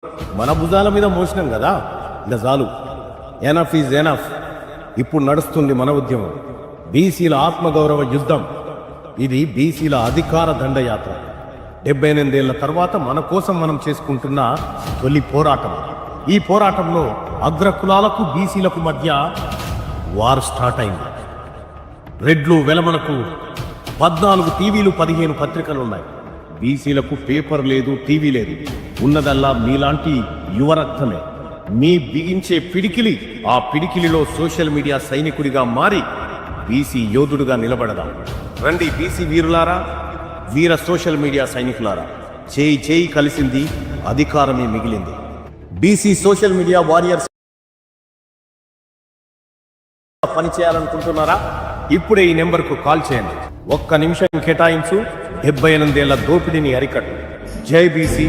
మన భుజాల మీద మోసినాం కదా, ఇక చాలు. Enough is enough. ఇప్పుడు నడుస్తుంది మన ఉద్యమం, బీసీల ఆత్మగౌరవ యుద్ధం. ఇది బీసీల అధికార దండయాత్ర. 78 ఏళ్ల తర్వాత మన కోసం మనం చేసుకుంటున్న తొలి పోరాటం. ఈ పోరాటంలో అగ్రకులాలకు బీసీలకు మధ్య వార్ స్టార్ట్ అయింది. రెడ్లు వెలమలకు 14 టీవీలు 15 పత్రికలు ఉన్నాయి. బీసీలకు పేపర్ లేదు, టీవీ లేదు. ఉన్నదల్లా మీలాంటి యువరక్తమే. మీ బిగించే పిడికిలి, ఆ పిడికిలిలో సోషల్ మీడియా సైనికుడిగా మారి బీసీ యోధుడుగా నిలబడదాం. రండి బీసీ వీరులారా, వీర సోషల్ మీడియా సైనికులారా, చేయి చేయి కలిసింది, అధికారమే మిగిలింది. బీసీ సోషల్ మీడియా వారియర్స్ పనిచేయాలనుకుంటున్నారా? ఇప్పుడే ఈ నెంబర్కు కాల్ చేయండి. 1 నిమిషం కేటాయించు. 78 ఏళ్ల దోపిడీని అరికట్టు. జై బీసీ,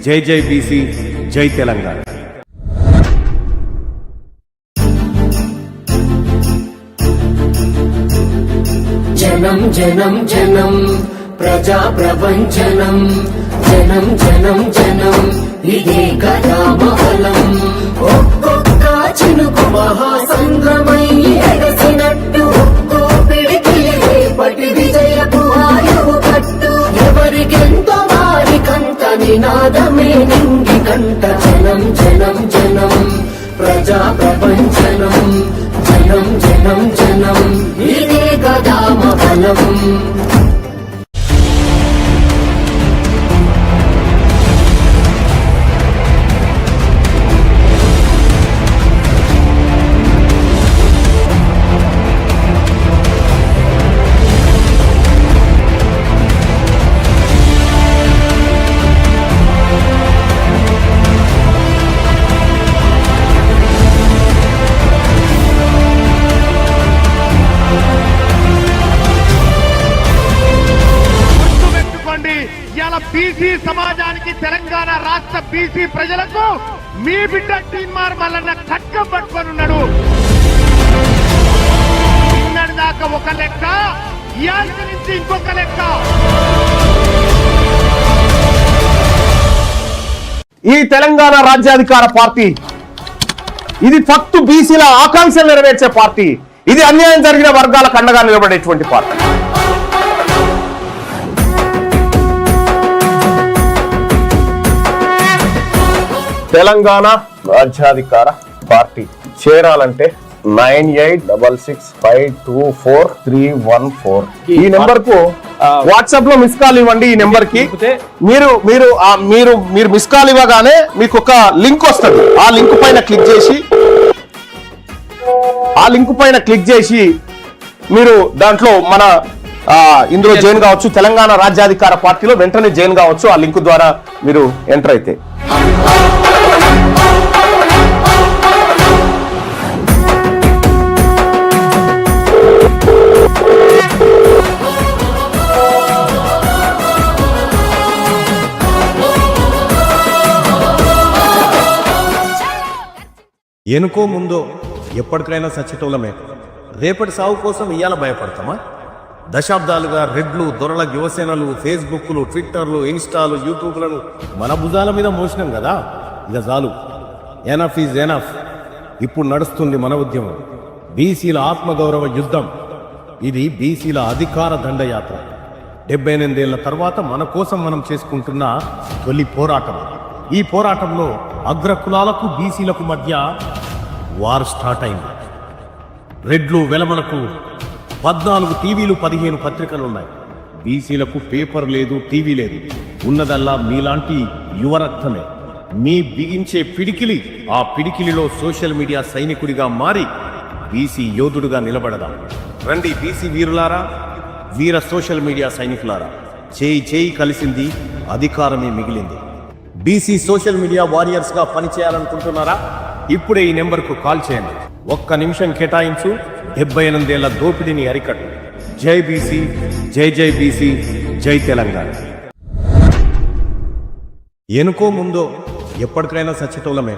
జై జై బీసీ, జై తెలంగాణ. జనం జనం జనం ప్రజా ప్రపంచనం, జనం జనం జనం ఇదే కదా మహలం. ఒక్కొక్క చినుకు మహాసంద్రమై ఎగసినట్టు, ఒక్కో పిడికిలి రేపటి విజయపు ఆయువు కట్టు. ఎవరికెంతో వారికంత నినాదమే నింగి కంట. జనం జనం జనం ప్రజా ప్రపంచనం, జనం జనం జనం ఇదే కదా మహలం. బీసీ సమాజానికి, తెలంగాణ రాష్ట్ర బీసీ ప్రజలకు మీ బిడ్డ టీన్మార్ మల్లన్న ఖడ్గం పట్టుకొనున్నాడు. నిన్నటి దాకా ఒక లెక్క, ఇయాల నుంచి ఇంకొక లెక్క. ఈ తెలంగాణ రాజ్యాధికార పార్టీ ఇది ఫక్తు బీసీల ఆకాంక్షలు నెరవేర్చే పార్టీ. ఇది అన్యాయం జరిగిన వర్గాలకు అండగా నిలబడేటువంటి పార్టీ. తెలంగాణ రాజ్యాధికార పార్టీ చేరాలంటే 9866524314 ఈ నెంబర్ కు వాట్సాప్ లో మిస్ కాల్ ఇవ్వండి. ఈ నెంబర్ కి మీరు మీరు మీరు మిస్ కాల్ ఇవ్వగానే మీకు ఒక లింక్ వస్తుంది. ఆ లింక్ పైన క్లిక్ చేసి మీరు దాంట్లో మన ఇందులో జాయిన్ కావచ్చు. తెలంగాణ రాజ్యాధికార పార్టీలో వెంటనే జాయిన్ కావచ్చు. ఆ లింక్ ద్వారా మీరు ఎంటర్ అయితే. ఎనుకో ముందో ఎప్పటికైనా సచ్చేటోళ్ళమే. రేపటి సాగు కోసం ఇయ్యాల భయపడతామా? దశాబ్దాలుగా రెడ్లు, దొరల యువసేనలు, ఫేస్బుక్లు, ట్విట్టర్లు, ఇన్స్టాలు, యూట్యూబ్లను మన భుజాల మీద మోసినాం కదా, ఇక చాలు. Enough is enough. ఇప్పుడు నడుస్తుంది మన ఉద్యమం, బీసీల ఆత్మగౌరవ యుద్ధం. ఇది బీసీల అధికార దండయాత్ర. 78 ఏళ్ల తర్వాత మన కోసం మనం చేసుకుంటున్న తొలి పోరాటం. ఈ పోరాటంలో అగ్రకులాలకు బీసీలకు మధ్య వార్ స్టార్ట్ అయింది. రెడ్లు వెలమలకు 14 టీవీలు 15 పత్రికలు ఉన్నాయి. బీసీలకు పేపర్ లేదు, టీవీ లేదు. ఉన్నదల్లా మీలాంటి యువరక్తమే. మీ బిగించే పిడికిలి, ఆ పిడికిలిలో సోషల్ మీడియా సైనికుడిగా మారి బీసీ యోధుడుగా నిలబడదాం. రండి బీసీ వీరులారా, వీర సోషల్ మీడియా సైనికులారా, చేయి చేయి కలిసింది, అధికారమే మిగిలింది. బీసీ సోషల్ మీడియా వారియర్స్ గా పనిచేయాలనుకుంటున్నారా? ఇప్పుడే ఈ నెంబర్కు కాల్ చేయండి. 1 నిమిషం కేటాయించు. 78 ఏళ్ల దోపిడీని అరికట్టు. జై బీసీ, జై జై బీసీ, జై తెలంగాణ. ఎనుకో ముందో ఎప్పటికైనా సచ్చేటోళ్ళమే.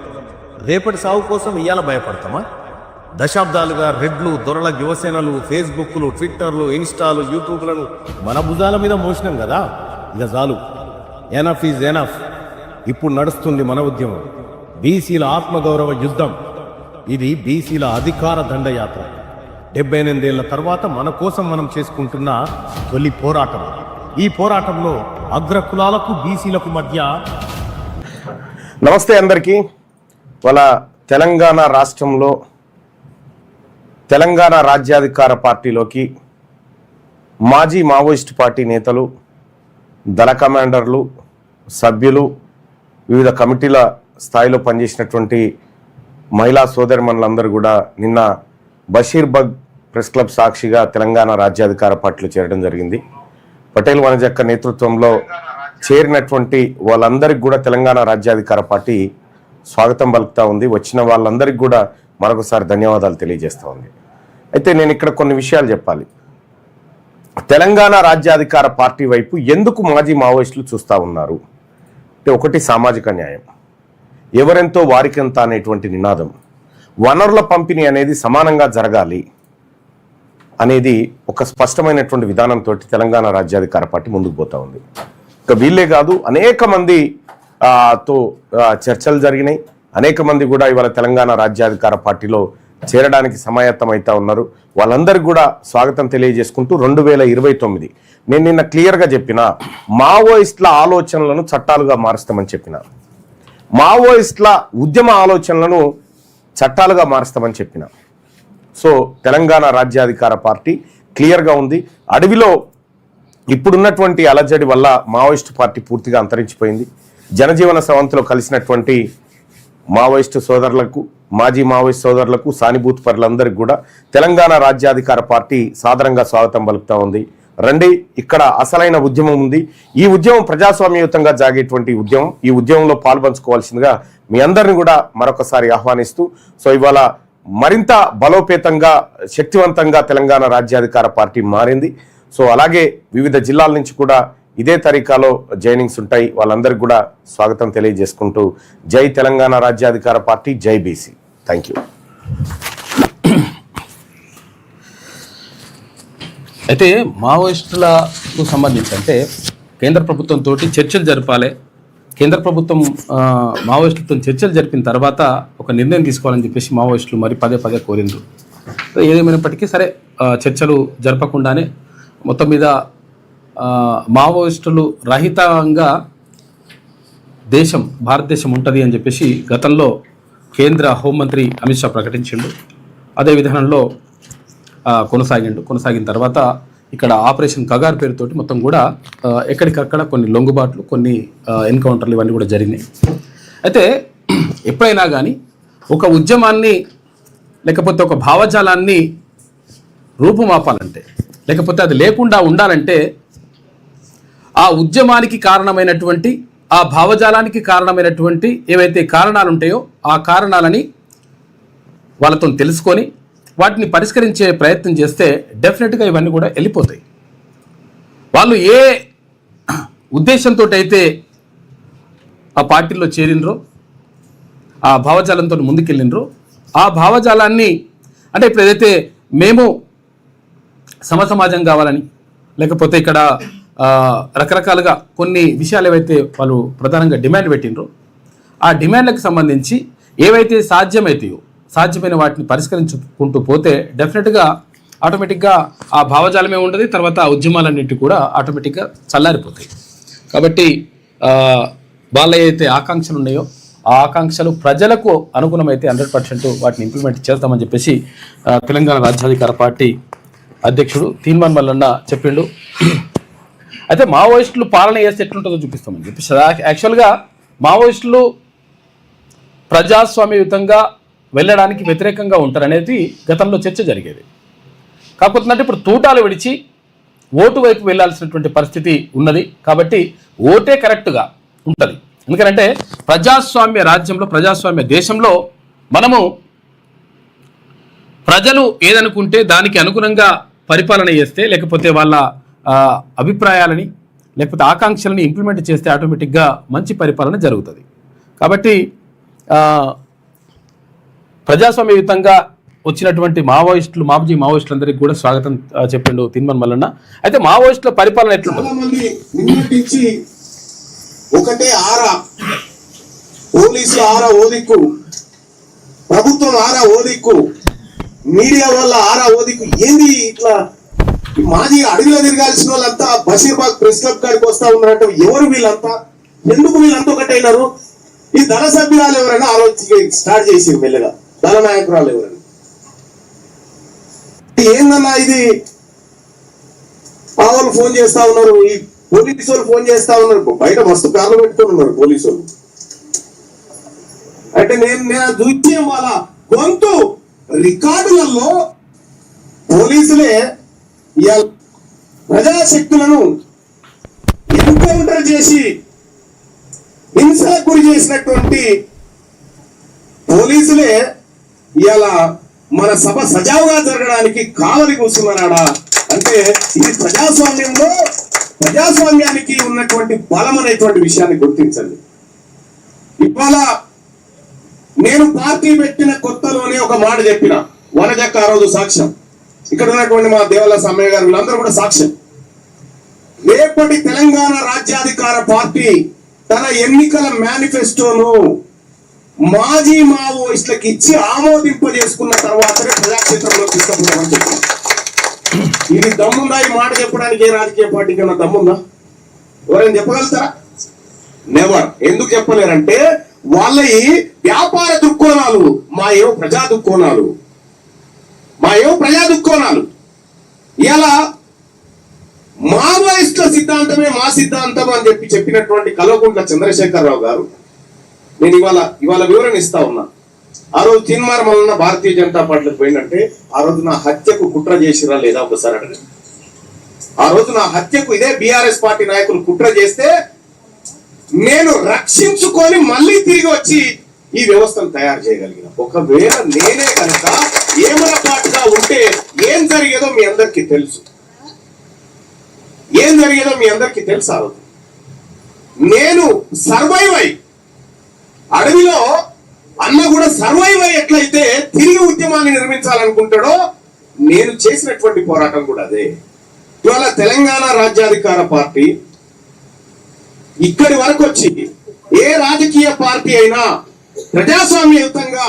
రేపటి సాగు కోసం ఇయ్యాల భయపడతామా? దశాబ్దాలుగా రెడ్లు, దొరల యువసేనలు, ఫేస్బుక్లు, ట్విట్టర్లు, ఇన్స్టాలు, యూట్యూబ్లను మన భుజాల మీద మోసినాం కదా, ఇక చాలు. Enough is enough. ఇప్పుడు నడుస్తుంది మన ఉద్యమం, బీసీల ఆత్మగౌరవ యుద్ధం. ఇది బీసీల అధికార దండయాత్ర. 78 ఏళ్ల తర్వాత మన కోసం మనం చేసుకుంటున్న తొలి పోరాటం. ఈ పోరాటంలో అగ్రకులాలకు బీసీలకు మధ్య. నమస్తే అందరికీ. వాళ్ళ తెలంగాణ రాష్ట్రంలో తెలంగాణ రాజ్యాధికార పార్టీలోకి మాజీ మావోయిస్ట్ పార్టీ నేతలు, దళ కమాండర్లు, సభ్యులు, వివిధ కమిటీల స్థాయిలో పనిచేసినటువంటి మహిళా సోదరిమణులందరూ కూడా నిన్న బషీర్బాగ్ ప్రెస్ క్లబ్ సాక్షిగా తెలంగాణ రాజ్యాధికార పార్టీలో చేరడం జరిగింది. పటేల్ వనజక్క నేతృత్వంలో చేరినటువంటి వాళ్ళందరికీ కూడా తెలంగాణ రాజ్యాధికార పార్టీ స్వాగతం పలుకుతూ ఉంది. వచ్చిన వాళ్ళందరికీ కూడా మరొకసారి ధన్యవాదాలు తెలియజేస్తూ ఉంది. అయితే నేను ఇక్కడ కొన్ని విషయాలు చెప్పాలి. తెలంగాణ రాజ్యాధికార పార్టీ వైపు ఎందుకు మాజీ మావోయిస్టులు చూస్తూ ఉన్నారు అంటే, ఒకటి సామాజిక న్యాయం, ఎవరెంతో వారికెంత అనేటువంటి నినాదం, వనరుల పంపిణీ అనేది సమానంగా జరగాలి అనేది ఒక స్పష్టమైనటువంటి విధానంతో తెలంగాణ రాజ్యాధికార పార్టీ ముందుకు పోతా ఉంది. ఇక వీళ్ళే కాదు, అనేక మంది తో చర్చలు జరిగినాయి. అనేక మంది కూడా ఇవాళ తెలంగాణ రాజ్యాధికార పార్టీలో చేరడానికి సమాయత్తమవుతా ఉన్నారు. వాళ్ళందరికీ కూడా స్వాగతం తెలియజేసుకుంటూ 2029 నేను నిన్న క్లియర్గా చెప్పిన, మావోయిస్టుల ఆలోచనలను చట్టాలుగా మారుస్తామని చెప్పిన, మావోయిస్టుల ఉద్యమ ఆలోచనలను చట్టాలుగా మారుస్తామని చెప్పిన. సో తెలంగాణ రాజ్యాధికార పార్టీ క్లియర్గా ఉంది. అడవిలో ఇప్పుడున్నటువంటి అలజడి వల్ల మావోయిస్టు పార్టీ పూర్తిగా అంతరించిపోయింది. జనజీవన స్రవంతిలో కలిసినటువంటి మావోయిస్టు సోదరులకు, మాజీ మావోయిస్ట్ సోదరులకు, సానుభూతి పరులందరికీ కూడా తెలంగాణ రాజ్యాధికార పార్టీ సాదరంగా స్వాగతం పలుకుతూ ఉంది. రండి, ఇక్కడ అసలైన ఉద్యమం ఉంది. ఈ ఉద్యమం ప్రజాస్వామ్యయుతంగా జాగేటువంటి ఉద్యమం. ఈ ఉద్యమంలో పాల్పంచుకోవాల్సిందిగా మీ అందరిని కూడా మరొకసారి ఆహ్వానిస్తూ, సో ఇవాళ మరింత బలోపేతంగా, శక్తివంతంగా తెలంగాణ రాజ్యాధికార పార్టీ మారింది. సో అలాగే వివిధ జిల్లాల నుంచి కూడా ఇదే తరీకాలో జాయినింగ్స్ ఉంటాయి. వాళ్ళందరికీ కూడా స్వాగతం తెలియజేసుకుంటూ, జై తెలంగాణ రాజ్యాధికార పార్టీ, జై బీసీ. Thank you. అయితే మావోయిస్టులకు సంబంధించి అంటే కేంద్ర ప్రభుత్వంతో చర్చలు జరపాలి. కేంద్ర ప్రభుత్వం మావోయిస్టులతో చర్చలు జరిపిన తర్వాత ఒక నిర్ణయం తీసుకోవాలని చెప్పేసి మావోయిస్టులు మరి పదే పదే కోరిండ్రు. ఏదేమైనప్పటికీ సరే, చర్చలు జరపకుండానే మొత్తం మీద మావోయిస్టులు రహితంగా భారతదేశం ఉంటుంది అని చెప్పేసి గతంలో కేంద్ర హోంమంత్రి అమిత్ షా ప్రకటించిండు. అదే విధానంలో కొనసాగిన తర్వాత ఇక్కడ ఆపరేషన్ కగార్ పేరుతోటి మొత్తం కూడా ఎక్కడికక్కడ కొన్ని లొంగుబాట్లు, కొన్ని ఎన్కౌంటర్లు ఇవన్నీ కూడా జరిగినాయి. అయితే ఎప్పుడైనా కానీ ఒక ఉద్యమాన్ని లేకపోతే ఒక భావజాలాన్ని రూపుమాపాలంటే, లేకపోతే అది లేకుండా ఉండాలంటే, ఆ ఉద్యమానికి కారణమైనటువంటి, ఆ భావజాలానికి కారణమైనటువంటి ఏవైతే కారణాలు ఉంటాయో ఆ కారణాలని వాళ్ళతో తెలుసుకొని వాటిని పరిష్కరించే ప్రయత్నం చేస్తే డెఫినెట్గా ఇవన్నీ కూడా వెళ్ళిపోతాయి. వాళ్ళు ఏ ఉద్దేశంతో అయితే ఆ పార్టీలో చేరినరో, ఆ భావజాలంతో ముందుకెళ్ళినరో, ఆ భావజాలాన్ని అంటే ఇప్పుడు ఏదైతే మేము సమసమాజం కావాలని, లేకపోతే ఇక్కడ రకరకాలుగా కొన్ని విషయాలు ఏవైతే వాళ్ళు ప్రధానంగా డిమాండ్ పెట్టినరో, ఆ డిమాండ్లకు సంబంధించి ఏవైతే సాధ్యమైన వాటిని పరిష్కరించుకుంటూ పోతే డెఫినెట్గా ఆటోమేటిక్గా ఆ భావజాలమే ఉండదు. తర్వాత ఆ ఉద్యమాలన్నింటి కూడా ఆటోమేటిక్గా చల్లారిపోతాయి. కాబట్టి వాళ్ళ ఏదైతే ఆకాంక్షలు ఉన్నాయో ఆ ఆకాంక్షలు ప్రజలకు అనుగుణమైతే 100% వాటిని ఇంప్లిమెంట్ చేస్తామని చెప్పేసి తెలంగాణ రాజ్యాధికార పార్టీ అధ్యక్షుడు తీన్మాన్ మల్లన్న చెప్పిండు. అయితే మావోయిస్టులు పాలన చేస్తే ఎట్లుంటుందో చూపిస్తామని చెప్పేసి, యాక్చువల్గా మావోయిస్టులు ప్రజాస్వామ్యయుతంగా వెళ్ళడానికి వ్యతిరేకంగా ఉంటారనేది గతంలో చర్చ జరిగేది. కాకపోతే ఇప్పుడు తూటాలు విడిచి ఓటు వైపు వెళ్లాల్సినటువంటి పరిస్థితి ఉన్నది. కాబట్టి ఓటే కరెక్ట్గా ఉంటుంది. ఎందుకంటే ప్రజాస్వామ్య రాజ్యంలో, ప్రజాస్వామ్య దేశంలో మనము ప్రజలు ఏదనుకుంటే దానికి అనుగుణంగా పరిపాలన చేస్తే, లేకపోతే వాళ్ళ అభిప్రాయాలని లేకపోతే ఆకాంక్షలని ఇంప్లిమెంట్ చేస్తే ఆటోమేటిక్గా మంచి పరిపాలన జరుగుతుంది. కాబట్టి ప్రజాస్వామ్యయుతంగా వచ్చినటువంటి మాజీ మావోయిస్టులందరికీ కూడా స్వాగతం చెప్పిండు తీన్మాన్ మల్లన్న. అయితే మావోయిస్టుల పరిపాలన ఎట్లుంటుంది? ఒకటే ఆరా పోలీసులు ఆరా ఓదిక్కు, ప్రభుత్వం ఆరా ఓదిక్కు, మీడియా వల్ల ఆరా ఓదిక్కు. ఏంది ఇట్లా మాజీ అడవిలో తిరగాల్సిన వాళ్ళంతా బషీర్బాగ్ ప్రెస్ క్లబ్ కాడికి వస్తా ఉన్నారంటే ఎవరు వీళ్ళంతా? ఎందుకు వీళ్ళంతా ఒకటైనారు? ఈ దళ సభ్యురాలు ఎవరైనా ఆలోచించి స్టార్ట్ చేసి మెల్లగా దళ నాయకురాలు ఎవరైనా ఏందన్నా ఇది? ఆ వాళ్ళు ఫోన్ చేస్తా ఉన్నారు, ఈ పోలీసు వాళ్ళు ఫోన్ చేస్తా ఉన్నారు, బయట మస్తు కార్లు పెట్టుకుని ఉన్నారు పోలీసు వాళ్ళు. అంటే నేను చూసే వాళ్ళ గొంతు రికార్డులలో పోలీసులే ప్రజాశక్తులను ఎన్కౌంటర్ చేసి హింసలకు గురి చేసినటువంటి పోలీసులే ఇలా మన సభ సజావుగా జరగడానికి కావలి కూర్చున్నారా? అంటే ఇది ప్రజాస్వామ్యంలో ప్రజాస్వామ్యానికి ఉన్నటువంటి బలం అనేటువంటి విషయాన్ని గుర్తించండి. ఇవాళ నేను పార్టీ పెట్టిన కొత్తలోనే ఒక మాట చెప్పిన, వనజక్క ఆ రోజు సాక్ష్యం, ఇక్కడ ఉన్నటువంటి మా దేవల సమ్మయ్య గారు వీళ్ళందరూ కూడా సాక్ష్యం. రేపటి తెలంగాణ రాజ్యాధికార పార్టీ తన ఎన్నికల మేనిఫెస్టోను మాజీ మావోయిస్టులకు ఇచ్చి ఆమోదింపజేసుకున్న తర్వాతనే ప్రజాక్షేత్రంలో తీసుకుపోతామని చెప్పారు. ఇది దమ్ముందా? ఈ మాట చెప్పడానికి ఏ రాజకీయ పార్టీకి అన్న దమ్ముందా? ఎవరైనా చెప్పగలుగుతారా? నెవర్. ఎందుకు చెప్పలేరంటే వాళ్ళ వ్యాపార దుఃఖోణాలు, మా ఏవో ప్రజా దుఃఖోణాలు, ఇలా మావోయిస్టుల సిద్ధాంతమే మా సిద్ధాంతం అని చెప్పినటువంటి కల్వకుంట్ల చంద్రశేఖరరావు గారు, నేను ఇవాళ వివరణ ఇస్తా ఉన్నా. ఆ రోజు తీన్మార్ మల్లన్న భారతీయ జనతా పార్టీలకు పోయిందంటే ఆ రోజు నా హత్యకు కుట్ర చేసిరా లేదా ఒకసారి అడగండి. ఆ రోజు నా హత్యకు ఇదే బీఆర్ఎస్ పార్టీ నాయకులు కుట్ర చేస్తే నేను రక్షించుకొని మళ్ళీ తిరిగి వచ్చి ఈ వ్యవస్థను తయారు చేయగలిగిన. ఒకవేళ నేనే కనుక ఏమరపాటుగా ఉంటే ఏం జరిగేదో మీ అందరికీ తెలుసు. ఆ రోజు నేను సర్వైవ్ అయి అడవిలో అన్న కూడా సర్వైవ్ అయ్యి ఎట్లయితే తిరిగి ఉద్యమాన్ని నిర్మించాలనుకుంటాడో నేను చేసినటువంటి పోరాటం కూడా అదే. ఇవాళ తెలంగాణ రాజ్యాధికార పార్టీ ఇక్కడి వరకు వచ్చి ఏ రాజకీయ పార్టీ అయినా ప్రజాస్వామ్యయుతంగా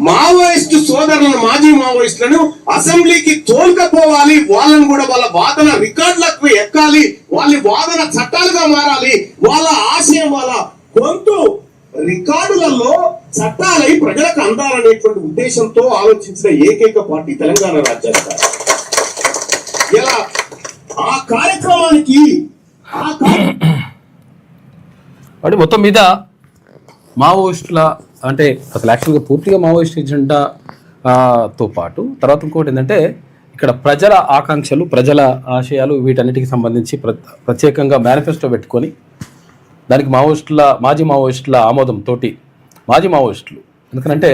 మావోయిస్టు సోదరులను, మాజీ మావోయిస్టులను అసెంబ్లీకి తోలుకపోవాలి, వాళ్ళని కూడా వాళ్ళ వాదన రికార్డులకు ఎక్కాలి, వాళ్ళ వాదన చట్టాలుగా మారాలి, వాళ్ళ ఆశయం, వాళ్ళ గొంతు రికార్డులలో చట్టాలై ప్రజలకు అందాలనేటువంటి ఉద్దేశంతో ఆలోచించిన ఏకైక పార్టీ తెలంగాణ రాజ్యాధికార. ఇలా ఆ కార్యక్రమానికి అంటే మొత్తం మీద మావోయిస్టుల అంటే అసలు యాక్చువల్గా పూర్తిగా మావోయిస్ట్ ఎజెండాతో పాటు తర్వాత ఇంకోటి ఏంటంటే ఇక్కడ ప్రజల ఆకాంక్షలు, ప్రజల ఆశయాలు, వీటన్నిటికి సంబంధించి ప్రత్యేకంగా మేనిఫెస్టో పెట్టుకొని దానికి మాజీ మావోయిస్టుల ఆమోదంతో మాజీ మావోయిస్టులు, ఎందుకంటే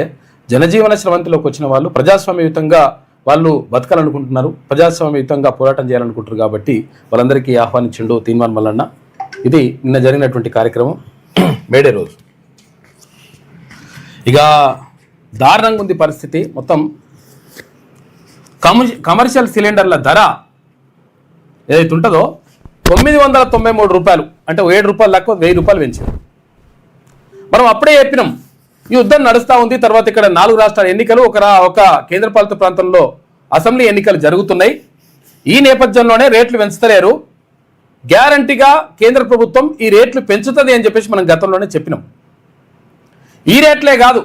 జనజీవన స్రవంతిలోకి వచ్చిన వాళ్ళు ప్రజాస్వామ్యయుతంగా వాళ్ళు బతకాలనుకుంటున్నారు, ప్రజాస్వామ్యయుతంగా పోరాటం చేయాలనుకుంటారు. కాబట్టి వాళ్ళందరికీ ఆహ్వానించిండు తీన్మార్ మల్లన్న. ఇది నిన్న జరిగినటువంటి కార్యక్రమం, మేడే రోజు. ఇక దారుణంగా ఉంది పరిస్థితి. మొత్తం కమర్షియల్ సిలిండర్ల ధర ఏదైతే ఉంటుందో 993 రూపాయలు, అంటే 7 రూపాయలు తక్కువ 1000 రూపాయలు పెంచారు. మనం అప్పుడే చెప్పినాం ఈ యుద్ధం నడుస్తూ ఉంది. తర్వాత ఇక్కడ 4 రాష్ట్రాల ఎన్నికలు, ఒక కేంద్రపాలిత ప్రాంతంలో అసెంబ్లీ ఎన్నికలు జరుగుతున్నాయి. ఈ నేపథ్యంలోనే రేట్లు పెంచుతలేరు, గ్యారంటీగా కేంద్ర ప్రభుత్వం ఈ రేట్లు పెంచుతుంది అని చెప్పేసి మనం గతంలోనే చెప్పినాం. ఈ రేట్లే కాదు,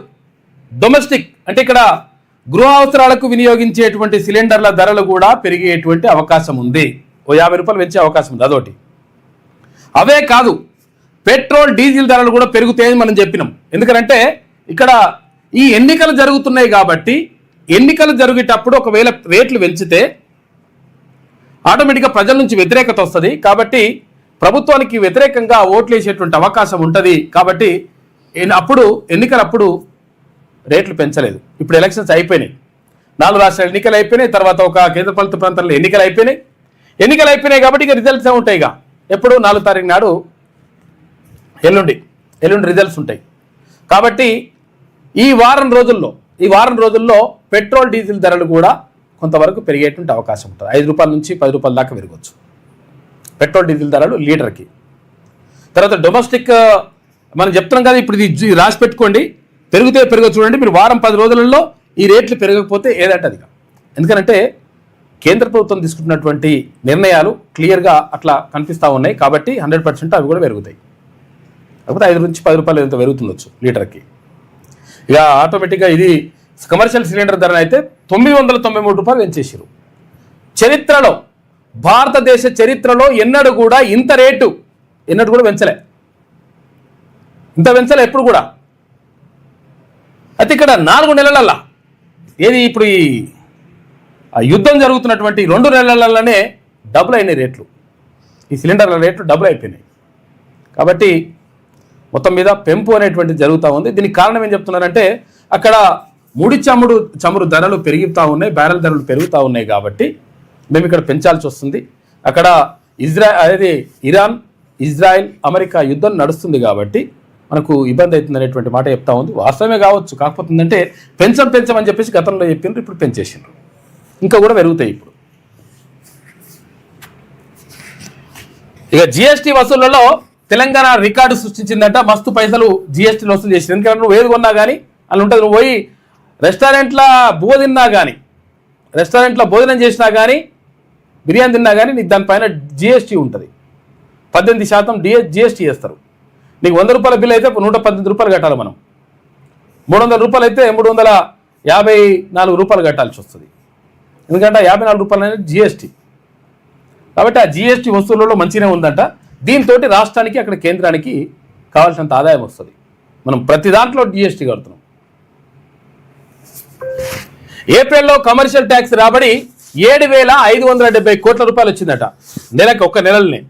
డొమెస్టిక్ అంటే ఇక్కడ గృహ అవసరాలకు వినియోగించేటువంటి సిలిండర్ల ధరలు కూడా పెరిగేటువంటి అవకాశం ఉంది. ఓ 50 రూపాయలు పెంచే అవకాశం ఉంది. అదొకటి. అవే కాదు, పెట్రోల్ డీజిల్ ధరలు కూడా పెరుగుతాయని మనం చెప్పినాం. ఎందుకంటే ఇక్కడ ఈ ఎన్నికలు జరుగుతున్నాయి కాబట్టి ఎన్నికలు జరిగేటప్పుడు ఒకవేళ రేట్లు పెంచితే ఆటోమేటిక్గా ప్రజల నుంచి వ్యతిరేకత వస్తుంది. కాబట్టి ప్రభుత్వానికి వ్యతిరేకంగా ఓట్లు వేసేటువంటి అవకాశం ఉంటుంది. కాబట్టి అప్పుడు ఎన్నికలప్పుడు రేట్లు పెంచలేదు. ఇప్పుడు ఎలక్షన్స్ అయిపోయినాయి, 4 రాష్ట్రాల ఎన్నికలు అయిపోయినాయి, తర్వాత ఒక కేంద్రపాలిత ప్రాంతాల్లో ఎన్నికలు అయిపోయినాయి కాబట్టి ఇక రిజల్ట్స్ ఉంటాయి. ఇక ఎప్పుడు 4వ తారీఖు నాడు ఎల్లుండి రిజల్ట్స్ ఉంటాయి. కాబట్టి ఈ వారం రోజుల్లో పెట్రోల్ డీజిల్ ధరలు కూడా కొంతవరకు పెరిగేటువంటి అవకాశం ఉంటుంది. 5 రూపాయల నుంచి 10 రూపాయల దాకా పెరగవచ్చు పెట్రోల్ డీజిల్ ధరలు లీటర్కి. తర్వాత డొమెస్టిక్ మనం చెప్తున్నాం కదా, ఇప్పుడు ఇది రాసి పెట్టుకోండి, పెరిగితే పెరగ చూడండి. మీరు వారం 10 రోజులలో ఈ రేట్లు పెరగకపోతే ఏదంటే అది. ఎందుకంటే కేంద్ర ప్రభుత్వం తీసుకుంటున్నటువంటి నిర్ణయాలు క్లియర్గా అట్లా కనిపిస్తూ ఉన్నాయి కాబట్టి 100% అవి కూడా పెరుగుతాయి. కాకపోతే 5 నుంచి 10 రూపాయలు ఎంత పెరుగుతుండొచ్చు లీటర్కి. ఇక ఆటోమేటిక్గా ఇది కమర్షియల్ సిలిండర్ ధర అయితే 993 రూపాయలు పెంచేసారు. చరిత్రలో, భారతదేశ చరిత్రలో ఎన్నడూ కూడా ఇంత రేటు ఎన్నడూ కూడా పెంచలే, ఇంత పెంచలే ఎప్పుడు కూడా. అయితే ఇక్కడ 4 నెలలల్లా ఏది ఇప్పుడు ఈ యుద్ధం జరుగుతున్నటువంటి 2 నెలలలోనే డబుల్ అయినాయి రేట్లు. ఈ సిలిండర్ల రేట్లు డబుల్ అయిపోయినాయి. కాబట్టి మొత్తం మీద పెంపు అనేటువంటిది జరుగుతూ ఉంది. దీనికి కారణం ఏం చెప్తున్నారంటే అక్కడ ముడి చమురు ధరలు పెరుగుతూ ఉన్నాయి, బ్యారెల్ ధరలు పెరుగుతూ ఉన్నాయి కాబట్టి మేము ఇక్కడ పెంచాల్సి వస్తుంది. అక్కడ ఇరాన్, ఇజ్రాయెల్, అమెరికా యుద్ధం నడుస్తుంది కాబట్టి మనకు ఇబ్బంది అవుతుంది అనేటువంటి మాట చెప్తా ఉంది. వాస్తవమే కావచ్చు, కాకపోతే ఏంటంటే పెంచమని చెప్పేసి గతంలో చెప్పిండ్రు, ఇప్పుడు పెంచేసిండ్రు, ఇంకా కూడా పెరుగుతాయి ఇప్పుడు. ఇక జిఎస్టీ వసూళ్లలో తెలంగాణ రికార్డు సృష్టించిందంట. మస్తు పైసలు జిఎస్టీలు వసూలు చేసింది. ఎందుకంటే నువ్వు ఏది కొన్నా కానీ అలా ఉంటుంది. నువ్వు పోయి రెస్టారెంట్లో భోజనం చేసినా కానీ, బిర్యానీ తిన్నా కానీ నీకు దానిపైన జిఎస్టీ ఉంటుంది. 18% జిఎస్టీ చేస్తారు. నీకు 100 రూపాయల బిల్ అయితే 118 రూపాయలు కట్టాలి మనం. 300 రూపాయలు అయితే 354 రూపాయలు కట్టాల్సి వస్తుంది. ఎందుకంటే 54 రూపాయలు అనేది జిఎస్టీ. కాబట్టి ఆ జిఎస్టీ వస్తువులలో మంచిగానే ఉందంట. దీంతో రాష్ట్రానికి అక్కడ కేంద్రానికి కావాల్సినంత ఆదాయం వస్తుంది. మనం ప్రతి దాంట్లో జిఎస్టీ కడుతున్నాం. ఏప్రిల్లో కమర్షియల్ ట్యాక్స్ రాబడి 7,570 కోట్ల రూపాయలు వచ్చిందట నెలకు, ఒక్క నెలలనే.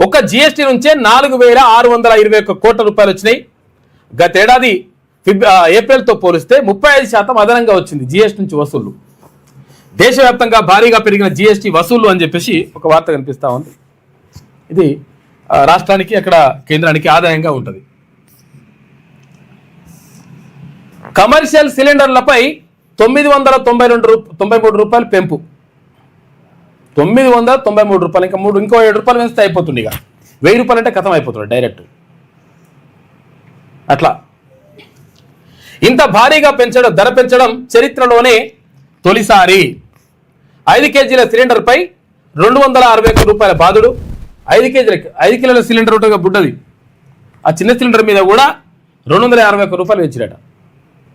ఒక్క జిఎస్టీ నుంచే 4,621 కోట్ల రూపాయలు వచ్చినాయి. గతేడాది ఏప్రిల్తో పోలిస్తే 35% అదనంగా వచ్చింది జిఎస్టీ నుంచి వసూళ్లు. దేశవ్యాప్తంగా భారీగా పెరిగిన జిఎస్టీ వసూళ్లు అని చెప్పేసి ఒక వార్త కనిపిస్తూ ఉంది. ఇది రాష్ట్రానికి అక్కడ కేంద్రానికి ఆదాయంగా ఉంటుంది. కమర్షియల్ సిలిండర్లపై 993 రూపాయలు పెంపు. 993 రూపాయలు, ఇంకో 7 రూపాయలు పెంచితే అయిపోతుంది. ఇక 1000 రూపాయలు అంటే కథం అయిపోతుంది డైరెక్ట్. అట్లా ఇంత భారీగా ధర పెంచడం చరిత్రలోనే తొలిసారి. 5 కేజీల సిలిండర్పై 261 రూపాయల బాదుడు. 5 కిలోల సిలిండర్ ఉంటుంది బుడ్డది, ఆ చిన్న సిలిండర్ మీద కూడా 251 రూపాయలు పెంచినట.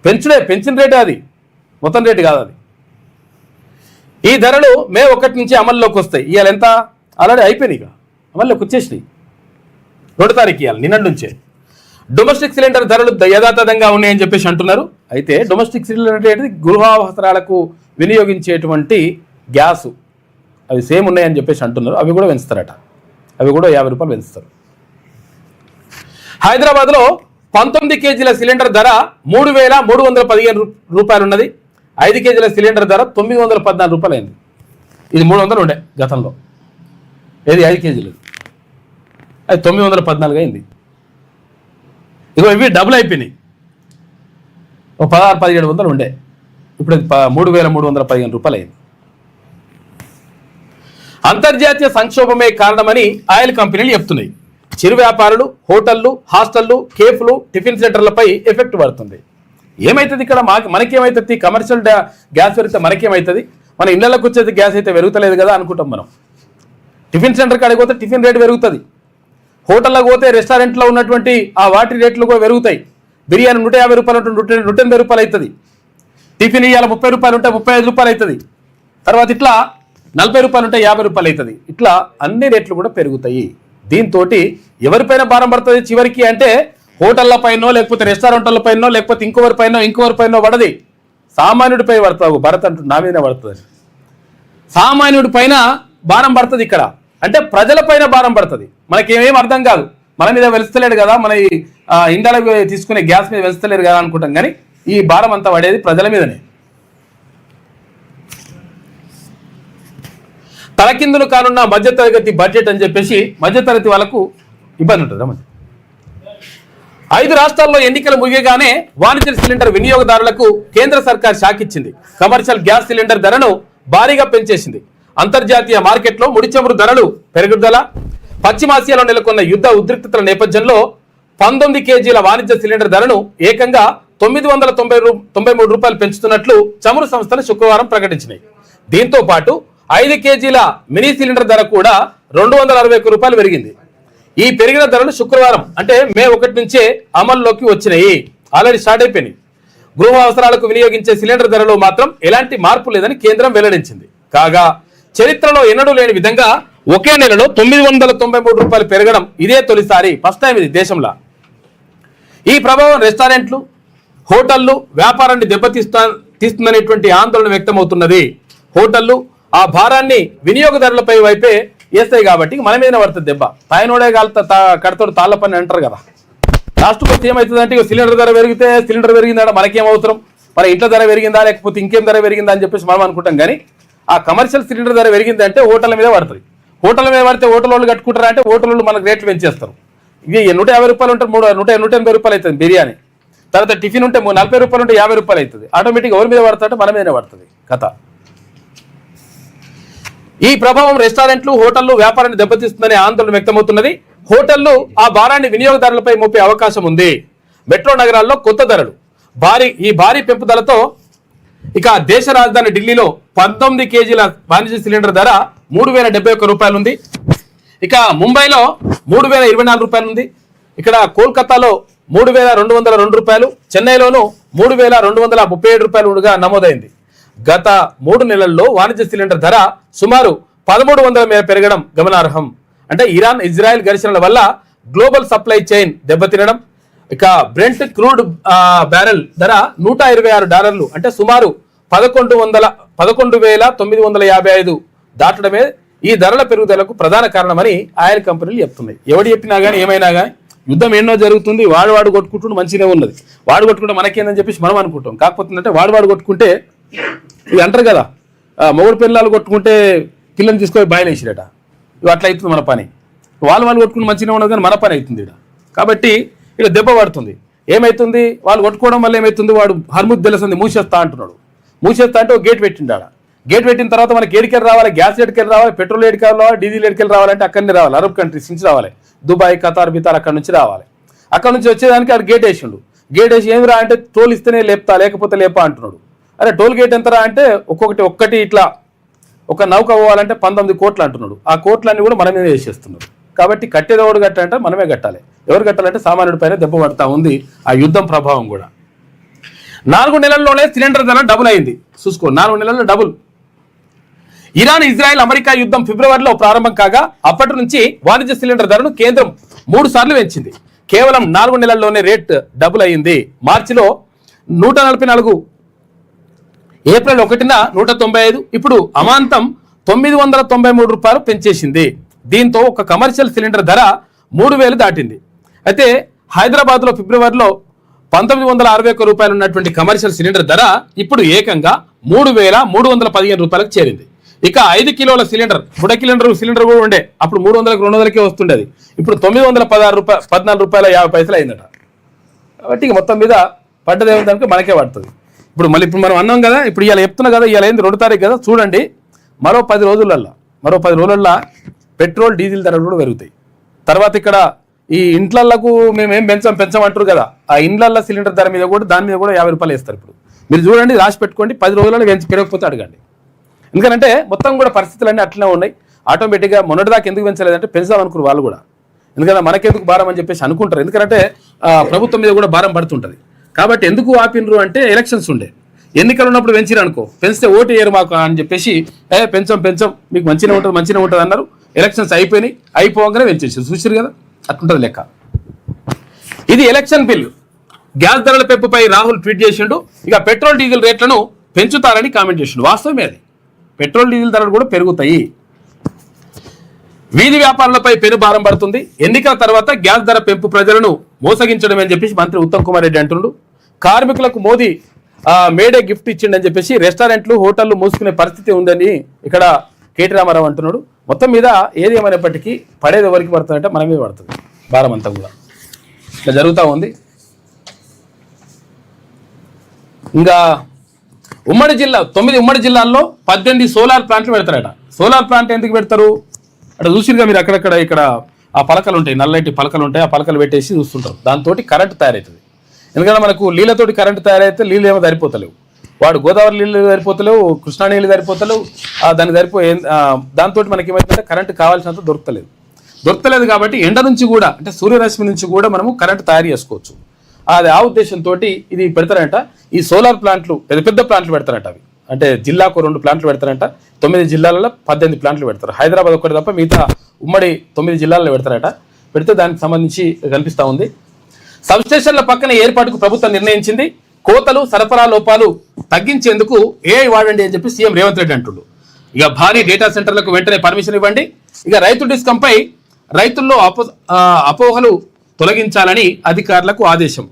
పెంచిన రేటే, అది మొత్తం రేటు కాదు అది. ఈ ధరలు మే 1 నుంచి అమల్లోకి వస్తాయి. ఇవాళ ఎంత ఆల్రెడీ అయిపోయినాయి, ఇక అమల్లోకి వచ్చేసినాయి. 2 తారీఖు ఇవాళ, నిన్నటి నుంచే. డొమెస్టిక్ సిలిండర్ ధరలు యథాతథంగా ఉన్నాయని చెప్పేసి అంటున్నారు. అయితే డొమెస్టిక్ సిలిండర్ అంటే గృహావసరాలకు వినియోగించేటువంటి గ్యాసు అవి సేమ్ ఉన్నాయని చెప్పేసి అంటున్నారు. అవి కూడా పెంచుతారట, అవి కూడా 50 రూపాయలు పెంచుతారు. హైదరాబాద్లో 19 కేజీల సిలిండర్ ధర 3,315 రూపాయలు ఉన్నది. 5 కేజీల సిలిండర్ ధర 914 రూపాయలు అయింది. ఇది 300 ఉండే గతంలో. ఏది 5 కేజీలు, అది 914 అయింది. ఇగో ఇవి డబుల్ అయిపోయినాయి. 1600-1700 ఉండే, ఇప్పుడు అది 3,315 రూపాయలు అయింది. అంతర్జాతీయ సంక్షోభమే కారణమని ఆయిల్ కంపెనీలు చెప్తున్నాయి. చిరు వ్యాపారులు, హోటళ్లు, హాస్టళ్లు, కేఫ్లు, టిఫిన్ సెంటర్లపై ఎఫెక్ట్ పడుతుంది. ఏమవుతుంది ఇక్కడ? మనకేమవుతుంది? కమర్షియల్ గ్యాస్ పెరిగితే మనకేమవుతుంది? మన ఇళ్లలోకి వచ్చేది గ్యాస్ అయితే పెరుగుతలేదు కదా అనుకుంటాం మనం. టిఫిన్ సెంటర్ కాడికి పోతే టిఫిన్ రేటు పెరుగుతుంది. హోటల్లోకి పోతే రెస్టారెంట్లో ఉన్నటువంటి ఆ వాటి రేట్లు కూడా పెరుగుతాయి. బిర్యానీ 150 రూపాయలు ఉంటుంది, 180 రూపాయలు అవుతుంది. టిఫిన్ ఇవాళ 30 రూపాయలు ఉంటే 35 రూపాయలు అవుతుంది. తర్వాత ఇట్లా 40 రూపాయలు ఉంటే 50 రూపాయలు అవుతుంది. ఇట్లా అన్ని రేట్లు కూడా పెరుగుతాయి. దీంతో ఎవరిపైన భారం పడుతుంది చివరికి అంటే హోటళ్ల పైనో, లేకపోతే రెస్టారెంట్ల పైనో, లేకపోతే ఇంకొకరి పైన పడది, సామాన్యుడిపై పడతావు. భరత్ అంటూ నా మీద పడుతుంది. సామాన్యుడి పైన భారం పడుతుంది ఇక్కడ, అంటే ప్రజల పైన భారం పడుతుంది. మనకేమేం అర్థం కాదు, మన మీద వెలుస్తలేడు కదా, మన ఇండియాలో తీసుకునే గ్యాస్ మీద వెలుస్తలేరు కదా అనుకుంటాం. కానీ ఈ భారం అంతా పడేది ప్రజల మీదనే. తలకిందులు కానున్న మధ్యతరగతి బడ్జెట్ అని చెప్పేసి మధ్యతరగతి వాళ్ళకు ఇబ్బంది ఉంటుంది. 5 రాష్ట్రాల్లో ఎన్నికలు ముగియగానే వాణిజ్య సిలిండర్ వినియోగదారులకు కేంద్ర సర్కార్ షాక్ ఇచ్చింది. కమర్షియల్ గ్యాస్ సిలిండర్ ధరను భారీగా పెంచేసింది. అంతర్జాతీయ మార్కెట్లో ముడి చమురు ధరలు పెరుగుదల, పశ్చిమాసియాలో నెలకొన్న యుద్ధ ఉద్రిక్తతల నేపథ్యంలో 19 కేజీల వాణిజ్య సిలిండర్ ధరను ఏకంగా 993 రూపాయలు పెంచుతున్నట్లు చమురు సంస్థలు శుక్రవారం ప్రకటించినాయి. దీంతో పాటు 5 కేజీల మినీ సిలిండర్ ధర కూడా 261 రూపాయలు పెరిగింది. ఈ పెరిగిన ధరలు శుక్రవారం అంటే మే 1 నుంచే అమల్లోకి వచ్చినాయి. ఆల్రెడీ స్టార్ట్ అయిపోయినాయి. గృహ అవసరాలకు వినియోగించే సిలిండర్ ధరలో మాత్రం ఎలాంటి మార్పు లేదని కేంద్రం వెల్లడించింది. కాగా చరిత్రలో ఎన్నడూ లేని విధంగా ఒకే నెలలో 993 రూపాయలు పెరగడం ఇదే తొలిసారి, ఫస్ట్ టైం ఇది దేశంలో. ఈ ప్రభావం రెస్టారెంట్లు, హోటళ్లు వ్యాపారాన్ని తీస్తుందనేటువంటి ఆందోళన వ్యక్తమవుతున్నది. హోటళ్లు ఆ భారాన్ని వినియోగదారులపై వైపే వేస్తాయి కాబట్టి మన మీద పడుతుంది దెబ్బ. తాయినోడే కడతాడు తాళ్ళ పని అంటారు కదా. లాస్ట్ కొద్ది ఏమవుతుందంటే సిలిండర్ ధర పెరిగితే సిలిండర్ పెరిగిందా మనకేం అవసరం, మన ఇంట్లో ధర పెరిగిందా లేకపోతే ఇంకేం ధర పెరిగిందా అని చెప్పేసి మనం అనుకుంటాం. కానీ ఆ కమర్షియల్ సిలిండర్ ధర పెరిగింది అంటే హోటళ్ళ మీద పడుతుంది. హోటల్ మీద పడితే హోటల్ వాళ్ళు కట్టుకుంటారా అంటే హోటల్ వాళ్ళు మనకు రేట్లు పెంచేస్తారు. ఇవి 150 రూపాయలు ఉంటే 180 రూపాయలు అవుతుంది బిర్యానీ. తర్వాత టిఫిన్ ఉంటే 40 రూపాయలు ఉంటే 50 రూపాయలు అవుతుంది. ఆటోమేటిక్గా ఎవరి మీద పడతాడంటే మన మీదనే పడుతుంది కథ. ఈ ప్రభావం రెస్టారెంట్లు, హోటళ్లు వ్యాపారాన్ని దెబ్బతీస్తుందనే ఆందోళన వ్యక్తమవుతున్నది. హోటళ్లు ఆ భారాన్ని వినియోగదారులపై మోపే అవకాశం ఉంది. మెట్రో నగరాల్లో కొత్త ధరలు భారీ పెంపుదలతో ఇక దేశ రాజధాని ఢిల్లీలో 19 కేజీల వాణిజ్య సిలిండర్ ధర 3071 రూపాయలు ఉంది. ఇక ముంబైలో 3024 రూపాయలు ఉంది. ఇక్కడ కోల్కతాలో 3202 రూపాయలు, చెన్నైలోనూ 3237 రూపాయలుగా నమోదైంది. గత 3 నెలల్లో వాణిజ్య సిలిండర్ ధర సుమారు 1300 మేర పెరగడం గమనార్హం. అంటే ఇరాన్ ఇజ్రాయెల్ ఘర్షణల వల్ల గ్లోబల్ సప్లై చైన్ దెబ్బతినడం, ఇక బ్రెంట్ క్రూడ్ బ్యారెల్ ధర $126 అంటే సుమారు 11,955 దాటడమే ఈ ధరల పెరుగుదలకు ప్రధాన కారణమని ఆయిల్ కంపెనీలు చెప్తున్నాయి. ఎవడు చెప్పినా కానీ ఏమైనా కానీ యుద్ధం ఎన్నో జరుగుతుంది, వాడు కొట్టుకుంటూ మంచిగా ఉన్నది, వాడు కొట్టుకుంటే మనకేందని చెప్పేసి మనం అనుకుంటాం. కాకపోతే అంటే వాడు కొట్టుకుంటే ఇవి అంటారు కదా, మొగుడు పిల్లలు కొట్టుకుంటే పిల్లల్ని తీసుకొని బయలుదేసిరట. ఇవి అట్లా అవుతుంది మన పని. వాళ్ళు కొట్టుకుంటే మంచిగా ఉన్నది కానీ మన పని అవుతుంది ఇక్కడ. కాబట్టి ఇక్కడ దెబ్బ పడుతుంది. ఏమవుతుంది, వాళ్ళు కొట్టుకోవడం వల్ల ఏమవుతుంది, వాడు హర్ముద్ తెలుస్తుంది మూసేస్తా అంటున్నాడు. మూసేస్తా అంటే ఒక గేట్ పెట్టిండా. గేట్ పెట్టిన తర్వాత మనకి ఏడికెళ్ళి రావాలి, గ్యాస్ ఏడికెళ్ళి రావాలి, పెట్రోల్ ఏడికెళ్ళి రావాలి, డీజిల్ ఏడికెళ్ళి రావాలంటే అక్కడనే రావాలి, అరబ్ కంట్రీస్ నుంచి రావాలి, దుబాయ్, ఖతార్, బితార్ అక్కడ నుంచి రావాలి. అక్కడ నుంచి వచ్చేదానికి ఆడు గేట్ వేసిండు. గేట్ వేసి ఏమి రా అంటే టోల్ ఇస్తేనే లేపుతా లేకపోతే లేపా అంటున్నాడు. అరే టోల్ గేట్ ఎంతరా అంటే ఒక్కటి ఇట్లా ఒక నౌక పోవాలంటే 19 కోట్లు అంటున్నాడు. ఆ కోట్లన్నీ కూడా మన మీద వేసేస్తున్నారు. కాబట్టి కట్టేది ఎవరు కట్టాలంటే మనమే కట్టాలి. ఎవరు కట్టాలంటే సామాన్యుడి పైన దెబ్బ పడతా ఉంది ఆ యుద్ధం ప్రభావం కూడా. 4 నెలల్లోనే సిలిండర్ ధర డబుల్ అయింది. చూసుకో, 4 నెలల్లో డబుల్. ఇరాన్ ఇజ్రాయెల్ అమెరికా యుద్ధం ఫిబ్రవరిలో ప్రారంభం కాగా అప్పటి నుంచి వాణిజ్య సిలిండర్ ధరను కేంద్రం 3 సార్లు పెంచింది. కేవలం 4 నెలల్లోనే రేట్ డబుల్ అయింది. మార్చిలో 144, ఏప్రిల్ 1న 195, ఇప్పుడు అమాంతం 993 రూపాయలు పెంచేసింది. దీంతో ఒక కమర్షియల్ సిలిండర్ ధర 3000 దాటింది. అయితే హైదరాబాద్లో ఫిబ్రవరిలో 1961 రూపాయలు ఉన్నటువంటి కమర్షియల్ సిలిండర్ ధర ఇప్పుడు ఏకంగా 3315 రూపాయలకు చేరింది. ఇక 5 కిలోల సిలిండర్, బుడ సిలిండర్ కూడా ఉండే అప్పుడు 300కి 200కే వస్తుండేది. ఇప్పుడు 914 రూపాయల 50 పైసలు అయిందట. కాబట్టి ఇక మొత్తం మీద పడ్డదేమిటంటే మనకే పడుతుంది. ఇప్పుడు మనం అన్నాం కదా, ఇప్పుడు ఇవాళ చెప్తున్నా కదా, ఇవాళ అయింది 2 తారీఖు కదా, చూడండి మరో 10 రోజులల్లో పెట్రోల్ డీజిల్ ధరలు కూడా పెరుగుతాయి. తర్వాత ఇక్కడ ఈ ఇంట్లకు మేమేం పెంచమంటారు కదా, ఆ ఇండ్లల్లో సిలిండర్ ధర మీద కూడా దాని మీద కూడా 50 రూపాయలు వేస్తారు. ఇప్పుడు మీరు చూడండి, రాసి పెట్టుకోండి, 10 రోజుల్లో పెరగకపోతే అడగండి. ఎందుకంటే మొత్తం కూడా పరిస్థితులన్నీ అట్లనే ఉన్నాయి. ఆటోమేటిక్గా మొన్నటిదాకా ఎందుకు పెంచలేదంటే పెంచుదాం అనుకున్నారు వాళ్ళు కూడా. ఎందుకంటే మనకెందుకు భారం అని చెప్పేసి అనుకుంటారు. ఎందుకంటే ప్రభుత్వం మీద కూడా భారం పడుతుంటుంది. కాబట్టి ఎందుకు ఆపినరు అంటే ఎలక్షన్స్ ఉండే, ఎన్నికలు ఉన్నప్పుడు పెంచిరు అనుకో, పెంచితే ఓటు వేయరు మాకు అని చెప్పేసి పెంచం మీకు మంచిగా ఉంటుంది అన్నారు. ఎలక్షన్స్ అయిపోగానే పెంచేసారు. చూసారు కదా, అట్లుంటుంది లెక్క. ఇది ఎలక్షన్ బిల్. గ్యాస్ ధరల పెంపుపై రాహుల్ ట్వీట్ చేసిండు. ఇక పెట్రోల్ డీజిల్ రేట్లను పెంచుతారని కామెంట్ చేసిండు. వాస్తవమే, అది పెట్రోల్ డీజిల్ ధరలు కూడా పెరుగుతాయి. వీధి వ్యాపారులపై పెను భారం పడుతుంది. ఎన్నికల తర్వాత గ్యాస్ ధర పెంపు ప్రజలను మోసగించడం అని చెప్పేసి మంత్రి ఉత్తమ్ కుమార్ రెడ్డి అంటుండు. కార్మికులకు మోదీ మేడే గిఫ్ట్ ఇచ్చిండని చెప్పేసి రెస్టారెంట్లు, హోటళ్లు మూసుకునే పరిస్థితి ఉందని ఇక్కడ కేటీ రామారావు అంటున్నాడు. మొత్తం మీద ఏది ఏమైనప్పటికీ పడేది ఎవరికి పడుతుందంటే మన మీద పడుతుంది భారం అంతా కూడా. ఇట్లా జరుగుతూ ఉంది. ఇంకా ఉమ్మడి 9 ఉమ్మడి జిల్లాల్లో 18 సోలార్ ప్లాంట్లు పెడతారట. సోలార్ ప్లాంట్ ఎందుకు పెడతారు అక్కడ చూసిరుగా మీరు, అక్కడక్కడ ఇక్కడ ఆ పలకలు ఉంటాయి, నల్లటి పలకలు ఉంటాయి, ఆ పలకలు పెట్టేసి చూస్తుంటారు. దాంతో కరెంట్ తయారవుతుంది. ఎందుకంటే మనకు నీళ్ళతోటి కరెంట్ తయారైతే నీళ్ళు ఏమో సరిపోతలేవు, వాడు గోదావరి నీళ్ళు సరిపోతలేవు, కృష్ణా నీళ్ళు సరిపోతలేవు, దానికి సరిపోయే దాంతో మనకి ఏమైందంటే కరెంట్ కావాల్సినంత దొరకలేదు కాబట్టి ఎండ నుంచి కూడా అంటే సూర్యరశ్మి నుంచి కూడా మనము కరెంట్ తయారు చేసుకోవచ్చు. అది ఆ ఉద్దేశంతో ఇది పెడతారంట. ఈ సోలార్ ప్లాంట్లు పెద్ద ప్లాంట్లు పెడతారంట. అవి అంటే జిల్లాకు 2 ప్లాంట్లు పెడతారంట. 9 జిల్లాలలో 18 ప్లాంట్లు పెడతారు. హైదరాబాద్ ఒక్కటి తప్ప మిగతా ఉమ్మడి 9 జిల్లాల్లో పెడతారట. పెడితే దానికి సంబంధించి కనిపిస్తూ ఉంది. సబ్స్టేషన్ల పక్కన ఏర్పాటుకు ప్రభుత్వం నిర్ణయించింది. కోతలు సరఫరా లోపాలు తగ్గించేందుకు ఏఐ వాడండి అని చెప్పి సీఎం రేవంత్ రెడ్డి అంటుండు. ఇక భారీ డేటా సెంటర్లకు వెంటనే పర్మిషన్ ఇవ్వండి. ఇక రైతు డిస్కంపై రైతుల్లో అపోహలు తొలగించాలని అధికారులకు ఆదేశం.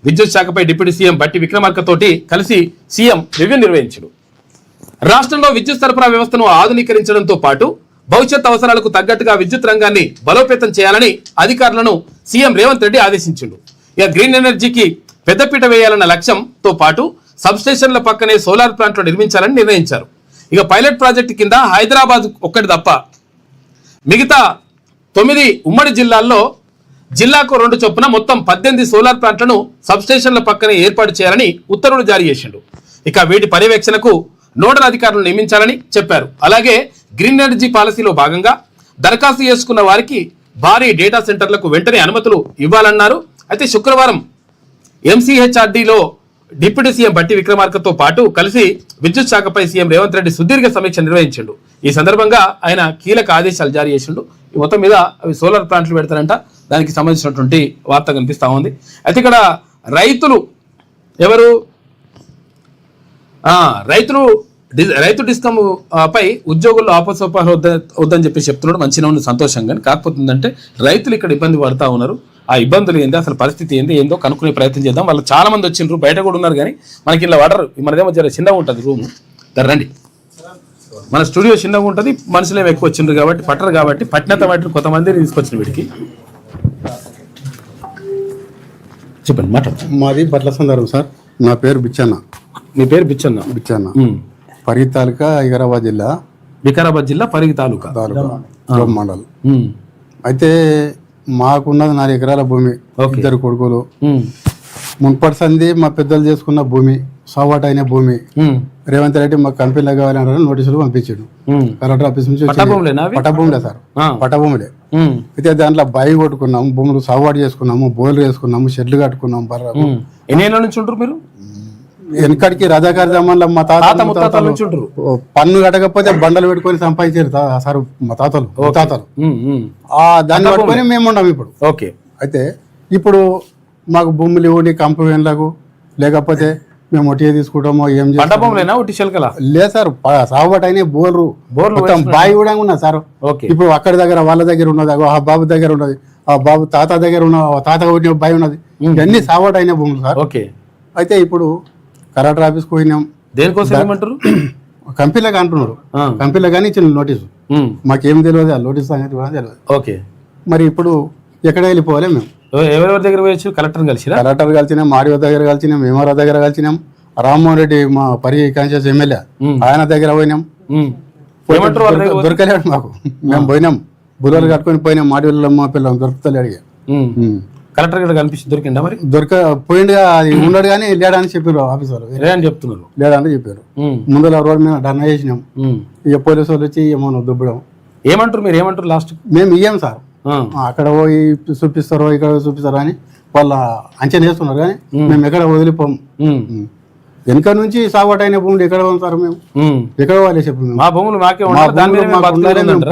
విద్యుత్ శాఖపై డిప్యూటీ సీఎం బట్టి విక్రమార్కతోటి కలిసి సీఎం రివ్యూ నిర్వహించారు. రాష్ట్రంలో విద్యుత్ సరఫరా వ్యవస్థను ఆధునీకరించడంతో పాటు భవిష్యత్ అవసరాలకు తగ్గట్టుగా విద్యుత్ రంగాన్ని బలోపేతం చేయాలని అధికారులను సీఎం రేవంత్ రెడ్డి ఆదేశించిండు. ఇక గ్రీన్ ఎనర్జీకి పెద్దపీట వేయాలన్న లక్ష్యంతో పాటు సబ్స్టేషన్ల పక్కనే సోలార్ ప్లాంట్లు నిర్మించాలని నిర్ణయించారు. ఇక పైలట్ ప్రాజెక్టు కింద హైదరాబాద్ ఒక్కటి తప్ప మిగతా 9 ఉమ్మడి జిల్లాల్లో జిల్లాకు 2 చొప్పున మొత్తం 18 సోలార్ ప్లాంట్లను సబ్స్టేషన్ల పక్కనే ఏర్పాటు చేయాలని ఉత్తర్వులు జారీ చేసిండు. ఇక వీటి పర్యవేక్షణకు నోడల్ అధికారులను నియమించాలని చెప్పారు. అలాగే గ్రీన్ ఎనర్జీ పాలసీలో భాగంగా దరఖాస్తు చేసుకున్న వారికి భారీ డేటా సెంటర్లకు వెంటనే అనుమతులు ఇవ్వాలన్నారు. అయితే శుక్రవారం ఎంసీహెచ్ఆర్డీలో డిప్యూటీ సీఎం బట్టి విక్రమార్కతో పాటు కలిసి విద్యుత్ శాఖపై సీఎం రేవంత్ రెడ్డి సుదీర్ఘ సమీక్ష నిర్వహించిండు. ఈ సందర్భంగా ఆయన కీలక ఆదేశాలు జారీ చేసిండు. ఈ మొత్తం మీద అవి సోలార్ ప్లాంట్లు పెడతారంట. దానికి సంబంధించినటువంటి వార్త కనిపిస్తూ ఉంది. అయితే ఇక్కడ రైతులు ఎవరు రైతు డిస్కమ్ పై ఉద్యోగుల్లో ఆపసోపాలు వద్దని చెప్పి చెప్తున్నాడు. మంచిగా ఉంది, సంతోషంగా. కాకపోతే ఏంటంటే రైతులు ఇక్కడ ఇబ్బంది పడుతూ ఉన్నారు. ఆ ఇబ్బందులు ఏంది, అసలు పరిస్థితి ఏందో కనుక్కునే ప్రయత్నం చేద్దాం. వాళ్ళు చాలా మంది వచ్చిండ్రు, బయట కూడా ఉన్నారు, కానీ మనకి ఇలా వాడరు. మనదేమో జర చిన్నగా ఉంటుంది రూము. రండి, మన స్టూడియో చిన్నగా ఉంటుంది, మనుషులు ఏమి ఎక్కువ వచ్చిండ్రు కాబట్టి పట్టరు కాబట్టి పట్టినంత వాటిని కొంతమంది తీసుకొచ్చిన వీడికి. చెప్పండి, మాట్లాడు. మాది బట్ల సందర్భం సార్. నా పేరు బిచ్చన్న. మీ పేరు బిచ్చన్న. పరిగి తాలూకా వికారాబాద్ జిల్లా పరిగి తాలూకా మండలం. అయితే మాకున్నది 4 ఎకరాల భూమి, 2 కొడుకులు. మున్పటి సంది మా పెద్దలు చేసుకున్న భూమి, సావాట్ అయిన భూమి. రేవంత్ రెడ్డి మాకు కంపెనీలో కావాలని నోటీసులు పంపించాడు కలెక్టర్ ఆఫీస్ నుంచి. పట్టభూములే సార్, పట్టభూములే. అయితే దాంట్లో బావి కొట్టుకున్నాము, భూములు సావాటు చేసుకున్నాము, బోర్లు వేసుకున్నాము, షెడ్లు కట్టుకున్నాము. ఎన్ని ఏళ్ళ నుంచి ఉంటారు మీరు? వెనకడికి రజాకార్ జమాన్లో మా తాత పన్ను కట్టకపోతే బండలు పెట్టుకొని సంపాదించారు సార్ మా తాతలు. దాన్ని పట్టుకొని మేము ఉన్నాం ఇప్పుడు. ఓకే. అయితే ఇప్పుడు మాకు భూములు ఇవ్వండి కంపెనీలకు, లేకపోతే మేము ఒట్టి తీసుకుంటామో ఏం లేదు సార్. సాగుబాటు అయినా బోర్లు మొత్తం బావి కూడా ఉన్నది సార్. ఇప్పుడు అక్కడి దగ్గర వాళ్ళ దగ్గర ఉన్నది, ఆ బాబు దగ్గర ఉన్నది, ఆ బాబు తాత దగ్గర ఉన్న తాత కొట్టిన బావి ఉన్నది. ఇవన్నీ సాగుబాటు అయిన భూములు సార్. అయితే ఇప్పుడు కలెక్టర్ ఆఫీస్కి పోయినాం. దేనికోసం ఏమంటారు? కంపెనీలకు అంటున్నాడు. కంపెనీలో కానీ ఇచ్చిన నోటీసు మాకేం తెలియదు, ఆ నోటీస్ సంగతి కూడా తెలియదు. ఓకే. మరి ఇప్పుడు ఎక్కడ వెళ్ళిపోవాలి మేము? ఎవరెవరి దగ్గర పోయొచ్చు? కలెక్టర్ కలిసినాం, ఆడియో దగ్గర కలిసినాం, ఎంఆర్ఓ దగ్గర కలిసినాం, రామ్మోహన్ రెడ్డి మా పరిగి కాన్షియస్ ఎమ్మెల్యే ఆయన దగ్గర పోయినాం. దొరకలేడు మాకు. మేము పోయినాం, బుల్లలు కట్టుకొని పోయినాం. ఆడియోలో మా పిల్లలు దొరుకుతలే అడిగా. కలెక్టర్ గారు కనిపిస్తుంది, దొరికిందా? మరి పోయిండు, అది ఉన్నాడు కానీ లేడని చెప్పారు ఆఫీసర్. చెప్తున్నారు లేదని చెప్పారు. ముందర రోడ్ మీద ధర్నా చేసినాం. ఇక పోలీసు వాళ్ళు వచ్చి ఏమన్నా దుబ్బడం. ఏమంటారు మీరు? ఏమంటారు లాస్ట్? మేము ఇయ్యాం సార్, అక్కడ పోయి చూపిస్తారో ఇక్కడ చూపిస్తారో అని వాళ్ళ అంచనా వేస్తున్నారు, కానీ మేము ఎక్కడ వదిలిపోము. వెనక నుంచి సాగుబాటు అయిన భూములు ఎక్కడ సార్ మేము? ఎక్కడ వాళ్ళే చెప్పు, మా భూములు మాకే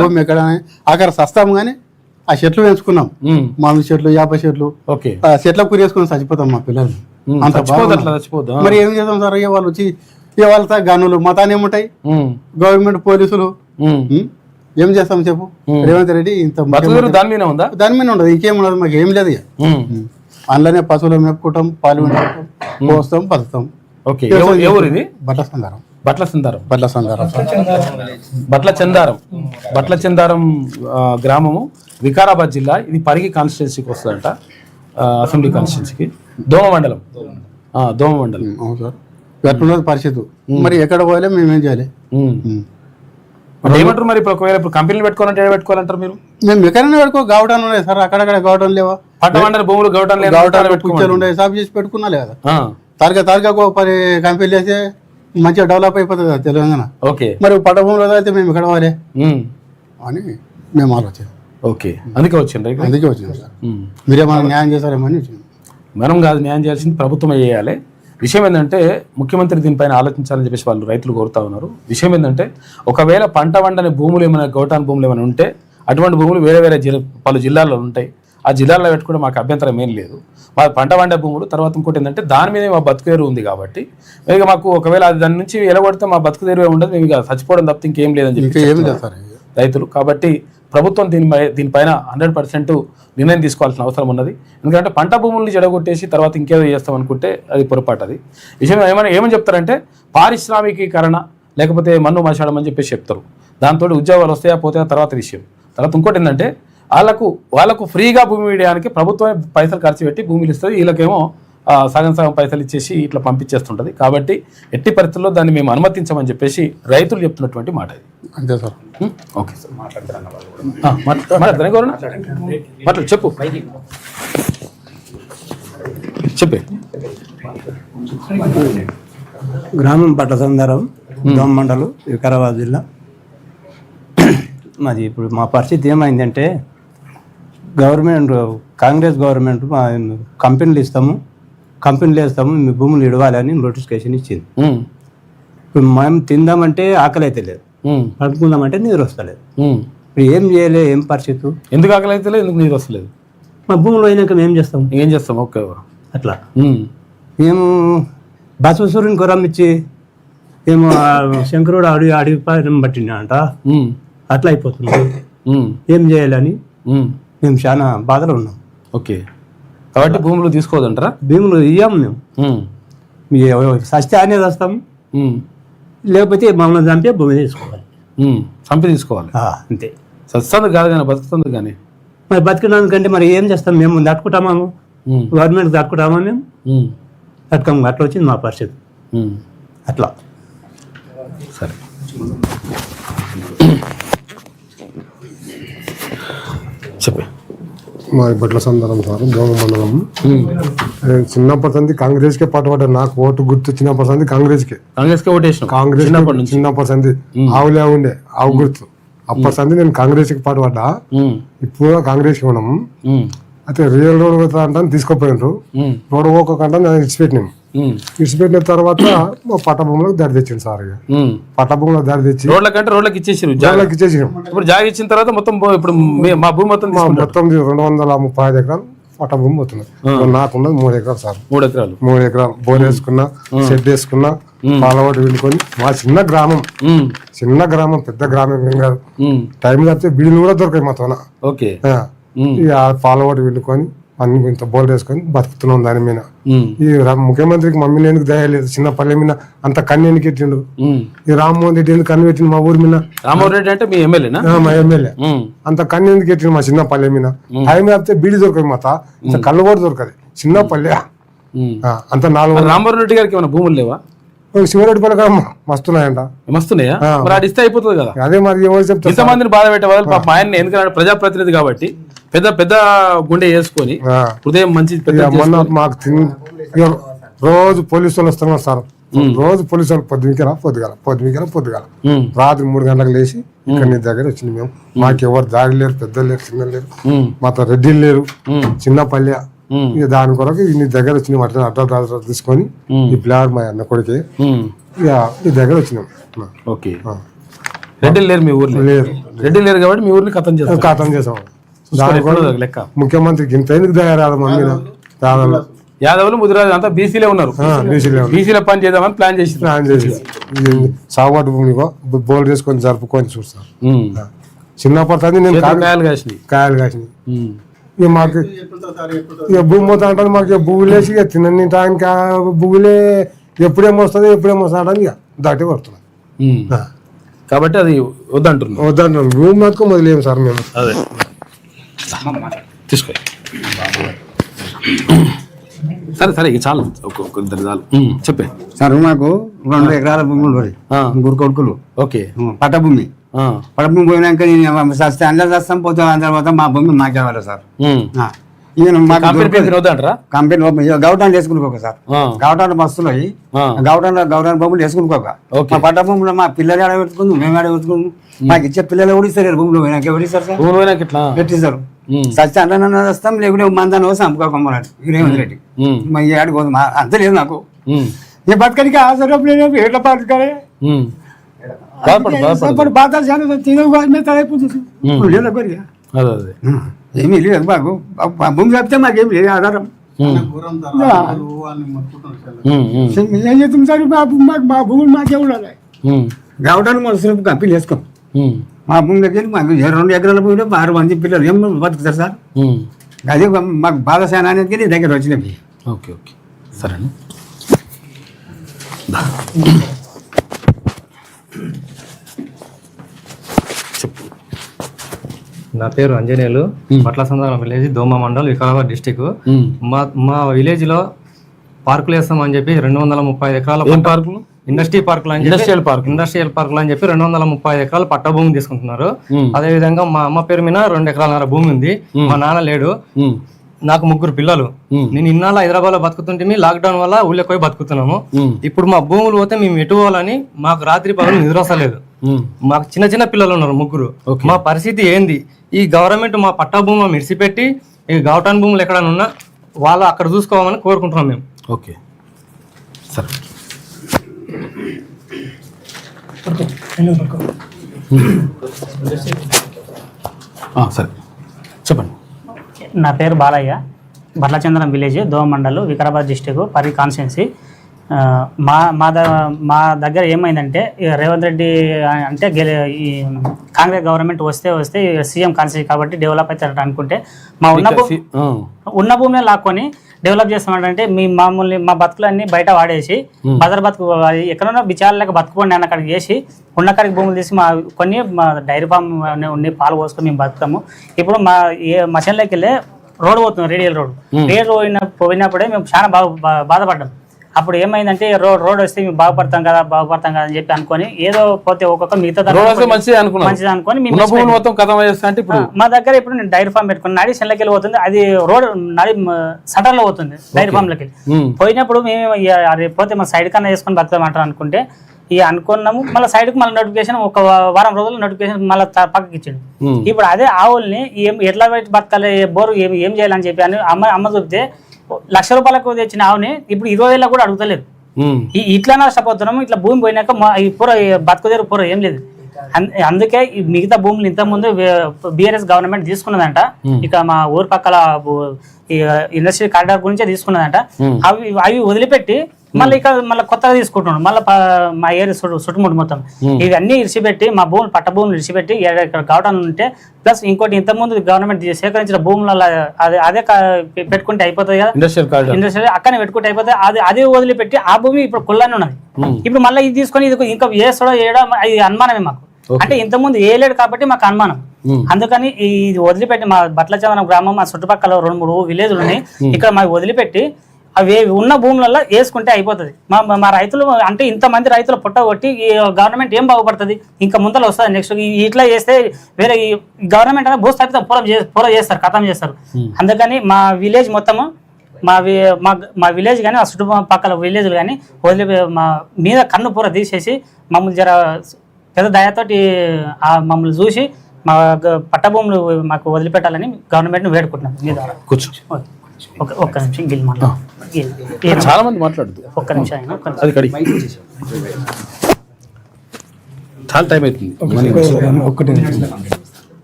భూమి ఎక్కడ అక్కడ సస్తాము, కానీ ఆ చెట్లు పెంచుకున్నాం. మామిడి చెట్లు, యాప చెట్లు, చెట్ల కూర వేసుకుని చచ్చిపోతాం మా పిల్లలు. అంత మరి ఏం చేద్దాం సార్? వాళ్ళు వచ్చి వాళ్ళ గనులు మతాన్ని ఏముంటాయి, గవర్నమెంట్ పోలీసులు ఏం చేస్తాం చెప్పు? రేవంత్ రెడ్డి ఇంత దాని మీద ఉండదు, ఇంకేముండదు, మాకు ఏం లేదు. అందులోనే పశువులు మేపుకుంటాం, పాలు పోస్తాం, బతుకుతాం. బట్ల చందారం గ్రామము, వికారాబాద్ జిల్లా. ఇది పరిగి కాన్స్టిట్యున్సీకి వస్తుందంట, అసెంబ్లీ కాన్స్టిట్యున్సీకి. దోమ మండలం. అవును సార్, పరిస్థితి. మరి ఎక్కడ పోయాలి, మేమేం చేయాలి? అంటే ఏమంటారు మరి ఇప్పుడు ఒకవేళ ఇప్పుడు కంపెనీలు పెట్టుకోవాలంటే ఏడ పెట్టుకోవాలంటారు మీరు? మేము ఎక్కడైనా పెట్టుకో గౌటాలు ఉన్నాయి సార్, అక్కడక్కడ గౌటాలు లేవా? పట్టమంటారు భూములు గౌటాలు గౌటాలు పుచ్చలు ఉన్నాయి, సాగు చేసి పెట్టుకున్నా లేదా? తరగకు 10 కంపెనీలు వేస్తే మంచిగా డెవలప్ అయిపోతుంది కదా తెలంగాణ. ఓకే, మరి పట్ట భూములు అయితే మేము ఎక్కడ వాలి అని మేము ఆలోచన. ఓకే, అందుకే వచ్చింది. అందుకే వచ్చింది సార్. మీరేమైనా న్యాయం చేస్తారేమో అని వచ్చింది. మనం కాదు న్యాయం చేయాల్సింది ప్రభుత్వం చేయాలి. విషయం ఏంటంటే ముఖ్యమంత్రి దీనిపైన ఆలోచించాలని చెప్పేసి వాళ్ళు రైతులు కోరుతా ఉన్నారు. విషయం ఏంటంటే ఒకవేళ పంట వండని భూములు ఏమైనా గౌటాన్ భూములు ఏమైనా ఉంటే అటువంటి భూములు వేరే వేరే పలు జిల్లాల్లో ఉంటాయి. ఆ జిల్లాల్లో పెట్టుకుంటే మాకు అభ్యంతరం ఏం లేదు. మా పంట వండే భూములు, తర్వాత ఇంకోటి ఏంటంటే దాని మీద మా బతుకుదేరు ఉంది కాబట్టి ఇక మాకు ఒకవేళ అది దాని నుంచి ఎలగొడితే మా బతుకుదేరు ఉండదు, మేము ఇక చచ్చిపోవడం తప్పితే ఇంకేం లేదని చెప్పి రైతులు. కాబట్టి ప్రభుత్వం దీనిపైన 100% నిర్ణయం తీసుకోవాల్సిన అవసరం ఉన్నది. ఎందుకంటే పంట భూముల్ని జడగొట్టేసి తర్వాత ఇంకేదో చేస్తాం అనుకుంటే అది పొరపాటు. అది విషయం ఏమని చెప్తారంటే పారిశ్రామికీకరణ లేకపోతే మన్ను మశాడం అని చెప్పేసి చెప్తారు. దాంతో ఉద్యోగాలు వస్తాయా పోతాయా తర్వాత విషయం. తర్వాత ఇంకోటి ఏంటంటే వాళ్ళకు ఫ్రీగా భూమి వేయడానికి ప్రభుత్వమే పైసలు ఖర్చు పెట్టి భూములు ఇస్తుంది, వీళ్ళకేమో సగం పైసలు ఇచ్చేసి ఇట్లా పంపించేస్తుంటుంది. కాబట్టి ఎట్టి పరిస్థితుల్లో దాన్ని మేము అనుమతించమని చెప్పేసి రైతులు చెప్తున్నటువంటి మాట ఇది. అంతే సార్. ఓకే సార్, మాట్లాడు చెప్పు చెప్పే. గ్రామం పట్టసందరం దోమమండలు వికారాబాద్ జిల్లా. మాది ఇప్పుడు మా పరిస్థితి ఏమైందంటే కాంగ్రెస్ గవర్నమెంట్ కంపెనీలు వేస్తాము మీ భూములు ఇవ్వాలని నోటిఫికేషన్ ఇచ్చింది. ఇప్పుడు మేము తిందామంటే ఆకలి అయితే లేదు, పడుకుందామంటే నీరు వస్తలేదు. ఇప్పుడు ఏం చేయలేదు, ఏం పరిస్థితి? ఎందుకు ఆకలి అయితే లేదు, ఎందుకు నీరు వస్తలేదు? మా భూములు అయినాక మేము ఏం చేస్తాం? ఓకే, అట్లా మేము బసవసూరుని గుర్రమిచ్చి ఏమో శంకరుడు అడవి పాలన పట్టినా అంట, అట్లా అయిపోతుంది. ఏం చేయాలని మేము చాలా బాధలో ఉన్నాం. ఓకే, కాబట్టి భూములు తీసుకోవద్దంటారా? భూములు ఇయ్యాము మేము, సస్తే అనేది వస్తాము, లేకపోతే మమ్మల్ని చంపే భూమి తీసుకోవాలి. తీసుకోవాలి అంతే. సస్తుంది కాదు కానీ బతుకుతుంది కానీ మరి బతికినందుకంటే మరి ఏం చేస్తాం? మేము తట్టుకుంటామా? గవర్నమెంట్ తట్టుకుంటామా? మేము తట్టుకోము. అట్లా వచ్చింది మా పరిస్థితి. అట్లా సరే. చెప్పే. మా బట్ల సందరం సార్, దోమ మండలం. నేను చిన్నప్పటి నుంచి కాంగ్రెస్కే పాటుపడ్డా. నాకు ఓటు గుర్తు చిన్నప్పటి నుంచి కాంగ్రెస్కే ఓటేసిన. కాంగ్రెస్ చిన్నప్పటి నుంచి ఆవులే ఉండే ఆవు గుర్తు. అప్పటి నుంచి నేను కాంగ్రెస్కి పాటుపడ్డా. ఇప్పుడు కాంగ్రెస్కి ఉన్నాం. అయితే రియల్ రోడ్ పోతా అంటే తీసుకుపోయినారు. రోడ్ పోకంటే నేను ఇడిచిపెట్టిన తర్వాత మా పట్టభూములకు దాడి తెచ్చిండు సార్. పట్టభూములకు దాడి తెచ్చి రోడ్లకి ఇచ్చేసారు. ఇప్పుడు జాగా ఇచ్చిన తర్వాత మొత్తం ఇప్పుడు మా భూమి మొత్తం 235 ఎకరాలు పట్టభూమి పోతున్నాయి. నాకున్నది 3 ఎకరాలు సార్. 3 ఎకరాలు బోర్ వేసుకున్నా, షెడ్ వేసుకున్నా, పాలవాటు winడుకొని. మా చిన్న గ్రామం పెద్ద గ్రామం ఏం కాదు. టైం తప్పితే బిల్లు కూడా దొరకాయి మా తోన. పాలవాటు winడుకొని అన్ని ఇంత బోల్ వేసుకొని బతుకుతున్నాం దాని మీద. ఈ ముఖ్యమంత్రికి మమ్మీని ఎందుకు దయలేదు? చిన్న పల్లె మీద అంత కన్ను ఎందుకు పెట్టిండు? ఈ రామ్మోహన్ రెడ్డి ఎందుకు కన్ను పెట్టిండు మా ఊరి మీద? రామ్మోహన్ రెడ్డి అంటే మా ఎమ్మెల్యే అంత కన్ను ఎందుకు పెట్టిండు మా చిన్న పల్లె మీద? టైం తప్పితే బీడి దొరకదు మాత, ఇంత కళ్ళు కూడా దొరకదు. చిన్న పల్లె అంత 4. రామ్మోహన్ రెడ్డి గారికి ఏమైనా భూములు లేవా? శివరెడ్డి పల్లె మస్తున్నాయంట. మస్తున్నాయా? మరి అది ఇస్తే అయిపోతుంది కదా. అదే మరి ఎవరు చెప్తారు? ఇంతమందిని బాధ పెట్టే వాళ్ళు ఆయన, ఎందుకంటే ప్రజాప్రతినిధి కాబట్టి పెద్ద గుండె వేసుకొని హృదయం మంచి. మాకు రోజు పోలీసు వాళ్ళు వస్తున్నారు సార్. రోజు పోలీసు వాళ్ళు పొద్దుగాల రాత్రి 3 గంటలకు లేచి ఇక్కడ నీ దగ్గర వచ్చింది. మేము మాకు ఎవరు దారి లేరు, పెద్దలు లేరు, చిన్నలు లేరు, మాతో రెడ్డిలు లేరు, చిన్న పల్లె. ఇక దాని కొరకు నీ దగ్గర వచ్చిన అడ్డ తీసుకొని ఈ ప్లాట్ మా అన్న కొడుకే ఇక నీ దగ్గర వచ్చినాం. ఓకే, రెడ్డిలు లేరు మీ ఊర్లో? రెడ్డిలు లేరు కాబట్టి మీ ఊరిని ఖతం చేసాం. లెక్క ముఖ్యమంత్రికి ఇంత ఎందుకు దయారాదు మా మీద? యాదవులు ముదిరాజు అంతా బీసీలే ఉన్నారు. బీసీలో పని చేద్దామని ప్లాన్ చేసి సాగుబాటు భూమి బోల్ చేసుకొని జరుపుకొని చూస్తాను. చిన్నప్పటి నేను కాయలు కాసినాయి. ఇక మాకు ఇక భూమి పోతా అంటే మాకు భూములేసి ఇక తినని టైంకి భూములే ఎప్పుడేమొస్తుంది ఇక దాటి పడుతున్నాం. కాబట్టి అది వద్దంటున్నాం. భూమి మాత్రం మొదలేము సార్ మేము. అదే తీసుకో. సరే ఇక చాలు, ఇద్దరు చాలు. చెప్పే సార్. మాకు 2 ఎకరాల భూములు 3 కొడుకులు. ఓకే, పట్టభూమి. పడభూమి పోయినాక నేను సస్తే అందరు చేస్తాం పోతే అందరి పోతాం మా భూమి మాకే ఇవ్వాలి సార్ ఈయన కంపెనీ గౌటాన్ని వేసుకునుకోక సార్ గౌటాన్ని బస్సులో గౌటాన్ని భూములు వేసుకునుకోక మా పట్ట భూములు మా పిల్లలు ఆడ పెట్టుకుంది మేము ఆడ పెట్టుకుంది మాకు ఇచ్చే పిల్లలు కూడా ఇస్తారు భూములు పోయినాక ఎవరు ఇస్తారు సార్ పెట్టిస్తారు సత్య అన్న వస్తాం లేకుంటే మందాన్ని వస్తాం అమ్ముకోకమ్మన్నాడు రేవంత్ రెడ్డి మా ఈ ఆడికి పోతాం అంత లేదు నాకు ఈ బతకనికి ఆసరం లేదు ఎట్లా బతకాలి బాధలు చాలా తినైపోతుంది ఏమీ లేదు మాకు భూమి చెప్తే మాకేమి లేదు ఆధారం ఏం చేస్తాం సార్ మా భూములు మాకే ఉండాలి రావడానికి మన కంపెనీ వేసుకోం మా భూమి దగ్గర మాకు 2 ఎకరాల భూమిలో 6 మంది పిల్లలు ఏం బతుకుతారు సార్ అదే మాకు బాధశాన అనేది నీ దగ్గర వచ్చినవి. ఓకే ఓకే సరే చెప్పు. నా పేరు అంజనేయులు, పట్ల సంద్రం విలేజ్, దోమ మండల్, వికారాబాద్ డిస్టిక్. మా విలేజ్ లో పార్కులు వేస్తామని చెప్పి 235 ఎకరాల పార్కులు ఇండస్ట్రియల్ పార్కులు అని చెప్పి 235 ఎకరాలు పట్ట భూమి తీసుకుంటున్నారు. అదే విధంగా మా అమ్మ పేరు మీద 2 ఎకరాల భూమి ఉంది. మా నాన్న లేడు. నాకు 3 పిల్లలు. నేను ఇన్నాళ్ళు హైదరాబాద్ లో బతుకుతుంటే లాక్డౌన్ వల్ల ఊళ్ళో పోయి బతుకుతున్నాము. ఇప్పుడు మా భూములు పోతే మేము ఎటు పోవాలని మాకు రాత్రి పగలు నిద్ర వస్తలేదు. మాకు చిన్న చిన్న పిల్లలు ఉన్నారు 3. మా పరిస్థితి ఏంది? ఈ గవర్నమెంట్ మా పట్టా భూమి మిడిసిపెట్టి ఈ గౌటాన్ భూములు ఎక్కడైనా ఉన్నా వాళ్ళు అక్కడ చూసుకోవాలని కోరుకుంటున్నాం మేము. ఓకే సరే సరే చెప్పండి. నా పేరు బాలయ్య, బట్లచంద్రం విలేజ్, దోమ మండల్, వికారాబాద్ డిస్టిక్, పరి కాన్స్టిట్యున్సీ. మా దగ్గర ఏమైందంటే రేవంత్ రెడ్డి అంటే ఈ కాంగ్రెస్ గవర్నమెంట్ వస్తే సీఎం కాన్స్టిట్యూన్సీ కాబట్టి డెవలప్ అవుతారట అనుకుంటే మా ఉన్న భూమిని లాక్కొని డెవలప్ చేస్తామంటే మా బతుకులన్నీ బయట వాడేసి బజార్ బతుకు ఎక్కడన్నా బిచారు లేక బతుకుపోండి అన్న అక్కడికి చేసి ఉన్న కాడికి భూములు తీసి మా డైరీ ఫామ్ ఉండి పాలు పోసుకొని మేము బతుకుతాము. ఇప్పుడు మా మసన్లోకి వెళ్ళే రోడ్ పోతుంది, రేడియల్ రోడ్ పోయినప్పుడే మేము చాలా బాధపడ్డాం. అప్పుడు ఏమైందంటే రోడ్ వస్తే మేము బాగుపడతాం కదా అని చెప్పి అనుకొని ఏదో పోతే ఒక్కొక్క మిగతా మంచిది అనుకొని మా దగ్గర ఇప్పుడు నేను డైరీ ఫామ్ పెట్టుకుని నడి సెన్లకి వెళ్ళి పోతుంది. అది రోడ్ నడి సటర్ లో పోతుంది డైరీ ఫామ్ లకి. పోయినప్పుడు మేము అది పోతే మా సైడ్ కన్నా వేసుకొని బతుకుతామంటారు అనుకుంటే అనుకున్నాము. మళ్ళీ సైడ్ కు మళ్ళీ నోటిఫికేషన్ 1 వారం రోజులు నోటిఫికేషన్ మళ్ళీ పక్కకి ఇచ్చాడు. ఇప్పుడు అదే ఆవుల్ని ఎట్లా పెట్టి బతకాలి, బోరు ఏం చేయాలని చెప్పి అని అమ్మ చెప్తే ₹1,00,000 తెచ్చిన ఆవుని ఇప్పుడు 20,000 కూడా అడుగుతలేరు. ఇట్లా నష్టపోతున్నాము. ఇట్లా భూమి పోయినాక బతుకుదేరు పూర ఏం లేదు. అందుకే మిగతా భూములు ఇంతకుముందు బీఆర్ఎస్ గవర్నమెంట్ తీసుకున్నదంట. ఇక మా ఊరు పక్కల ఇండస్ట్రీ కారిడార్ గురించే తీసుకున్నదంట. అవి వదిలిపెట్టి మళ్ళీ కొత్తగా తీసుకుంటున్నాడు. మళ్ళీ మా ఏరియా చుట్టుముట్టు మొత్తం ఇవన్నీ ఇరిచిపెట్టి మా భూములు పట్ట భూములు ఇరిచిపెట్టి ఇక్కడ కావడం ఉంటే ప్లస్ ఇంకోటి ఇంతకుముందు గవర్నమెంట్ సేకరించిన భూములలో అదే పెట్టుకుంటే అయిపోతుంది కదా, ఇండస్ట్రియల్ అక్కడనే పెట్టుకుంటే అయిపోతుంది. అదే వదిలిపెట్టి ఆ భూమి ఇప్పుడు కుళ్ళనే ఉన్నది. ఇప్పుడు మళ్ళీ ఇది తీసుకొని ఇది ఇంకా వేస్తాడో వేయడం అది అనుమానమే మాకు. అంటే ఇంతకుముందు వేయలేడు కాబట్టి మాకు అనుమానం. అందుకని ఇది వదిలిపెట్టి మా బట్లచంద్రం గ్రామం మా చుట్టుపక్కల 2-3 విలేజ్లు ఉన్నాయి. ఇక్కడ మాకు వదిలిపెట్టి అవి ఉన్న భూములలో వేసుకుంటే అయిపోతుంది. మా రైతులు అంటే ఇంతమంది రైతులు పుట్టగొట్టి ఈ గవర్నమెంట్ ఏం బాగుపడుతుంది? ఇంకా ముందర వస్తుంది. నెక్స్ట్ ఇట్లా చేస్తే వేరే గవర్నమెంట్ అనేది భూస్థాపితం పూర చేస్తారు, ఖతం చేస్తారు. అందుకని మా విలేజ్ మొత్తము మా విలేజ్ కానీ ఆ చుట్టుపక్కల విలేజ్లు కానీ మా మీద కన్ను పూర తీసేసి మమ్మల్ని జర పెద్ద దయతోటి మమ్మల్ని చూసి మా పట్ట భూములు మాకు వదిలిపెట్టాలని గవర్నమెంట్ని వేడుకుంటున్నాం. మీ ద్వారా ఒక్క నిమిషం గిల్ చాలా మంది మాట్లాడుతూ ఒక్క నిమిషం అయినా చాలా టైం అవుతుంది,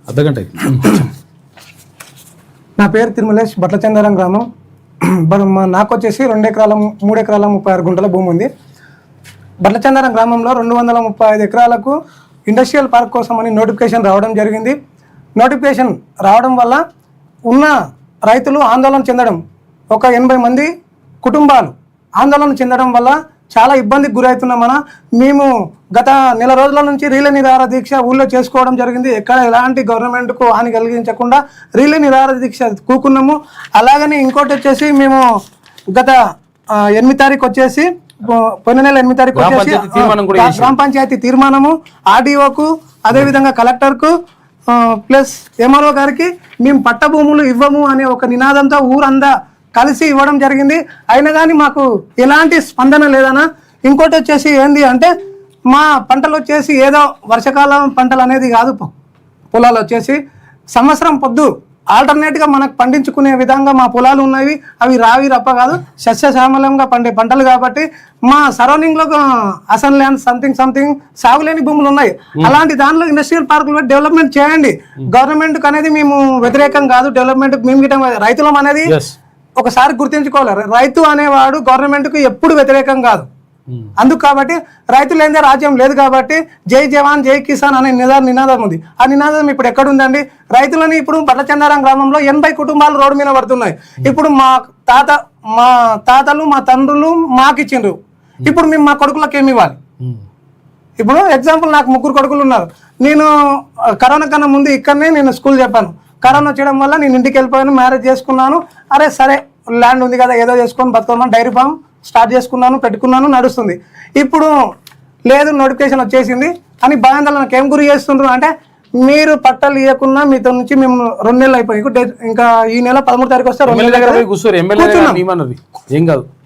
అర్ధగంట అవుతుంది. నా పేరు తిరుమలేష్, బట్లచంద్రం గ్రామం. నాకు వచ్చేసి 2 ఎకరాల 3 ఎకరాల 36 గుంటల భూమి ఉంది. బట్లచంద్రం గ్రామంలో 235 ఎకరాలకు ఇండస్ట్రియల్ పార్క్ కోసమని నోటిఫికేషన్ రావడం జరిగింది. నోటిఫికేషన్ రావడం వల్ల ఉన్న రైతులు ఆందోళన చెందడం, ఒక 80 మంది కుటుంబాలు ఆందోళన చెందడం వల్ల చాలా ఇబ్బందికి గురవుతున్నామన మేము గత నెల రోజుల నుంచి రీలే నిరాహార దీక్ష ఊళ్ళో చేసుకోవడం జరిగింది. ఎక్కడ ఎలాంటి గవర్నమెంట్కు హాని కలిగించకుండా రీలే నిరాహార దీక్ష కూకున్నాము. అలాగని ఇంకోటి వచ్చేసి మేము గత 8 తారీఖు వచ్చేసి పోయిన నెల 8 తారీఖు వచ్చేసి గ్రామ పంచాయతీ తీర్మానము ఆర్డీఓకు అదేవిధంగా కలెక్టర్కు ప్లస్ ఎంఆర్ఓ గారికి మేము పట్ట భూములు ఇవ్వము అనే ఒక నినాదంతో ఊరంతా కలిసి ఇవ్వడం జరిగింది. అయినా కానీ మాకు ఎలాంటి స్పందన లేదన్నా. ఇంకోటి వచ్చేసి ఏంది అంటే మా పంటలు వచ్చేసి ఏదో వర్షాకాలం పంటలు అనేది కాదు, పొలాలు వచ్చేసి సంవత్సరం పొద్దు ఆల్టర్నేట్గా మనకు పండించుకునే విధంగా మా పొలాలు ఉన్నవి. అవి రావి రప్ప కాదు, సస్యశ్యామలంగా పండే పంటలు కాబట్టి మా సరౌండింగ్లో అసన్ ల్యాండ్ సంథింగ్ సాగులేని భూములు ఉన్నాయి. అలాంటి దానిలో ఇండస్ట్రియల్ పార్కులు డెవలప్మెంట్ చేయండి. గవర్నమెంట్కి అనేది మేము వ్యతిరేకం కాదు, డెవలప్మెంట్ మేము గిట్ట రైతులం అనేది ఒకసారి గుర్తించుకోవాలి. రైతు అనేవాడు గవర్నమెంట్కు ఎప్పుడు వ్యతిరేకం కాదు. అందుకు కాబట్టి రైతులు ఏందే రాజ్యం లేదు కాబట్టి జై జవాన్ జై కిసాన్ అనే నినాదం ఉంది. ఆ నినాదం ఇప్పుడు ఎక్కడుందండి? రైతులని ఇప్పుడు బట్లచందారం గ్రామంలో 80 కుటుంబాలు రోడ్డు మీద పడుతున్నాయి. ఇప్పుడు మా తాతలు మా తండ్రులు మాకు ఇచ్చిండ్రు. ఇప్పుడు మేము మా కొడుకులకు ఏమి ఇవ్వాలి? ఇప్పుడు ఎగ్జాంపుల్ నాకు 3 కొడుకులు ఉన్నారు. నేను కరోనా కన్నా ముందు ఇక్కడనే నేను స్కూల్ చెప్పాను. కరోనా వచ్చడం వల్ల నేను ఇంటికి వెళ్ళిపోయాను, మ్యారేజ్ చేసుకున్నాను. అరే సరే ల్యాండ్ ఉంది కదా ఏదో చేసుకొని బతుకున్నాను, డైరీ ఫామ్ స్టార్ట్ చేసుకున్నాను, పెట్టుకున్నాను, నడుస్తుంది. ఇప్పుడు లేదు నోటిఫికేషన్ వచ్చేసింది అని భయాందోళన నాకు ఏం గురి చేస్తుండ్రు అంటే మీరు పట్టాలు ఇవ్వకున్నా మీతో నుంచి మేము 2 నెలలు అయిపోయి ఇంకా ఈ నెల 13 తారీఖు వస్తే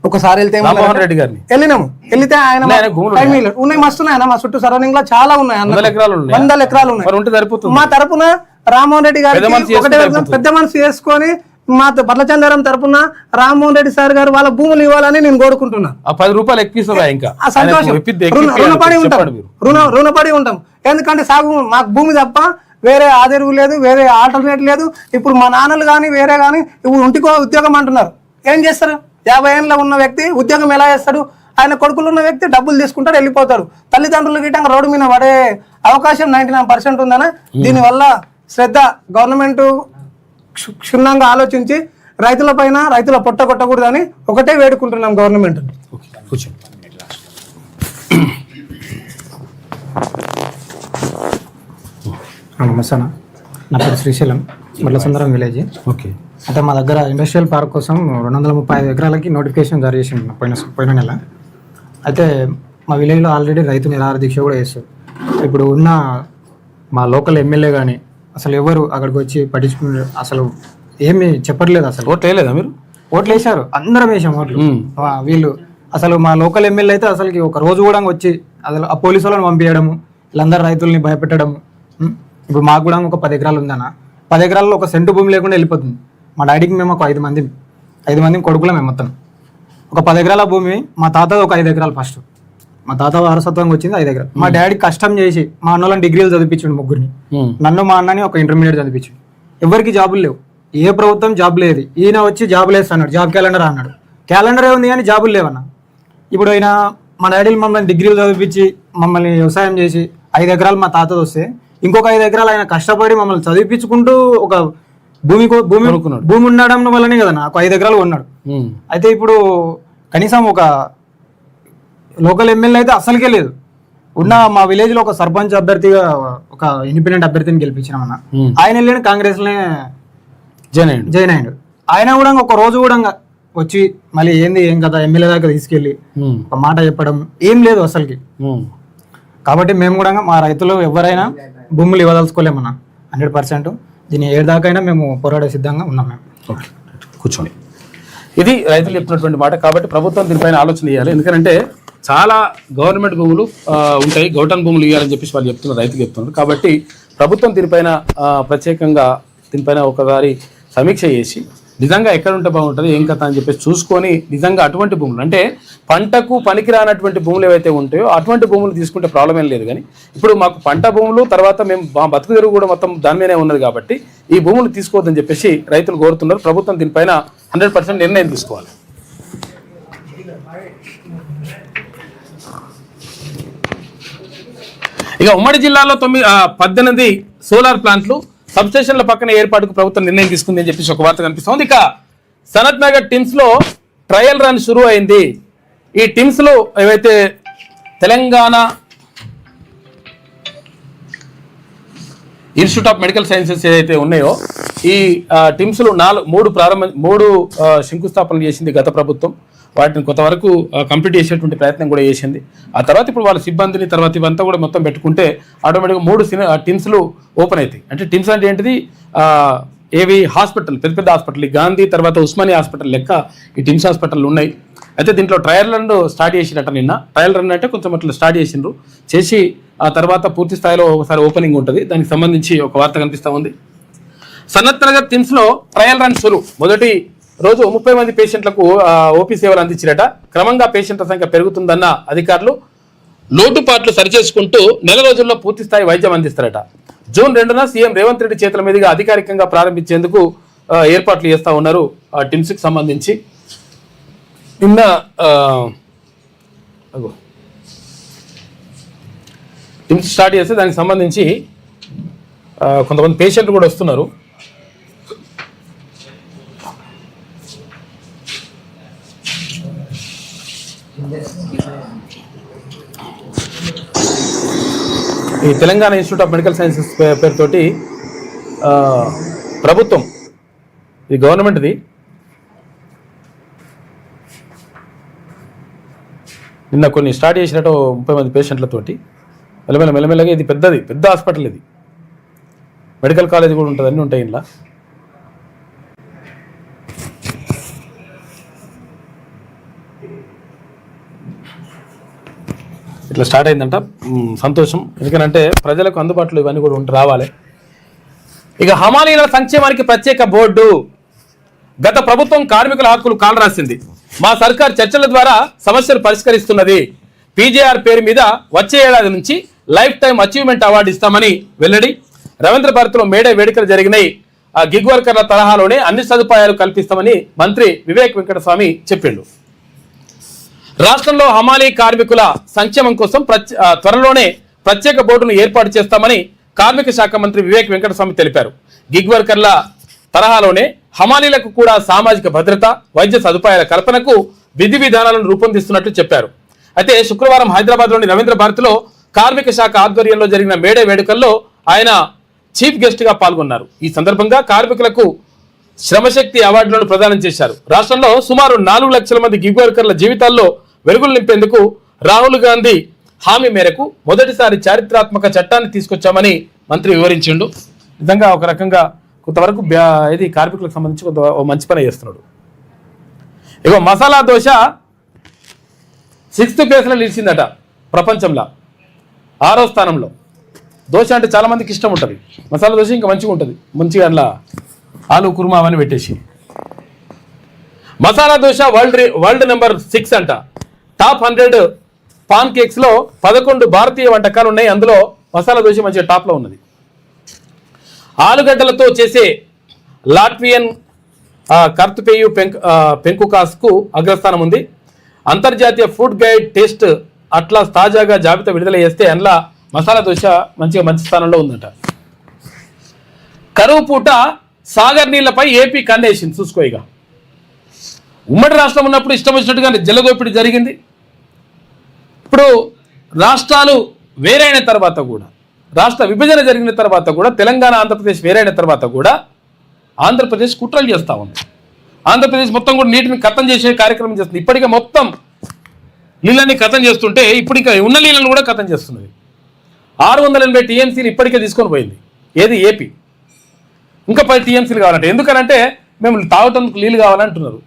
ఒకసారి వెళ్ళినాము. వెళ్తే ఆయన ఉన్నాయి మస్తు ఉన్నాయి. మా చుట్టూ సరౌండింగ్ లో చాలా ఉన్నాయి, 100 ఎకరాలు ఉన్నాయి. మా తరపున రామ్మోహన్ రెడ్డి గారికి ఒకటే పెద్ద మనసు చేసుకొని మా బట్లచందారం తరపున రామ్మోహన్ రెడ్డి సార్ గారు వాళ్ళ భూములు ఇవ్వాలని నేను కోరుకుంటున్నా. 10 రూపాయలు ఎక్కువ సంతోషం, రుణపడి ఉంటాం. ఎందుకంటే సాగు మాకు భూమి తప్ప వేరే ఆదరువు లేదు, వేరే ఆల్టర్నేట్ లేదు. ఇప్పుడు మా నాన్నలు కానీ వేరే కానీ ఇప్పుడు ఇంటికో ఉద్యోగం అంటున్నారు. ఏం చేస్తారు? 50 ఏళ్ళలో ఉన్న వ్యక్తి ఉద్యోగం ఎలా చేస్తాడు? ఆయన కొడుకులు ఉన్న వ్యక్తి డబ్బులు తీసుకుంటాడు, వెళ్ళిపోతాడు. తల్లిదండ్రులు గిట్ట రోడ్డు మీద పడే అవకాశం 99% ఉందనే. దీనివల్ల శ్రద్ధ గవర్నమెంట్ క్షుణ్ణంగా ఆలోచించి రైతుల పొట్ట కొట్టకూడదని ఒకటే వేడుకుంటున్నాం గవర్నమెంట్. నమస్తే, నా పేరు శ్రీశైలం, బట్లచందారం విలేజ్. ఓకే. అంటే మా దగ్గర ఇండస్ట్రియల్ పార్క్ కోసం 235 ఎకరాలకి నోటిఫికేషన్ జారీ చేసింది పోయిన నెల. అయితే మా విలేజ్లో ఆల్రెడీ రైతు నిరాహార దీక్ష కూడా చేస్తారు. ఇప్పుడు ఉన్న మా లోకల్ ఎమ్మెల్యే కానీ అసలు ఎవరు అక్కడికి వచ్చి పట్టించుకున్నారు, అసలు ఏమి చెప్పట్లేదు. అసలు ఓట్లు వేయలేదా మీరు? ఓట్లు వేశారు, అందరం వేసాం ఓట్లు. వీళ్ళు అసలు మా లోకల్ ఎమ్మెల్యే అయితే అసలుకి ఒక రోజు కూడా వచ్చి అసలు ఆ పోలీసు వాళ్ళని పంపించడము, వీళ్ళందరూ రైతుల్ని భయపెట్టడము. ఇప్పుడు మాకు కూడా ఒక 10 ఎకరాలు ఉందన్న, 10 ఎకరాల్లో ఒక సెంటు భూమి లేకుండా వెళ్ళిపోతుంది. మా డాడీకి మేము ఒక 5 మంది కొడుకులే మేము మొత్తం. ఒక 10 ఎకరాల భూమి మా తాత ఒక 5 ఎకరాలు ఫస్ట్ మా తాత వారసత్వంగా వచ్చింది 5 ఎకరాలు. మా డాడీ కష్టం చేసి మా అన్నోళ్ళని డిగ్రీలు చదివించాడు, 3 నన్ను మా అన్నని ఒక ఇంటర్మీడియట్ చదివించాడు. ఎవరికి జాబులు లేవు, ఏ ప్రభుత్వం జాబ్ లేదు. ఈయన వచ్చి జాబులు వేస్తాడు, జాబ్ క్యాలెండర్ అన్నాడు. క్యాలెండర్ ఏముంది కానీ జాబులు లేవన్న. ఇప్పుడు ఆయన మా డాడీలు మమ్మల్ని డిగ్రీలు చదివించి మమ్మల్ని వ్యవసాయం చేసి 5 ఎకరాలు మా తాతది వస్తే ఇంకొక 5 ఎకరాలు ఆయన కష్టపడి మమ్మల్ని చదివించుకుంటూ ఒక భూమి ఉండడం వల్లనే కదా నాకు 5 ఎకరాలు ఉన్నాడు. అయితే ఇప్పుడు కనీసం ఒక లోకల్ ఎమ్మెల్యే అయితే అసలుకే లేదు. ఉన్న మా విలేజ్ లో ఒక సర్పంచ్ అభ్యర్థిగా ఒక ఇండిపెండెంట్ అభ్యర్థిని గెలిపించినామన్న. ఆయన వెళ్ళిన కాంగ్రెస్ లే జాయిన్ అయ్యాడు. ఆయన కూడా ఒక రోజు కూడా వచ్చి మళ్ళీ ఏం కదా ఎమ్మెల్యే దాకా తీసుకెళ్ళి ఒక మాట చెప్పడం ఏం లేదు అసలుకి. కాబట్టి మేము కూడా మా రైతులు ఎవరైనా భూములు ఇవ్వదలుచుకోలేమన్నా 100%. దీన్ని ఏడాకైనా మేము పోరాడే సిద్ధంగా ఉన్నాం. మేము ఓకే, కూర్చోండి. ఇది రైతులు చెప్తున్నటువంటి మాట. కాబట్టి ప్రభుత్వం దీనిపైన ఆలోచన చేయాలి. ఎందుకంటే చాలా గవర్నమెంట్ భూములు ఉంటాయి, గౌటన్ భూములు ఇవ్వాలని చెప్పేసి వాళ్ళు చెప్తున్నారు, రైతులు చెప్తున్నారు. కాబట్టి ప్రభుత్వం దీనిపైన ప్రత్యేకంగా దీనిపైన ఒకసారి సమీక్ష చేసి నిజంగా ఎక్కడ ఉంటే బాగుంటుంది ఏం కథ అని చెప్పేసి చూసుకొని నిజంగా అటువంటి భూములు అంటే పంటకు పనికిరానటువంటి భూములు ఏవైతే ఉంటాయో అటువంటి భూములు తీసుకుంటే ప్రాబ్లం ఏం లేదు. కానీ ఇప్పుడు మాకు పంట భూములు తర్వాత మేము మా బతుకు తెరువు కూడా మొత్తం దాని మీదనే ఉన్నది కాబట్టి ఈ భూములు తీసుకోవద్దని చెప్పేసి రైతులు కోరుతున్నారు. ప్రభుత్వం దీనిపైన 100% నిర్ణయం తీసుకోవాలి. ఇక ఉమ్మడి జిల్లాలో 18 సోలార్ ప్లాంట్లు సబ్స్టేషన్ల పక్కన ఏర్పాటుకు ప్రభుత్వం నిర్ణయం తీసుకుంది అని చెప్పేసి ఒక వార్త కనిపిస్తోంది. ఇక సనత్ నగర్ టిమ్స్ లో ట్రయల్ రన్ షురూ అయింది. ఈ టిమ్స్ లో ఏవైతే Telangana institute of medical sciences ఏదైతే ఉన్నాయో ఈ టిమ్స్ లో 3 శంకుస్థాపనలు చేసింది గత ప్రభుత్వం. వాటిని కొంతవరకు కంప్లీట్ చేసేటువంటి ప్రయత్నం కూడా చేసింది. ఆ తర్వాత ఇప్పుడు వాళ్ళ సిబ్బందిని తర్వాత ఇవంతా కూడా మొత్తం పెట్టుకుంటే ఆటోమేటిక్గా 3 టిమ్స్లు ఓపెన్ అవుతాయి. అంటే టిమ్స్ అంటే ఏంటిది, ఏవి హాస్పిటల్, పెద్ద పెద్ద హాస్పిటల్, గాంధీ తర్వాత ఉస్మానియా హాస్పిటల్ లెక్క ఈ టిమ్స్ హాస్పిటల్ ఉన్నాయి. అయితే దీంట్లో ట్రయల్ రన్ స్టార్ట్ చేసినట్ట నిన్న. ట్రయల్ రన్ అంటే కొంచెం అట్లా స్టార్ట్ చేసి ఆ తర్వాత పూర్తి స్థాయిలో ఒకసారి ఓపెనింగ్ ఉంటుంది. దానికి సంబంధించి ఒక వార్త కనిపిస్తూ ఉంది. సనత్ నగర్ టిమ్స్లో ట్రయల్ రన్ షురు. మొదటి రోజు 30 మంది పేషెంట్లకు ఓపీ సేవలు అందించినట. క్రమంగా పేషెంట్ల సంఖ్య పెరుగుతుందన్న అధికారులు లోటుపాట్లు సరిచేసుకుంటూ నెల రోజుల్లో పూర్తి స్థాయి వైద్యం అందిస్తారట. జూన్ 2న సీఎం రేవంత్ రెడ్డి చేతుల మీదుగా అధికారికంగా ప్రారంభించేందుకు ఏర్పాట్లు చేస్తూ ఉన్నారు టిమ్స్కి సంబంధించి. నిన్న టిమ్స్ స్టార్ట్ చేస్తే దానికి సంబంధించి కొంతమంది పేషెంట్లు కూడా వస్తున్నారు. ఈ Telangana institute of medical sciences పేరుతోటి ప్రభుత్వం, ఇది గవర్నమెంట్ది, నిన్న కొన్ని స్టార్ట్ చేసినట్టు 30 మంది పేషెంట్లతోటి మెల్లమెల్లగా. ఇది పెద్ద హాస్పిటల్, ఇది మెడికల్ కాలేజ్ కూడా ఉంటుంది, అన్నీ ఉంటాయి ఇలా. ఇట్లా స్టార్ట్ అయిందంట, సంతోషం. ఎందుకంటే ప్రజలకు అందుబాటులో ఇవన్నీ కూడా రావాలి. ఇక హమాలీల సంక్షేమానికి ప్రత్యేక బోర్డు. గత ప్రభుత్వం కార్మికుల హక్కులు కాలరాసింది. మా సర్కార్ చర్చల ద్వారా సమస్యలు పరిష్కరిస్తున్నది. పీజేఆర్ పేరు మీద వచ్చే ఏడాది నుంచి లైఫ్ టైం అచీవ్మెంట్ అవార్డు ఇస్తామని వెల్లడి. రవీంద్ర భారతిలో మేడే వేడుకలు జరిగినాయి. ఆ గిగ్ వర్కర్ల తరహాలోనే అన్ని సదుపాయాలు కల్పిస్తామని మంత్రి వివేక్ వెంకటస్వామి చెప్పిండు. రాష్ట్రంలో హమాలీ కార్మికుల సంక్షేమం కోసం త్వరలోనే ప్రత్యేక బోర్డును ఏర్పాటు చేస్తామని కార్మిక శాఖ మంత్రి వివేక్ వెంకటస్వామి తెలిపారు. గిగ్ వర్కర్ల తరహాలోనే హమాలీలకు కూడా సామాజిక భద్రత, వైద్య సదుపాయాల కల్పనకు విధి విధానాలను రూపొందిస్తున్నట్లు చెప్పారు. అయితే శుక్రవారం హైదరాబాద్లోని రవీంద్ర భారతిలో కార్మిక శాఖ ఆధ్వర్యంలో జరిగిన మేడే వేడుకల్లో ఆయన చీఫ్ గెస్ట్ గా పాల్గొన్నారు. ఈ సందర్భంగా కార్మికులకు శ్రమశక్తి అవార్డులను ప్రదానం చేశారు. రాష్ట్రంలో సుమారు 4 లక్షల మంది గిగ్ వర్కర్ల జీవితాల్లో వెలుగులు నింపేందుకు రాహుల్ గాంధీ హామీ మేరకు మొదటిసారి చారిత్రాత్మక చట్టాన్ని తీసుకొచ్చామని మంత్రి వివరించిండు. నిజంగా ఒక రకంగా కొంతవరకు ఇది కార్మికులకు సంబంధించి కొంత మంచి పని చేస్తున్నాడు. ఇక మసాలా దోశ 6th ప్లేస్లో నిలిచిందట ప్రపంచంలో, 6వ స్థానంలో. దోశ అంటే చాలా మందికి ఇష్టం ఉంటుంది. మసాలా దోశ ఇంకా మంచిగా ఉంటుంది, మంచిగా అందులో ఆలు కుర్మా అవన్నీ పెట్టేసి. మసాలా దోశ వరల్డ్ నెంబర్ 6 అంట. టాప్ 100 పాన్ కేక్స్లో 11 భారతీయ వంటకాలు ఉన్నాయి. అందులో మసాలా దోశ మంచిగా టాప్లో ఉన్నది. ఆలుగడ్డలతో చేసే లాట్వియన్ కర్తుపేయు పెంకుకాస్కు అగ్రస్థానం ఉంది. అంతర్జాతీయ ఫుడ్ గైడ్ టేస్ట్ అట్లా తాజాగా జాబితా విడుదల చేస్తే అందులో మసాలా దోశ మంచి స్థానంలో ఉందట. కరువు పూట సాగర్ నీళ్లపై ఏపీ కన్నేసింది. చూసుకోయిగా ఉమ్మడి రాష్ట్రం ఉన్నప్పుడు ఇష్టం వచ్చినట్టుగా జలదోపిడీ జరిగింది. ఇప్పుడు రాష్ట్రాలు వేరైన తర్వాత కూడా, రాష్ట్ర విభజన జరిగిన తర్వాత కూడా, తెలంగాణ ఆంధ్రప్రదేశ్ వేరైన తర్వాత కూడా ఆంధ్రప్రదేశ్ కుట్రలు చేస్తూ ఉంది. ఆంధ్రప్రదేశ్ మొత్తం కూడా నీటిని కథం చేసే కార్యక్రమం చేస్తుంది. ఇప్పటికే మొత్తం నీళ్ళని కథం చేస్తుంటే ఇప్పుడు ఇంకా ఉన్న నీళ్ళని కూడా కథం చేస్తున్నది. 680 టీఎంసీలు ఇప్పటికే తీసుకొని పోయింది. ఏది ఏపీ. ఇంకా 10 టీఎంసీలు కావాలంటే, ఎందుకనంటే మేము తాగుతందుకు నీళ్ళు కావాలంటున్నారు.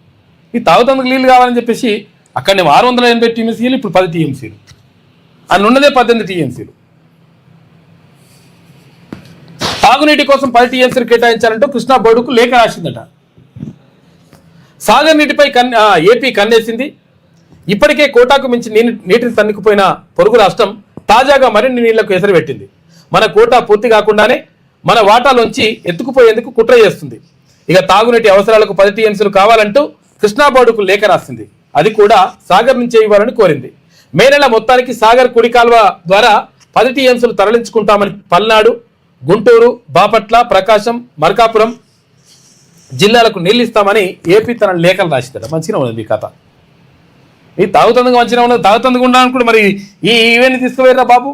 ఈ తాగుతందుకు నీళ్ళు కావాలని చెప్పేసి అక్కడ 680 టీఎంసీలు, ఇప్పుడు 10 టీఎంసీలు, అని ఉన్నదే 18 టీఎంసీలు. తాగునీటి కోసం 10 టీఎంసీలు కేటాయించాలంటూ కృష్ణా బోర్డుకు లేఖ రాసిందట. సాగర్ నీటిపై ఏపీ కన్నేసింది. ఇప్పటికే కోటాకు మించి నీటిని తన్నుకుపోయిన పొరుగు రాష్ట్రం తాజాగా మరిన్ని నీళ్లకు ఎసరు పెట్టింది. మన కోటా పూర్తి కాకుండానే మన వాటాలోంచి ఎత్తుకుపోయేందుకు కుట్ర చేస్తుంది. ఇక తాగునీటి అవసరాలకు 10 టీఎంసీలు కావాలంటూ కృష్ణా బోర్డుకు లేఖ రాసింది. అది కూడా సాగర్ నుంచే ఇవ్వాలని కోరింది. మే నెల మొత్తానికి సాగర్ కుడి కాల్వ ద్వారా 10 టీఎంసీలు తరలించుకుంటామని పల్నాడు, గుంటూరు, బాపట్ల, ప్రకాశం, మార్కాపురం జిల్లాలకు నీళ్ళు ఇస్తామని ఏపీ తన లేఖలు రాసిందట. మంచిగా ఉన్నది ఈ కథ. ఈ తాగుతందుకు మంచిగా ఉన్నది. తాగుతందుకు ఉండాలనుకుంటే మరి ఈవెన్ని తీసుకుపోయారా బాబు?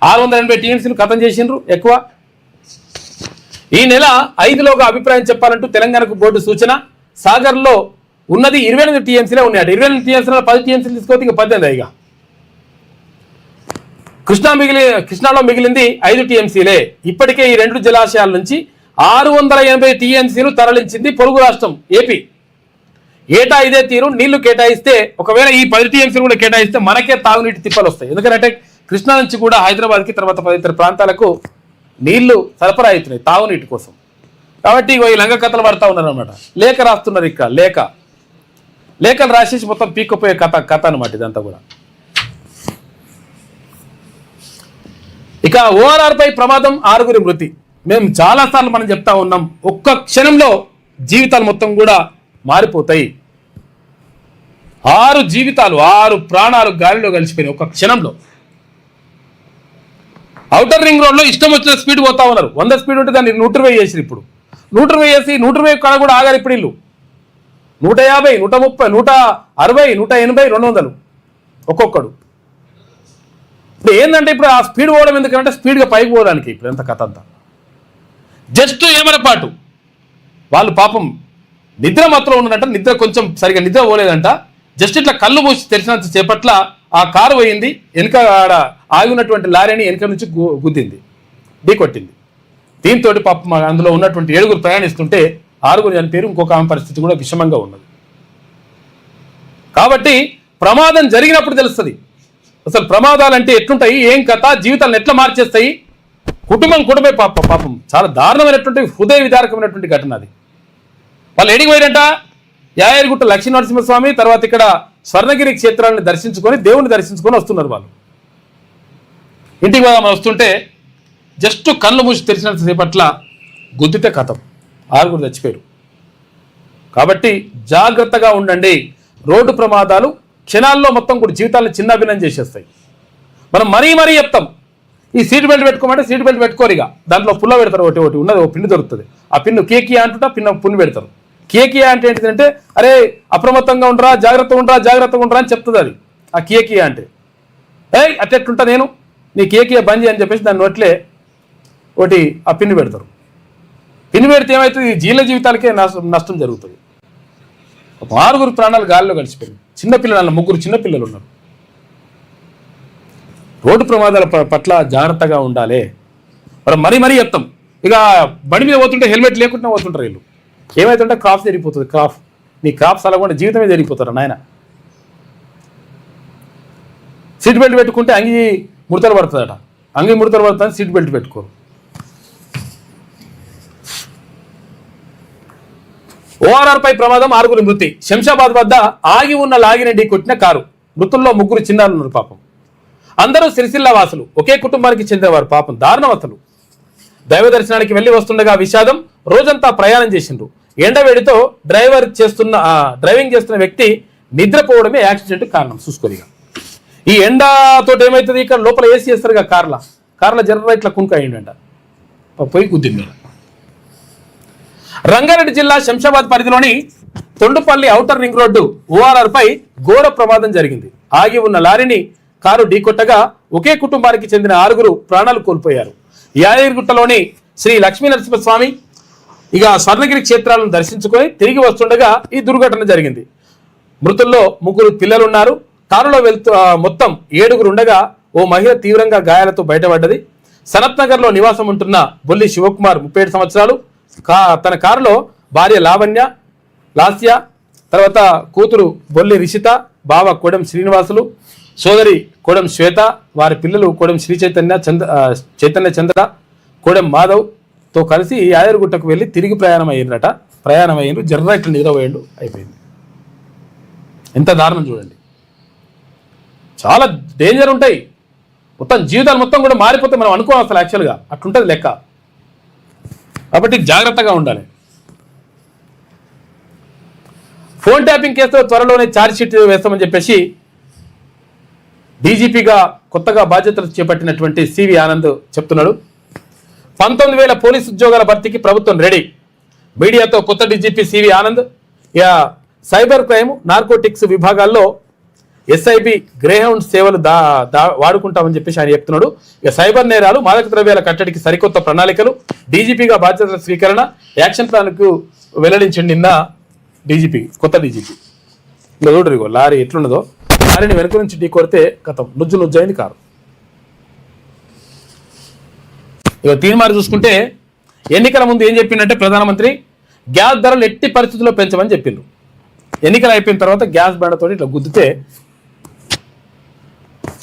680 టీఎంసీలు కథం చేసిండ్రు ఎక్కువ. ఈ నెల 5లోగా అభిప్రాయం చెప్పాలంటూ తెలంగాణకు బోర్డు సూచన. సాగర్లో ఉన్నది 28 టీఎంసీలే ఉన్నాయట. 28 టీఎంసీలో 10 టీఎంసీలు తీసుకోవచ్చు, ఇంకా 18 ఇక. కృష్ణాలో మిగిలింది 5 టీఎంసీలే. ఇప్పటికే ఈ 2 జలాశయాల నుంచి 680 టీఎంసీలు తరలించింది పొరుగు రాష్ట్రం ఏపీ. ఏటా ఇదే తీరు నీళ్లు కేటాయిస్తే, ఒకవేళ ఈ 10 టీఎంసీలు కూడా కేటాయిస్తే మనకే తాగునీటి తిప్పలు వస్తాయి. ఎందుకంటే కృష్ణా నుంచి కూడా హైదరాబాద్కి తర్వాత తదితర ప్రాంతాలకు నీళ్లు సరఫరా అవుతున్నాయి తాగునీటి కోసం. కాబట్టి ఈ లంగ కథలు పడతా ఉన్నారు అనమాట. లేఖ రాస్తున్నారు, ఇక్కడ లేఖలు రాసేసి మొత్తం పీక్కపోయే కథ అనమాట ఇదంతా కూడా. ఇక ORR పై ప్రమాదం, 6 మృతి. మేము చాలాసార్లు మనం చెప్తా ఉన్నాం, ఒక్క క్షణంలో జీవితాలు మొత్తం కూడా మారిపోతాయి. 6 జీవితాలు, 6 ప్రాణాలు గాలిలో కలిసిపోయినాయి ఒక్క క్షణంలో. ఔటర్ రింగ్ రోడ్లో ఇష్టం వచ్చిన స్పీడ్ పోతా ఉన్నారు. 100 స్పీడ్ ఉంటే దాన్ని 120 చేసి ఇప్పుడు 120 చేసి 120 కాడ కూడా ఆగారు ఇప్పుడు వీళ్ళు. 150, 130, 160, 180, 200 ఒక్కొక్కడు. ఇప్పుడు ఏంటంటే ఇప్పుడు ఆ స్పీడ్ పోవడం ఎందుకంటే స్పీడ్గా పైకి పోవడానికి ఇప్పుడు ఎంత కథ అంతా. జస్ట్ ఏమరపాటు వాళ్ళు పాపం నిద్ర మాత్రం ఉన్నదంట, నిద్ర కొంచెం సరిగా నిద్ర పోలేదంట. జస్ట్ ఇట్లా కళ్ళు మూసి తెరిచినంత సేపట్ల ఆ కారు పోయింది, వెనుక ఆడ ఆగి ఉన్నటువంటి లారీని వెనుక నుంచి గుద్దింది, ఢీకొట్టింది. దీంతో పాపం అందులో ఉన్నటువంటి 7 ప్రయాణిస్తుంటే 6 చనిపోయారు. ఇంకొక ఆమె పరిస్థితి కూడా విషమంగా ఉన్నది. కాబట్టి ప్రమాదం జరిగినప్పుడు తెలుస్తుంది అసలు ప్రమాదాలు అంటే ఎట్లుంటాయి, ఏం కథ, జీవితాలను ఎట్లా మార్చేస్తాయి. కుటుంబమే పాపం చాలా దారుణమైనటువంటి హృదయ విదారకమైనటువంటి ఘటన అది. వాళ్ళు ఏడికి పోయారంట, యాయగిరిగుట్ట లక్ష్మీ నరసింహస్వామి, తర్వాత ఇక్కడ స్వర్ణగిరి క్షేత్రాలను దర్శించుకొని దేవుని దర్శించుకొని వస్తున్నారు వాళ్ళు. ఇంటికి వస్తుంటే జస్ట్ కళ్ళు మూసి తెరిచినంత సేపట్ల గుద్దితే కథం, 6 చచ్చిపోయారు. కాబట్టి జాగ్రత్తగా ఉండండి. రోడ్డు ప్రమాదాలు క్షణాల్లో మొత్తం కూడా జీవితాలను చిన్నాభిన్నం చేసేస్తాయి. మనం మరీ చెప్తాం, ఈ సీట్ బెల్ట్ పెట్టుకోమంటే సీట్ బెల్ట్ పెట్టుకోరు. ఇక దాంట్లో పుల్ల పెడతారు, ఒకటి ఉన్నది, ఒక పిన్ను దొరుకుతుంది. ఆ పిన్ను కేకియా అంటుంటా, పున్ను పెడతారు. కేకియా అంటే ఏంటిదంటే, అరే అప్రమత్తంగా ఉండరా, జాగ్రత్తగా ఉండరా అని చెప్తుంది అది. ఆ కేకియా అంటే అట్టెట్లుంటా నేను నీ కేకియా బంద్ అని చెప్పేసి దాన్ని నోట్లే ఒకటి ఆ పిన్ను పెడతారు. పిన్ను పెడితే ఏమవుతుంది, జీల జీవితాలకే నష్టం జరుగుతుంది. 6 ప్రాణాలు గాలిలో కలిసిపోయింది. చిన్నపిల్లలు 3 చిన్నపిల్లలు ఉన్నారు. రోడ్డు ప్రమాదాల పట్ల జాగ్రత్తగా ఉండాలి. మనం మరీ చెప్తాం. ఇక బండి మీద పోతుంటే హెల్మెట్ లేకుండా పోతుంటారు వీళ్ళు. ఏమైతుంటే క్రాఫ్ జరిగిపోతుంది. నీ క్రాఫ్స్ అలా కూడా జీవితమే జరిగిపోతారు నాయన. సీట్ బెల్ట్ పెట్టుకుంటే అంగి ముడతలు పడుతుందట, అంగి ముడతలు పడుతుందని సీట్ బెల్ట్ పెట్టుకోరు. ORR పై ప్రమాదం, 6 మృతి. శంషాబాద్ వద్ద ఆగి ఉన్న లాగిని ఢీకొట్టిన కారు. మృతుల్లో 3 చిన్నారులు ఉన్నారు. పాపం అందరూ సిరిసిల్ల వాసులు, ఒకే కుటుంబానికి చెందినవారు. పాపం దారుణం అసలు. దైవ దర్శనానికి వెళ్ళి వస్తుండగా విషాదం. రోజంతా ప్రయాణం చేసిండ్రు. ఎండవేడితో డ్రైవింగ్ చేస్తున్న వ్యక్తి నిద్రపోవడమే యాక్సిడెంట్ కారణం. చూసుకోరిగా ఈ ఎండతో ఏమవుతుంది, ఇక్కడ లోపల ఏసీ చేస్తారు కార్ల జర్ర ఇట్లా కుంక అయ్యిండంట, పోయి గుద్దింది. రంగారెడ్డి జిల్లా శంషాబాద్ పరిధిలోని Thondupally outer ring road ORR పై ఘోర ప్రమాదం జరిగింది. ఆగి ఉన్న లారీని కారు ఢీకొట్టగా ఒకే కుటుంబానికి చెందిన 6 ప్రాణాలు కోల్పోయారు. యాదగిరిగుట్టలోని శ్రీ లక్ష్మీ నరసింహస్వామి ఇక స్వర్ణగిరి క్షేత్రాలను దర్శించుకొని తిరిగి వస్తుండగా ఈ దుర్ఘటన జరిగింది. మృతుల్లో 3 పిల్లలున్నారు. కారులో మొత్తం 7 ఉండగా ఓ మహిళ తీవ్రంగా గాయాలతో బయటపడ్డది. సనత్ నగర్ లో నివాసం ఉంటున్న బొల్లి శివకుమార్ 37 సంవత్సరాలు. తన కారులో భార్య లాస్య, తర్వాత కూతురు బొల్లి రిషిత, బావ కోడెం శ్రీనివాసులు, సోదరి కోడెం శ్వేత, వారి పిల్లలు కోడెం శ్రీ చైతన్య చంద్ర, కోడెం మాధవ్ తో కలిసి యాదగిరిగుట్టకు వెళ్ళి తిరిగి ప్రయాణం అయ్యిండ్రు. జర్ర ఇట్లా నిద్రపోయిండు, అయిపోయింది. ఎంత దారుణం చూడండి. చాలా డేంజర్ ఉంటాయి. మొత్తం జీవితాలు మొత్తం కూడా మారిపోతే మనం అనుకోవాలి అసలు. యాక్చువల్గా అట్లుంటుంది లెక్క. కాబట్టి జాగ్రత్తగా ఉండాలి. ఫోన్ ట్యాపింగ్ కేసులో త్వరలోనే ఛార్జ్షీట్ వేస్తామని చెప్పేసి డీజీపీగా కొత్తగా బాధ్యతలు చేపట్టినటువంటి సివి ఆనంద్ చెప్తున్నాడు. 19,000 పోలీసు ఉద్యోగాల భర్తీకి ప్రభుత్వం రెడీ. మీడియాతో కొత్త DGP CV Anand cyber crime, narcotics విభాగాల్లో ఎస్ఐబి గ్రేహౌండ్ సేవలు వాడుకుంటామని చెప్పేసి ఆయన చెప్తున్నాడు. ఇక సైబర్ నేరాలు, మాదక ద్రవ్యాల కట్టడికి సరికొత్త ప్రణాళికలు, డీజీపీగా బాధ్యతల స్వీకరణ, యాక్షన్ ప్లాన్కు వెల్లడించండి నిన్న డీజీపీ, కొత్త డీజీపీ. ఇంకా చూడరు ఇగో లారీ ఎట్లున్నదో, లారీని వెనుక నుంచి ఢీ కొడితే కథం నుజ్జు అయింది కారు. ఇక తీర్మానం చూసుకుంటే ఎన్నికల ముందు ఏం చెప్పిందంటే ప్రధానమంత్రి గ్యాస్ ధరలు ఎట్టి పరిస్థితుల్లో పెంచమని చెప్పిండ్రు. ఎన్నికలు అయిపోయిన తర్వాత గ్యాస్ బండతో ఇట్లా గుద్దితే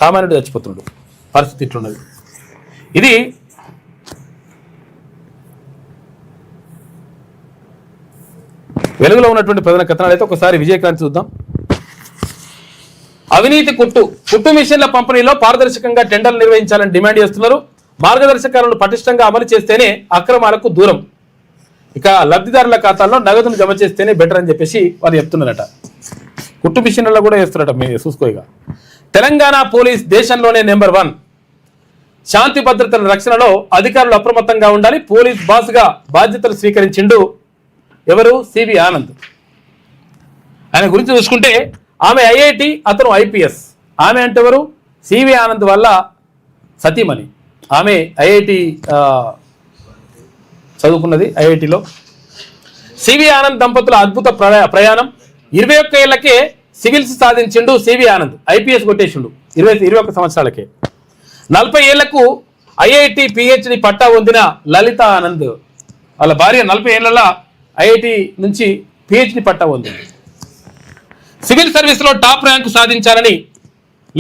సామాన్యుడు చచ్చిపోతుండు. పరిస్థితి ఇట్లున్నది. ఇది వెలుగులో ఉన్నటువంటి ప్రధాన కథనాలు అయితే ఒకసారి విజయక్రాంతి చూద్దాం. అవినీతి కుట్టు మిషన్ల పంపిణీలో పారదర్శకంగా టెండర్లు నిర్వహించాలని డిమాండ్ చేస్తున్నారు. మార్గదర్శకాలను పటిష్టంగా అమలు చేస్తేనే అక్రమాలకు దూరం. ఇక లబ్ధిదారుల ఖాతాల్లో నగదును జమ చేస్తేనే బెటర్ అని చెప్పేసి వారు చెప్తున్నారట. కుట్టు మిషన్లలో కూడా వేస్తున్నారట. మీరు చూసుకోగా తెలంగాణ పోలీస్ దేశంలోనే నెంబర్ 1. శాంతి భద్రతల రక్షణలో అధికారులు అప్రమత్తంగా ఉండాలి. పోలీస్ బాస్గా బాధ్యతలు స్వీకరించిండు ఎవరు? సివి ఆనంద్. ఆయన గురించి చూసుకుంటే ఆమె ఐఐటి, అతను ఐపీఎస్. ఆమె అంటే ఎవరు? సివి ఆనంద్ వల్ల సతీమణి. ఆమె ఐఐటి చదువుకున్నది, ఐఐటిలో. సివి ఆనంద్ దంపతుల అద్భుత ప్రయాణం. 21 ఏళ్లకే సివిల్స్ సాధించిండు సివి ఆనంద్. ఐపీఎస్ కొట్టేసిండు 21 సంవత్సరాలకే. 40 ఏళ్లకు ఐఐటి పిహెచ్డి పట్టా పొందిన లలిత ఆనంద్ వాళ్ళ భార్య 40 ఏళ్ల ఐఐటి నుంచి పిహెచ్డి పట్టా పొందింది. సివిల్ సర్వీస్లో టాప్ ర్యాంకు సాధించాలని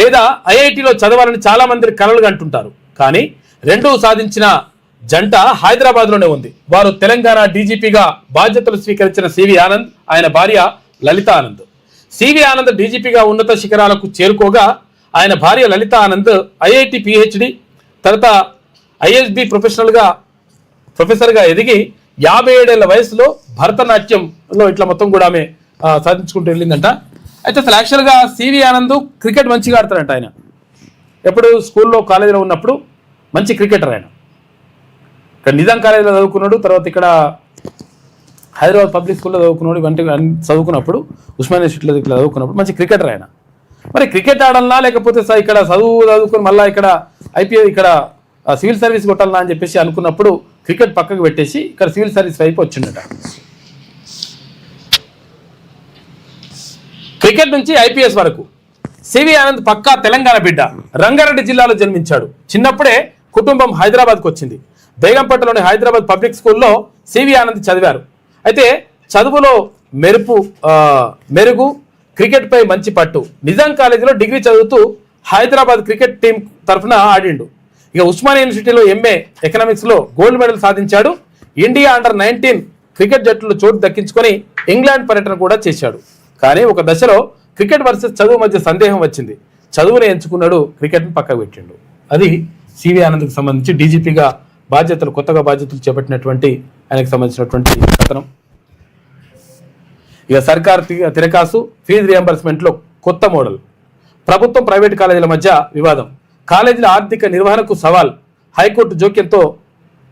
లేదా ఐఐటిలో చదవాలని చాలా మంది కలలుగా అంటుంటారు. కానీ రెండూ సాధించిన జంట హైదరాబాద్లోనే ఉంది. వారు తెలంగాణ డీజీపీగా బాధ్యతలు స్వీకరించిన సివి ఆనంద్, ఆయన భార్య లలిత ఆనంద్. సివి ఆనంద్ డీజీపీగా ఉన్నత శిఖరాలకు చేరుకోగా ఆయన భార్య లలిత ఆనంద్ ఐఐటి పిహెచ్డి, తర్వాత ఐఎస్బి ప్రొఫెసర్గా ఎదిగి 57 ఏళ్ల వయసులో భరతనాట్యంలో ఇట్లా మొత్తం కూడా ఆమె సాధించుకుంటూ వెళ్ళిందంట. అయితే అసలు యాక్చువల్గా సివి ఆనంద్ క్రికెట్ మంచిగా ఆడతాడంట. ఆయన ఎప్పుడు స్కూల్లో కాలేజీలో ఉన్నప్పుడు మంచి క్రికెటర్. ఆయన ఇక్కడ నిజాం కాలేజీలో చదువుకున్నాడు, తర్వాత ఇక్కడ హైదరాబాద్ పబ్లిక్ స్కూల్లో చదువుకున్నాడు. ఇవంటి చదువుకున్నప్పుడు ఉస్మానియా యూనివర్సిటీలో ఇట్లా చదువుకున్నప్పుడు మంచి క్రికెటర్ ఆయన. మరి క్రికెట్ ఆడాలన్నా లేకపోతే ఇక్కడ చదువుకుని మళ్ళీ ఇక్కడ ఐపీఎల్ ఇక్కడ సివిల్ సర్వీస్ కొట్టాలన్నా అని చెప్పేసి అనుకున్నప్పుడు క్రికెట్ పక్కకు పెట్టేసి ఇక్కడ సివిల్ సర్వీస్ వైపు వచ్చిండట. క్రికెట్ నుంచి ఐపీఎస్ వరకు సివి ఆనంద్ పక్కా తెలంగాణ బిడ్డ. రంగారెడ్డి జిల్లాలో జన్మించాడు. చిన్నప్పుడే కుటుంబం హైదరాబాద్కు వచ్చింది. బేగంపేటలోని హైదరాబాద్ పబ్లిక్ స్కూల్లో సివి ఆనంద్ చదివారు. అయితే చదువులో మెరుగు, క్రికెట్పై మంచి పట్టు. నిజాం కాలేజీలో డిగ్రీ చదువుతూ హైదరాబాద్ క్రికెట్ టీం తరఫున ఆడిండు. ఇక ఉస్మానియా యూనివర్సిటీలో ఎంఏ ఎకనామిక్స్లో గోల్డ్ మెడల్ సాధించాడు. ఇండియా అండర్-19 క్రికెట్ జట్టులో చోటు దక్కించుకొని ఇంగ్లాండ్ పర్యటన కూడా చేశాడు. కానీ ఒక దశలో క్రికెట్ వర్సెస్ చదువు మధ్య సందేహం వచ్చింది. చదువుని ఎంచుకున్నాడు, క్రికెట్ని పక్కకు పెట్టిండు. అది సివి ఆనంద్కి సంబంధించి డీజీపీగా కొత్తగా బాధ్యతలు చేపట్టినటువంటి ఆయనకు సంబంధించినటువంటి కథనం. ఇక సర్కార్ తిరకాసు, ఫీజు రియంబర్స్మెంట్లో కొత్త మోడల్. ప్రభుత్వం ప్రైవేటు కాలేజీల మధ్య వివాదం. కాలేజీల ఆర్థిక నిర్వహణకు సవాల్. హైకోర్టు జోక్యంతో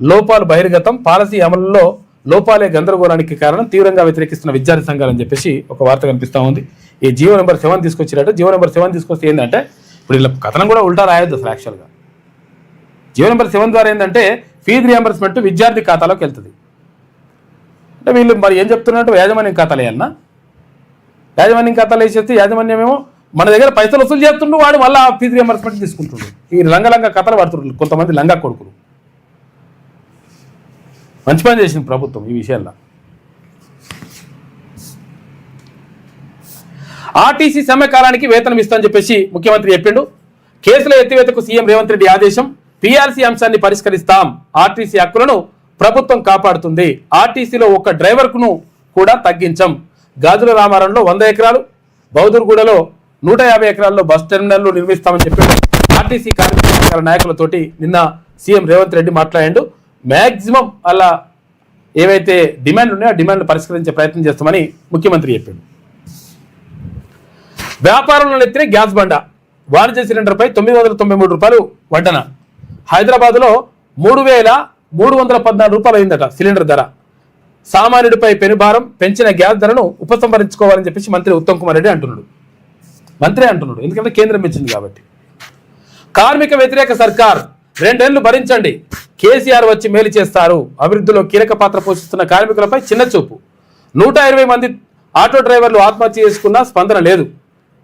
లోపాలు బహిర్గతం. పాలసీ అమలులో లోపాలే గందరగోళానికి కారణం. తీవ్రంగా వ్యతిరేకిస్తున్న విద్యార్థి సంఘాలని చెప్పేసి ఒక వార్త కనిపిస్తూ ఉంది. ఈ జీవో నెంబర్ 7 తీసుకొచ్చినట్టు. జీవో నెంబర్ 7 తీసుకొస్తే ఏంటంటే ఇప్పుడు ఇలా కథనం కూడా ఉల్టా రాయొద్దు అసలు. యాక్చువల్గా జీవో నెంబర్ 7 ద్వారా ఏంటంటే ఫీజు రియంబర్స్మెంట్ విద్యార్థి ఖాతాలోకి వెళ్తుంది. అంటే వీళ్ళు మరి ఏం చెప్తున్నట్టు యాజమాన్యం ఖాతాలు వేయాలన్నా? యాజమాన్యం ఖాతాలు వేసేస్తే యాజమాన్యం ఏమో మన దగ్గర పైసలు వసూలు చేస్తుండ్రు, వాడు మళ్ళీ ఫీజు రియంబర్స్మెంట్ తీసుకుంటుండ్రు. ఈ లంగ కథలు పడుతుండ్రు కొంతమంది లంగా కొడుకులు. మంచి పని చేసింది ప్రభుత్వం ఈ విషయాల్లో. ఆర్టీసీ సమ్మె కాలానికి వేతనం ఇస్తామని చెప్పేసి ముఖ్యమంత్రి చెప్పిండు. కేసుల ఎత్తివేతకు సీఎం రేవంత్ రెడ్డి ఆదేశం. పీఆర్సీ అంశాన్ని పరిష్కరిస్తాం. ఆర్టీసీ హక్కులను ప్రభుత్వం కాపాడుతుంది. ఆర్టీసీలో ఒక్క డ్రైవర్కును కూడా తగ్గించం. గాజుల రామారంలో 100 ఎకరాలు, బౌదూర్గూడలో 150 ఎకరాల్లో బస్ టెర్మినల్లు నిర్మిస్తామని చెప్పాడు. ఆర్టీసీ కార్మిక నాయకులతోటి నిన్న సీఎం రేవంత్ రెడ్డి మాట్లాడాడు. మ్యాక్సిమం అలా ఏవైతే డిమాండ్లు ఉన్నాయో ఆ డిమాండ్లు పరిష్కరించే ప్రయత్నం చేస్తామని ముఖ్యమంత్రి చెప్పాడు. వ్యాపారంలో ఎత్తిన గ్యాస్ బండ. వాణిజ్య సిలిండర్పై 993 రూపాయలు వడ్డన. హైదరాబాద్లో 3,314 రూపాయలు అయిందట సిలిండర్ ధర. సామాన్యుడిపై పెనుభారం. పెంచిన గ్యాస్ ధరను ఉపసంహరించుకోవాలని చెప్పేసి మంత్రి ఉత్తమ్ కుమార్ రెడ్డి అంటున్నాడు. ఎందుకంటే కేంద్రం పెంచింది కాబట్టి. కార్మిక వ్యతిరేక సర్కార్. 2 ఏళ్లు భరించండి. కేసీఆర్ వచ్చి మేలు చేస్తారు. అభివృద్ధిలో కీలక పాత్ర పోషిస్తున్న కార్మికులపై చిన్న చూపు. 120 మంది ఆటో డ్రైవర్లు ఆత్మహత్య చేసుకున్నా స్పందన లేదు.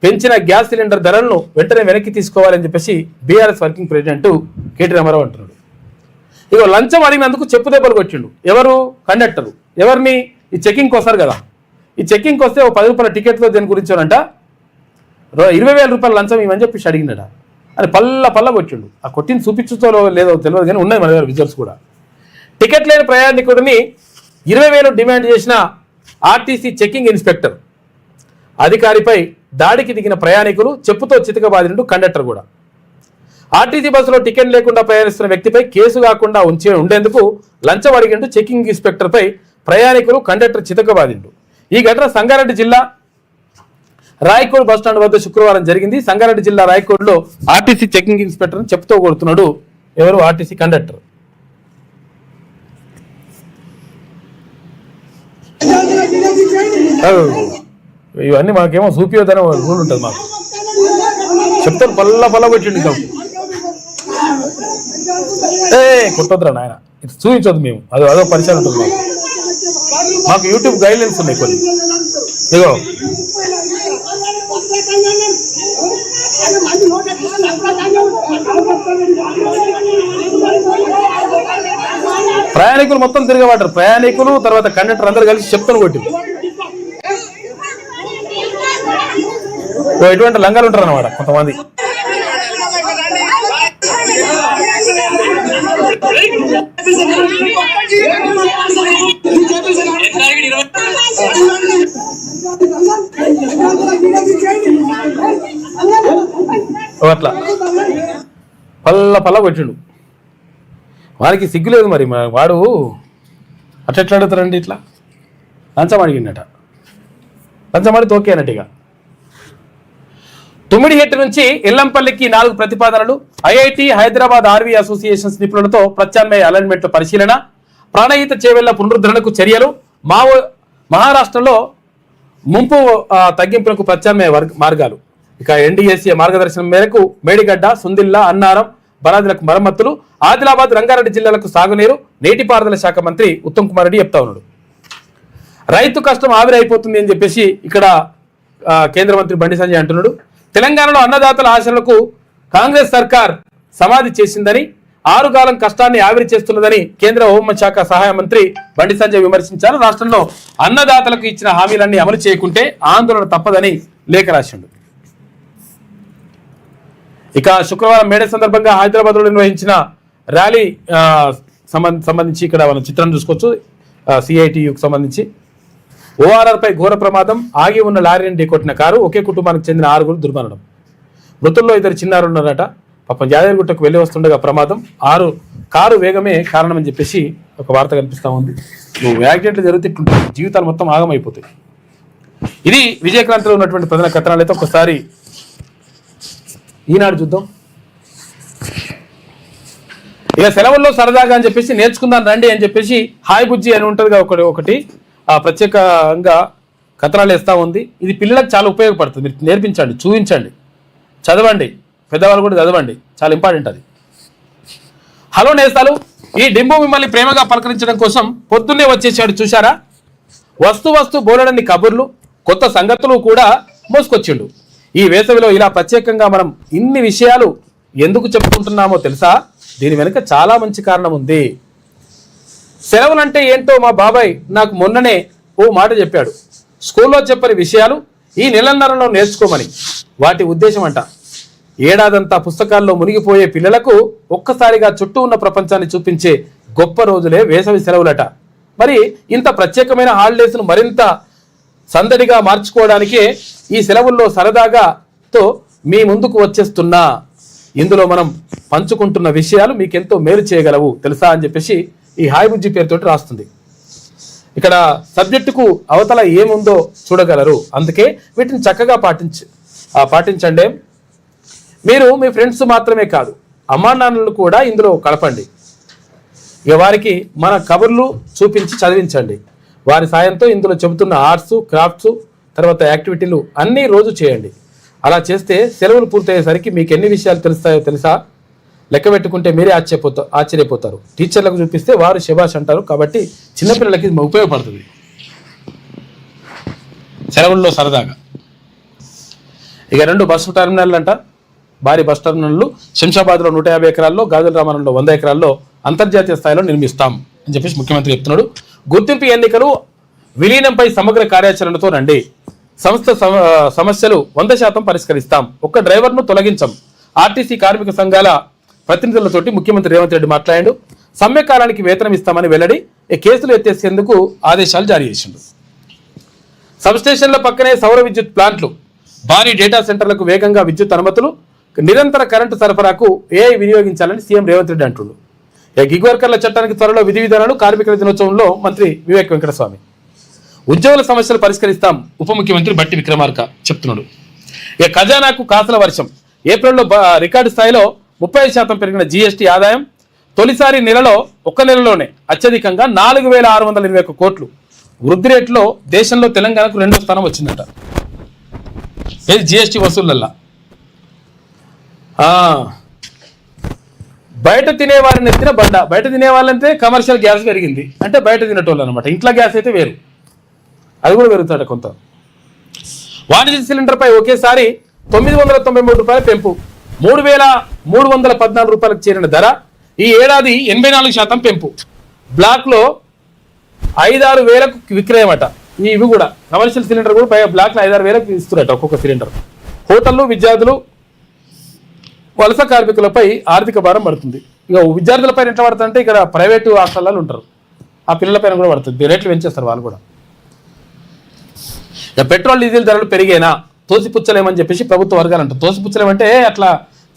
పెంచిన గ్యాస్ సిలిండర్ ధరలను వెంటనే వెనక్కి తీసుకోవాలని చెప్పేసి BRS working president KT Ramarao అంటున్నాడు. ఇక లంచం అడిగినందుకు చెప్పు దెబ్బలు కొట్టిండు. ఎవరు? కండక్టరు. ఎవరిని? ఈ చెకింగ్కి వస్తారు కదా, ఈ చెకింగ్కి వస్తే ఓ 10 రూపాయల టికెట్తో దేని గురించోనంట 20,000 రూపాయల లంచం ఇవని చెప్పి అడిగినాడ అని పల్ల కొట్టిండు. ఆ కొట్టింది చూపించుతో లేదో తెలియదు కానీ ఉన్నాయి మన దగ్గర విజువల్స్ కూడా. టికెట్ లేని ప్రయాణికుడిని 20,000 డిమాండ్ చేసిన ఆర్టీసీ చెకింగ్ ఇన్స్పెక్టర్ అధికారిపై దాడికి దిగిన ప్రయాణికులు చెప్పుతో చితకబాదినట్టు కండక్టర్ కూడా. ఆర్టీసీ బస్సులో టికెట్ లేకుండా ప్రయాణిస్తున్న వ్యక్తిపై కేసు కాకుండా ఉండేందుకు లంచం అడిగిండు చెకింగ్ ఇన్స్పెక్టర్పై ప్రయాణికులు, కండక్టర్ చితకబాదిండు. ఈ ఘటన సంగారెడ్డి జిల్లా రాయకోడ్ బస్టాండ్ వద్ద శుక్రవారం జరిగింది. సంగారెడ్డి జిల్లా రాయకోడ్లో ఆర్టీసీ చెకింగ్ ఇన్స్పెక్టర్ చెప్పుతో కొడుతున్నాడు ఎవరు? RTC conductor. ఇవన్నీ మాకేమో చూపియోదనే రూల్ ఉంటుంది మాకు. చెప్తాను పల్ల పెట్టిండి కావు కొట్టొద్దురా నాయన, ఇది చూపించొద్దు మేము. అదో పరిచయం ఉంటుంది మాకు యూట్యూబ్ గైడ్ లైన్స్ ఉన్నాయి కొన్ని. ఇగో ప్రయాణికులు మొత్తం తిరగబడ్డారు. ప్రయాణికులు తర్వాత కండక్టర్ అందరు కలిసి చెప్తాను కొట్టి ఎటువంటి లంగాలు ఉంటారు అన్నమాట కొంతమంది. అట్లా పల్ల కొట్టిండు. వారికి సిగ్గు లేదు మరి, వాడు అట్లా అడుగుతారండి. ఇట్లా లంచం అడిగిండట, లంచం అడిగి తోకేనట్టు. ఇక తుమ్మిడిహెట్టు నుంచి ఎల్లంపల్లికి 4 ప్రతిపాదనలు. ఐఐటి, హైదరాబాద్ ఆర్వీ అసోసియేషన్స్ నిపుణులతో ప్రత్యామ్నాయ అలైన్మెంట్ పరిశీలన. ప్రాణహిత చేవెళ్ల పునరుద్ధరణకు చర్యలు. మహారాష్ట్రలో ముంపు తగ్గింపులకు ప్రత్యామ్నాయ మార్గాలు. ఇక ఎన్డీఎస్ఏ మార్గదర్శనం మేరకు మేడిగడ్డ, సుందిల్లా, అన్నారం, బరాదులకు మరమ్మతులు. ఆదిలాబాద్, రంగారెడ్డి జిల్లాలకు సాగునీరు. నీటిపారుదల శాఖ మంత్రి ఉత్తమ్ కుమార్ రెడ్డి చెప్తా ఉన్నాడు. రైతు కష్టం ఆవిరి అయిపోతుంది అని చెప్పేసి ఇక్కడ కేంద్ర మంత్రి బండి సంజయ్ అంటున్నాడు. తెలంగాణలో అన్నదాతల ఆశలకు కాంగ్రెస్ సర్కార్ సమాధి చేసిందని, 6 కాలం కష్టాన్ని ఆవిరి చేస్తున్నదని కేంద్ర హోంశాఖ సహాయ మంత్రి బండి సంజయ్ విమర్శించారు. రాష్ట్రంలో అన్నదాతలకు ఇచ్చిన హామీలన్నీ అమలు చేయకుంటే ఆందోళన తప్పదని లేఖ రాసిండు. ఇక శుక్రవారం మేడే సందర్భంగా హైదరాబాద్లో నిర్వహించిన ర్యాలీ సంబంధించి ఇక్కడ మనం చిత్రం చూసుకోవచ్చు. సిఐటియుకు సంబంధించి ఓఆర్ఆర్పై ఘోర ప్రమాదం. ఆగి ఉన్న లారీని ఢీకొట్టిన కారు. ఒకే కుటుంబానికి చెందిన 6 దుర్మరణం. మృతుల్లో 2 చిన్నారులు ఉన్నారట. పాపం యాదగిరిగుట్టకు వెళ్ళి వస్తుండగా ప్రమాదం. కారు వేగమే కారణమని చెప్పేసి ఒక వార్త కనిపిస్తూ ఉంది. యాక్సిడెంట్లు జరుగుతుంటాయి, జీవితాలు మొత్తం ఆగమైపోతాయి. ఇది విజయక్రాంతిలో ఉన్నటువంటి ప్రధాన కథనాలు. అయితే ఒకసారి ఈనాడు చూద్దాం. ఇక సెలవుల్లో సరదాగా అని చెప్పేసి నేర్చుకుందాం రండి అని చెప్పేసి హాయ్ బుజ్జి అని ఉంటుంది ఒకటి ప్రత్యేకంగా కథనాలు వేస్తూ ఉంది. ఇది పిల్లలకు చాలా ఉపయోగపడుతుంది. మీరు నేర్పించండి, చూపించండి, చదవండి, పెద్దవాళ్ళు కూడా చదవండి, చాలా ఇంపార్టెంట్ అది. హలో నేస్తాలు, ఈ డింబు మిమ్మల్ని ప్రేమగా పలకరించడం కోసం పొద్దున్నే వచ్చేసాడు చూశారా. వస్తు బోలెడన్ని కబుర్లు, కొత్త సంగతులు కూడా మోసుకొచ్చిండు. ఈ వేసవిలో ఇలా ప్రత్యేకంగా మనం ఇన్ని విషయాలు ఎందుకు చెప్పుకుంటున్నామో తెలుసా? దీని వెనుక చాలా మంచి కారణం ఉంది. సెలవులంటే ఏంటో మా బాబాయ్ నాకు మొన్ననే ఓ మాట చెప్పాడు. స్కూల్లో చెప్పని విషయాలు ఈ నెలన్నరలో నేర్చుకోమని. వాటి ఉద్దేశం అంట, ఏడాదంతా పుస్తకాల్లో మునిగిపోయే పిల్లలకు ఒక్కసారిగా చుట్టూ ఉన్న ప్రపంచాన్ని చూపించే గొప్ప రోజులే వేసవి సెలవులట. మరి ఇంత ప్రత్యేకమైన హాలిడేస్ను మరింత సందడిగా మార్చుకోవడానికే ఈ సెలవుల్లో సరదాగాతో మీ ముందుకు వచ్చేస్తున్నా. ఇందులో మనం పంచుకుంటున్న విషయాలు మీకెంతో మేలు చేయగలవు తెలుసా అని చెప్పేసి ఈ హాయ్ బుజ్జి పేరుతోటి రాస్తుంది. ఇక్కడ సబ్జెక్టుకు అవతల ఏముందో చూడగలరు. అందుకే వీటిని చక్కగా పాటించండి. మీరు మీ ఫ్రెండ్స్ మాత్రమే కాదు, అమ్మా నాన్నలు కూడా ఇందులో కలపండి. ఇక వారికి మన కబుర్లు చూపించి చదివించండి. వారి సాయంతో ఇందులో చెబుతున్న ఆర్ట్స్, క్రాఫ్ట్స్, తర్వాత యాక్టివిటీలు అన్నీ రోజు చేయండి. అలా చేస్తే సెలవులు పూర్తయ్యేసరికి మీకు ఎన్ని విషయాలు తెలుస్తాయో తెలుసా? లెక్క పెట్టుకుంటే మీరే ఆశ్చర్యపోతారు. టీచర్లకు చూపిస్తే వారు శబాష్ అంటారు. కాబట్టి చిన్నపిల్లలకి ఇది ఉపయోగపడుతుంది. సెలవుల్లో సరదాగా. ఇక 2 బస్సు టెర్మినల్ అంట, భారీ బస్ టెర్మినల్లు శంషాబాద్లో 150 ఎకరాల్లో, గాజుల రామారంలో 100 ఎకరాల్లో అంతర్జాతీయ స్థాయిలో నిర్మిస్తాం అని చెప్పేసి ముఖ్యమంత్రి చెప్తున్నాడు. గుర్తింపు ఎన్నికలు విలీనంపై సమగ్ర కార్యాచరణతో రండి. సంస్థ సమస్యలు 100% పరిష్కరిస్తాం. ఒక్క డ్రైవర్ను తొలగించం. ఆర్టీసీ కార్మిక సంఘాల ప్రతినిధులతోటి ముఖ్యమంత్రి రేవంత్ రెడ్డి మాట్లాడాడు. సమ్మె కాలానికి వేతనం ఇస్తామని వెల్లడి. కేసులు ఎత్తేసేందుకు ఆదేశాలు జారీ చేసిండు. సబ్స్టేషన్ల పక్కనే సౌర విద్యుత్ ప్లాంట్లు, భారీ డేటా సెంటర్లకు వేగంగా విద్యుత్ అనుమతులు, నిరంతర కరెంటు సరఫరాకు ఏఐ వినియోగించాలని సీఎం రేవంత్ రెడ్డి అంటున్నారు. గిగ్ వర్కర్ల చట్టానికి త్వరలో విధి విధానాలు, కార్మికుల దినోత్సవంలో మంత్రి వివేక్ వెంకటస్వామి. ఉద్యోగుల సమస్యలు పరిష్కరిస్తాం ఉప ముఖ్యమంత్రి బట్టి విక్రమార్క చెప్తున్నాడు. ఖజానాకు కాసుల వర్షం. ఏప్రిల్లో రికార్డు స్థాయిలో 35% పెరిగిన జీఎస్టీ ఆదాయం. తొలిసారి ఒక్క నెలలోనే అత్యధికంగా 4,621 కోట్లు. వృద్ధి రేట్లో దేశంలో తెలంగాణకు 2వ స్థానం వచ్చిందట. ఇది జీఎస్టీ వసూళ్లల్లా. బయట తినేవారిని ఎత్తిన బండ. బయట తినేవాళ్ళంటే కమర్షియల్ గ్యాస్ పెరిగింది అంటే బయట తినేటోళ్ళు అనమాట. ఇంట్లో గ్యాస్ అయితే వేరు, అది కూడా పెరుగుతాడ కొంత. వాణిజ్య సిలిండర్పై ఒకేసారి 993 రూపాయల పెంపు. 3,314 రూపాయలకు చేరిన ధర. ఈ ఏడాది 84% పెంపు. బ్లాక్లో 5-6 వేలకు విక్రయం అట. ఇవి కూడా కమర్షియల్ సిలిండర్ కూడా బ్లాక్లో 5-6 వేలకు ఇస్తున్నారట ఒక్కొక్క సిలిండర్. హోటళ్ళు, విద్యార్థులు, వలస కార్మికులపై ఆర్థిక భారం పడుతుంది. ఇక విద్యార్థులపైన ఎట్లా పడుతుందంటే ఇక్కడ ప్రైవేటు హాస్టల్లో ఉంటారు, ఆ పిల్లలపైన కూడా పడుతుంది. రేట్లు పెంచేస్తారు వాళ్ళు కూడా. ఇక పెట్రోల్, డీజిల్ ధరలు పెరిగేనా తోసిపుచ్చలేమని చెప్పేసి ప్రభుత్వ వర్గాలు అంటారు. తోసిపుచ్చలేమంటే అట్లా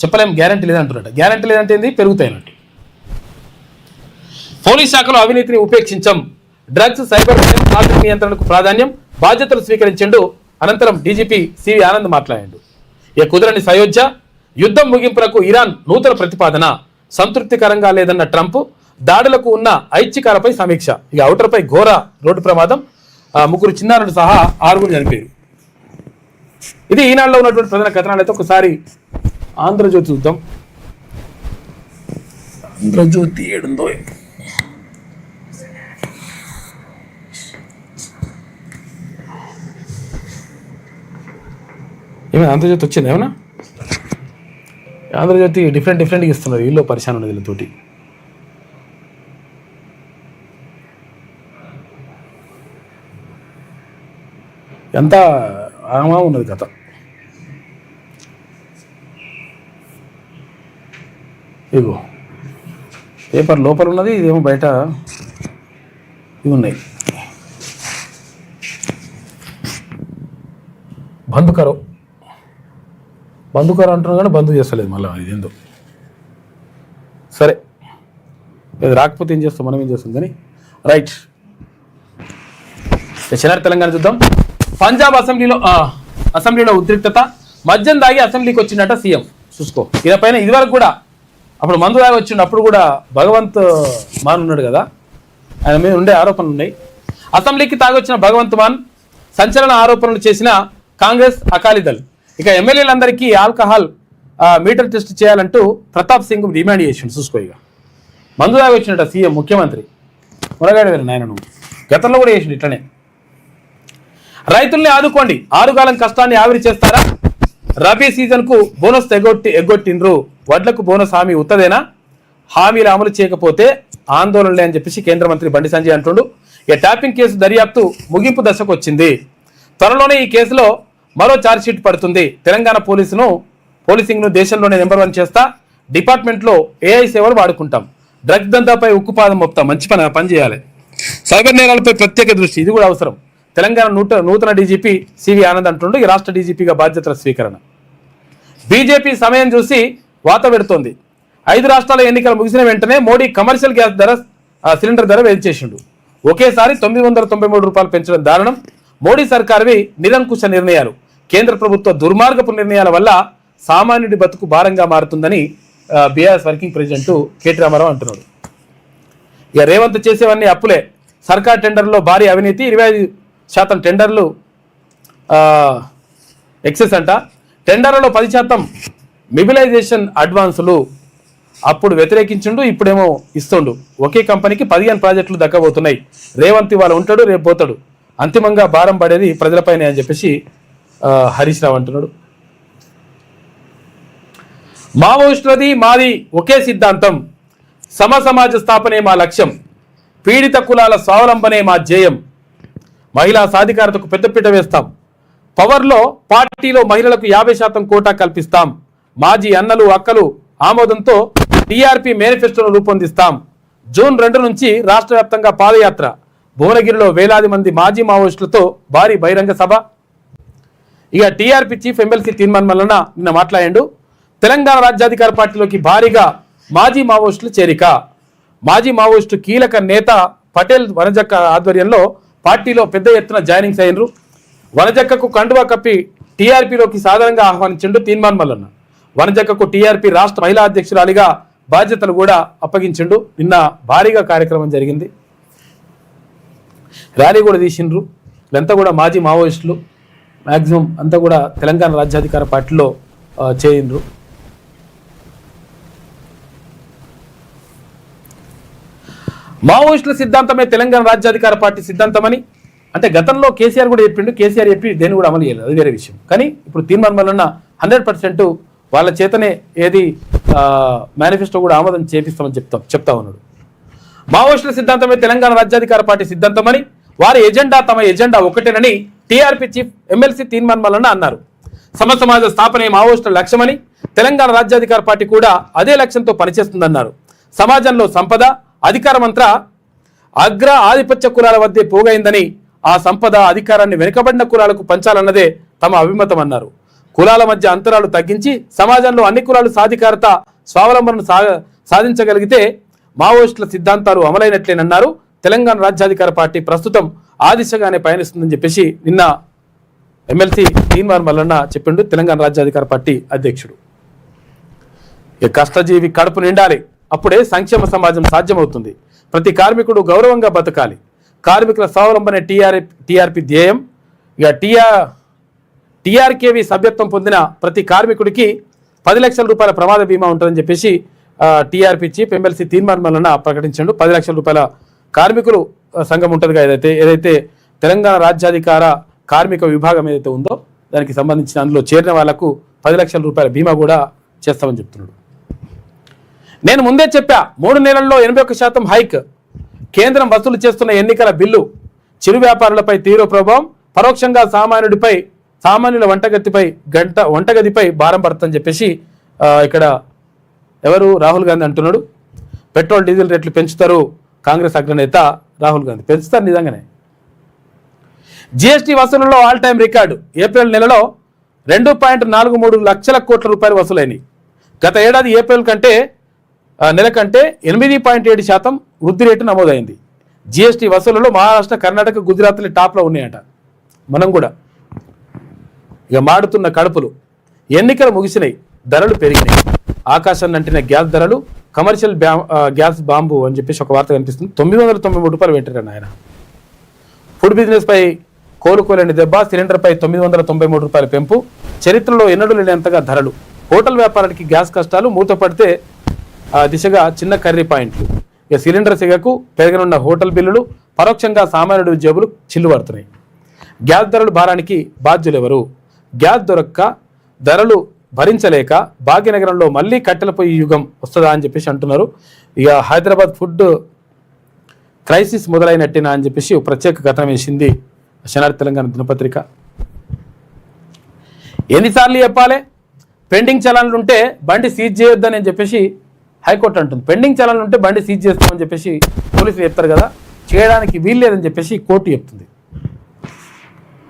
చెప్పలేం, గ్యారంటీ లేదంటున్నట్టు. గ్యారంటీ లేదంటే ఏంది, పెరుగుతాయినట్టు. పోలీస్ శాఖలో అవినీతిని ఉపేక్షించం. డ్రగ్స్, సైబర్ క్రైమ్, ట్రాఫిక్ నియంత్రణకు ప్రాధాన్యం. బాధ్యతలు స్వీకరించిండు. అనంతరం డీజీపీ సివి ఆనంద్ మాట్లాడాడు. ఇక కుదరని సయోధ్య. యుద్ధం ముగింపులకు ఇరాన్ నూతన ప్రతిపాదన. సంతృప్తికరంగా లేదన్న ట్రంప్. దాడులకు ఉన్న ఐచ్ఛికాలపై సమీక్ష. ఇక ఔటర్పై ఘోర రోడ్డు ప్రమాదం. 3 చిన్నారులు సహా 6 చనిపోయారు. ఇది ఈనాడులో ఉన్నటువంటి ప్రధాన కథనాలు. అయితే ఒకసారి ఆంధ్రజ్యోతి చూద్దాం. ఆంధ్రజ్యోతి ఏడుందో ఏమైనా ఆంధ్రజ్యోతి వచ్చింది ఏమన్నా? ఆంధ్రజ్యోతి డిఫరెంట్గా ఇస్తున్నారు. వీళ్ళు పరిశాన్ ఉన్నది వీళ్ళతోటి. ఎంత ఆమా ఉన్నది కథ. ఇగో పేపర్ లోపల ఉన్నది, ఇదేమో బయట ఇవి ఉన్నాయి. బంధుకరో అంటున్నాం కానీ బంధు చేస్తలేదు మళ్ళీ. ఇదేందో సరే, ఇది రాకపోతే ఏం చేస్తాం, మనం ఏం చేస్తాం కానీ. రైట్, చిన్నారి తెలంగాణ చూద్దాం. పంజాబ్ అసెంబ్లీలో ఉద్రిక్తత. మద్యం దాగి అసెంబ్లీకి వచ్చిందట సీఎం. చూసుకో, ఇదిపైన ఇదివరకు కూడా అప్పుడు మందు దాగి వచ్చిండు. అప్పుడు కూడా భగవంత్ మాన్ ఉన్నాడు కదా, ఆయన మీద ఉండే ఆరోపణలు ఉన్నాయి. అసెంబ్లీకి తాగొచ్చిన భగవంత్ మాన్ సంచలన ఆరోపణలు చేసిన కాంగ్రెస్ అకాలీదళ్. ఇక ఎమ్మెల్యేలందరికీ ఆల్కహాల్ మీటర్ టెస్ట్ చేయాలంటూ ప్రతాప్ సింగ్ డిమాండ్ చేసిండు. చూసుకో, ఇక మందు దాగి వచ్చినట్ట సీఎం ముఖ్యమంత్రి. మునగాడు వేరు నాయన, నువ్వు గతంలో కూడా చేసిండు ఇట్లనే. రైతుల్ని ఆదుకోండి, ఆరుగాలం కష్టాన్ని ఆవిరి చేస్తారా? రబీ సీజన్కు బోనస్ ఎగ్గొట్టిండ్రు. వడ్లకు బోనస్ హామీ ఉత్తదేనా? హామీలు అమలు చేయకపోతే ఆందోళనలే అని చెప్పేసి కేంద్ర మంత్రి బండి సంజయ్ అంటుండు. ఈ ట్యాపింగ్ కేసు దర్యాప్తు ముగింపు దశకు వచ్చింది. త్వరలోనే ఈ కేసులో మరో ఛార్జ్షీట్ పడుతుంది. తెలంగాణ పోలీసింగ్ను దేశంలోనే నెంబర్ 1 చేస్తా. డిపార్ట్మెంట్లో ఏఐ సేవలు వాడుకుంటాం. డ్రగ్స్ దందాపై ఉక్కుపాదం మోపుతాం. మంచి పని చేయాలి. సైబర్ నేరాలపై ప్రత్యేక దృష్టి, ఇది కూడా అవసరం. తెలంగాణ నూతన డీజీపీ సివి ఆనంద్ అంటుండు. ఈ రాష్ట్ర డీజీపీగా బాధ్యతల స్వీకరణ. బీజేపీ సమయం చూసి వాత పెడుతోంది. 5 రాష్ట్రాల ఎన్నికలు ముగిసిన వెంటనే మోడీ కమర్షియల్ గ్యాస్ సిలిండర్ ధర పెంచేసిండు. ఒకేసారి 993 రూపాయలు పెంచడం దారుణం. మోడీ సర్కార్వి నిరంకుశ నిర్ణయాలు. కేంద్ర ప్రభుత్వ దుర్మార్గపు నిర్ణయాల వల్ల సామాన్యుడి బతుకు భారంగా మారుతుందని BRS working president KT Ramarao అంటున్నాడు. ఇక రేవంత్ చేసేవన్నీ అప్పులే. సర్కార్ టెండర్లో భారీ అవినీతి. 25% టెండర్లు ఎక్సెస్ అంట. టెండర్లలో 10% మిబిలైజేషన్ అడ్వాన్సులు. అప్పుడు వ్యతిరేకించుండు, ఇప్పుడేమో ఇస్తుండు. ఒకే కంపెనీకి 15 ప్రాజెక్టులు దక్కబోతున్నాయి. రేవంత్ ఇవాళ ఉంటాడు, రేపు పోతాడు. అంతిమంగా భారం పడేది ప్రజలపైనే అని చెప్పేసి హరీష్ రావు అంటున్నాడు. మావోయిస్టులది మాది ఒకే సిద్ధాంతం, సమాజ స్థాపనే మా లక్ష్యం, పీడిత కులాల స్వావలంబనే మా ధ్యేయం, మహిళా సాధికారతకు పెద్దపీట వేస్తాం, పవర్లో పార్టీలో మహిళలకు 50% కోటా కల్పిస్తాం, మాజీ అన్నలు అక్కలు ఆమోదంతో టీఆర్పీ మేనిఫెస్టోను రూపొందిస్తాం, జూన్ 2 నుంచి రాష్ట్ర వ్యాప్తంగా పాదయాత్ర, భువనగిరిలో వేలాది మంది మాజీ మావోయిస్టులతో భారీ బహిరంగ సభ. ఇక టీఆర్పీ చీఫ్ ఎమ్మెల్సీ తీర్మానం వలన నిన్న మాట్లాడాడు. తెలంగాణ రాజ్యాధికార పార్టీలోకి భారీగా మాజీ మావోయిస్టులు చేరిక. మాజీ మావోయిస్టు కీలక నేత పటేల్ వనజక్క ఆధ్వర్యంలో పార్టీలో పెద్ద ఎత్తున జాయినింగ్స్ అయినరు. వనజక్కకు కండువా కప్పి టీఆర్పీలోకి సాధారణంగా ఆహ్వానించిండు తీర్మానం వలన. వనజక్కకు టీఆర్పీ రాష్ట్ర మహిళా అధ్యక్షురాలిగా బాధ్యతలు కూడా అప్పగించిండు. నిన్న భారీగా కార్యక్రమం జరిగింది, ర్యాలీ కూడా తీసిండ్రు. వీళ్ళంతా కూడా మాజీ మావోయిస్టులు, మ్యాక్సిమం అంతా కూడా తెలంగాణ రాజ్యాధికార పార్టీలో చేయిండ్రు. మావోయిస్టుల సిద్ధాంతమే తెలంగాణ రాజ్యాధికార పార్టీ సిద్ధాంతమని అంటే గతంలో కేసీఆర్ కూడా చెప్పిండు. కేసీఆర్ చెప్పి దేని కూడా అమలు చేయలేదు, అది వేరే విషయం. కానీ ఇప్పుడు తీర్మానం వలన 100% వాళ్ళ చేతనే ఏది మేనిఫెస్టో కూడా ఆమోదం చేపిస్తామని చెప్తా ఉన్నాడు. మావోయిస్టుల సిద్ధాంతమే తెలంగాణ రాజ్యాధికార పార్టీ సిద్ధాంతమని, వారి ఎజెండా తమ ఎజెండా ఒకటేనని టీఆర్పీ చీఫ్ ఎమ్మెల్సీ తీర్మానం వలన అన్నారు. సమాజ స్థాపనే మావోయిస్టుల లక్ష్యమని, తెలంగాణ రాజ్యాధికార పార్టీ కూడా అదే లక్ష్యంతో పనిచేస్తుందన్నారు. సమాజంలో సంపద అధికారమంతా అగ్ర ఆధిపత్య కులాల వద్దే పోగైందని, ఆ సంపద అధికారాన్ని వెనుకబడిన కులాలకు పంచాలన్నదే తమ అభిమతం అన్నారు. కులాల మధ్య అంతరాలు తగ్గించి సమాజంలో అన్ని కులాలు సాధికారత స్వావలంబనను సాధించగలిగితే మావోయిస్టుల సిద్ధాంతాలు అమలైనట్లేనన్నారు. తెలంగాణ రాజ్యాధికార పార్టీ ప్రస్తుతం ఆ దిశగానే పయనిస్తుందని చెప్పేసి నిన్న ఎమ్మెల్సీ తీర్మానం వలన చెప్పిండు తెలంగాణ రాజ్యాధికార పార్టీ అధ్యక్షుడు. కష్టజీవి కడుపు నిండాలి, అప్పుడే సంక్షేమ సమాజం సాధ్యమవుతుంది. ప్రతి కార్మికుడు గౌరవంగా బతకాలి, కార్మికుల స్వావలంబనే టీఆర్పీ ధ్యేయం. ఇక టీఆర్కేవి సభ్యత్వం పొందిన ప్రతి కార్మికుడికి 10 లక్షల రూపాయల ప్రమాద బీమా ఉంటుందని చెప్పేసి టీఆర్పీ చీఫ్ ఎమ్మెల్సీ తీర్మానం వలన ప్రకటించాడు. 10 లక్షల రూపాయల కార్మికులు సంఘం ఉంటుందిగా, ఏదైతే తెలంగాణ రాజ్యాధికార కార్మిక విభాగం ఏదైతే ఉందో దానికి సంబంధించిన అందులో చేరిన వాళ్లకు 10 లక్షల రూపాయల బీమా కూడా చేస్తామని చెప్తున్నాడు. నేను ముందే చెప్పా, 3 నెలల్లో 81% హైక్. కేంద్రం వసూలు చేస్తున్న ఎన్నికల బిల్లు చిరు వ్యాపారులపై తీవ్ర ప్రభావం, పరోక్షంగా సామాన్యుల వంటగదిపై భారం పడుతుందని చెప్పేసి ఇక్కడ ఎవరు రాహుల్ గాంధీ అంటున్నాడు. పెట్రోల్ డీజిల్ రేట్లు పెంచుతారు కాంగ్రెస్ అగ్రనేత రాహుల్ గాంధీ. పెంచుతారు నిజంగానే. జీఎస్టీ వసూలులో ఆల్ టైమ్ రికార్డు. ఏప్రిల్ నెలలో 2.43 లక్షల కోట్ల రూపాయలు వసూలైనవి. గత ఏడాది ఏప్రిల్ నెల కంటే 8.7% వృద్ధి రేటు నమోదైంది. జీఎస్టీ వసూళ్లలో మహారాష్ట్ర, కర్ణాటక, గుజరాత్లు టాప్లో ఉన్నాయట. మనం కూడా ఇక మాడుతున్న కడుపులు. ఎన్నికలు ముగిసినాయి, ధరలు పెరిగినాయి. ఆకాశాన్ని అంటిన గ్యాస్ ధరలు, కమర్షియల్ గ్యాస్ బాంబు అని చెప్పేసి ఒక వార్త కనిపిస్తుంది. 993 రూపాయలు పెట్టారు ఆయన. ఫుడ్ బిజినెస్ పై కోలుకోలేని దెబ్బ, సిలిండర్పై 993 రూపాయల పెంపు, చరిత్రలో ఎన్నడూ లేనంతగా ధరలు. హోటల్ వ్యాపారానికి గ్యాస్ కష్టాలు, మూతపడితే దిశగా చిన్న కర్రీ పాయింట్లు. ఇక సిలిండర్ సిగకు పెరగనున్న హోటల్ బిల్లులు, పరోక్షంగా సామాన్యుడి జేబులు చిల్లుపడుతున్నాయి. గ్యాస్ ధరలు భారానికి బాధ్యులెవరు? గ్యాస్ దొరక్క ధరలు భరించలేక భాగ్యనగరంలో మళ్ళీ కట్టెల పొయ్యి యుగం వస్తుందా అని చెప్పేసి అంటున్నారు. ఇక హైదరాబాద్ ఫుడ్ క్రైసిస్ మొదలైనట్టేనా అని చెప్పేసి ప్రత్యేక కథనం వేసింది శనార్థి తెలంగాణ దినపత్రిక. ఎన్నిసార్లు చెప్పాలి? పెండింగ్ చలాన్లు ఉంటే బండి సీజ్ చేయొద్దని అని చెప్పేసి హైకోర్టు అంటుంది. పెండింగ్ చలాన్లు ఉంటే బండి సీజ్ చేస్తామని చెప్పేసి పోలీసులు చెప్తారు కదా, చేయడానికి వీల్లేదని చెప్పేసి కోర్టు చెప్తుంది.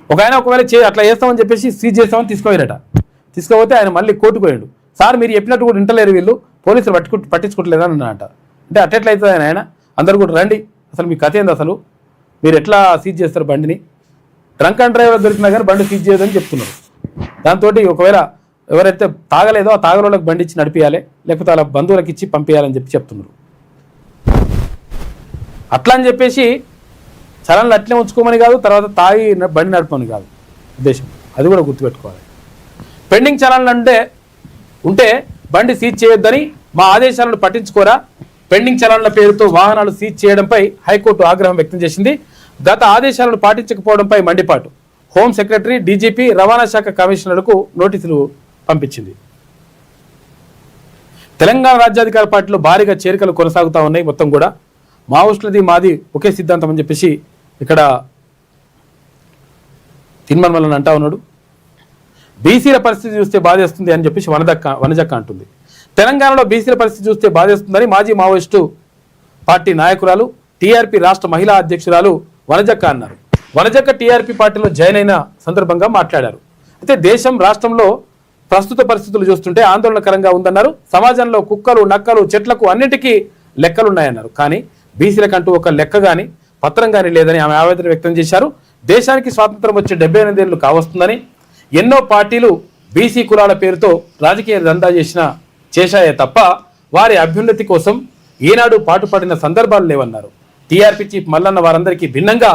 ఒక ఆయన ఒకవేళ అట్లా చేస్తామని చెప్పేసి సీజ్ చేస్తామని తీసుకోలేరట. తీసుకోపోతే ఆయన మళ్ళీ కోర్టుకు పోయాడు. సార్ మీరు చెప్పినట్టు కూడా వింటలేరు, వీళ్ళు పోలీసులు పట్టించుకోవట్లేదని అన్నమాట. అంటే అట్టెట్లయితుంది ఆయన అందరు కూడా రండి, అసలు మీ కథ ఏంది, అసలు మీరు ఎట్లా సీజ్ చేస్తారు బండిని? డ్రంక్ అండ్ డ్రైవర్ దొరికినా కానీ బండి సీజ్ చేయదని చెప్తున్నారు. దాంతో ఒకవేళ ఎవరైతే తాగలేదో ఆ తాగలోళ్ళకి బండి ఇచ్చి నడిపియాలి, లేకపోతే వాళ్ళ బంధువులకు ఇచ్చి పంపించాలని చెప్తున్నారు. అట్లా అని చెప్పేసి చలన్లు అట్లే ఉంచుకోమని కాదు, తర్వాత తాగి బండి నడపమని కాదు ఉద్దేశం. అది కూడా గుర్తుపెట్టుకోవాలి. పెండింగ్ చలన్లు ఉంటే బండి సీజ్ చేయొద్దని మా ఆదేశాలను పట్టించుకోరా? పెండింగ్ చలన్ల పేరుతో వాహనాలు సీజ్ చేయడంపై హైకోర్టు ఆగ్రహం వ్యక్తం చేసింది. గత ఆదేశాలను పాటించకపోవడంపై మండిపాటు. హోం సెక్రటరీ, డీజీపీ, రవాణా శాఖ కమిషనర్లకు నోటీసులు పంపించింది. తెలంగాణ రాజ్యాధికార పార్టీలో భారీగా చేరికలు కొనసాగుతూ ఉన్నాయి. మొత్తం కూడా మావోయిస్టులది మాది ఒకే సిద్ధాంతం అని చెప్పేసి ఇక్కడ తిన్మన్మలని అంటా ఉన్నాడు. బీసీల పరిస్థితి చూస్తే బాధేస్తుంది అని చెప్పేసి వనజక్క అంటుంది. తెలంగాణలో బీసీల పరిస్థితి చూస్తే బాధేస్తుందని మాజీ మావోయిస్టు పార్టీ నాయకురాలు, టీఆర్పీ రాష్ట్ర మహిళా అధ్యక్షురాలు వనజక్క అన్నారు. వనజక్క టీఆర్పీ పార్టీలో జాయిన్ అయిన సందర్భంగా మాట్లాడారు. అయితే దేశం, రాష్ట్రంలో ప్రస్తుత పరిస్థితులు చూస్తుంటే ఆందోళనకరంగా ఉందన్నారు. సమాజంలో కుక్కలు, నక్కలు, చెట్లకు అన్నిటికీ లెక్కలున్నాయన్నారు. కానీ బీసీలకంటూ ఒక లెక్క కానీ పత్రం కానీ లేదని ఆమె ఆవేదన వ్యక్తం చేశారు. దేశానికి స్వాతంత్రం వచ్చే 78 ఏళ్లు కావస్తుందని, ఎన్నో పార్టీలు బీసీ కులాల పేరుతో రాజకీయ దందా చేశాయే తప్ప వారి అభ్యున్నతి కోసం ఈనాడు పాటుపడిన సందర్భాలు లేవన్నారు. టీఆర్పీ చీఫ్ మల్లన్న వారందరికీ భిన్నంగా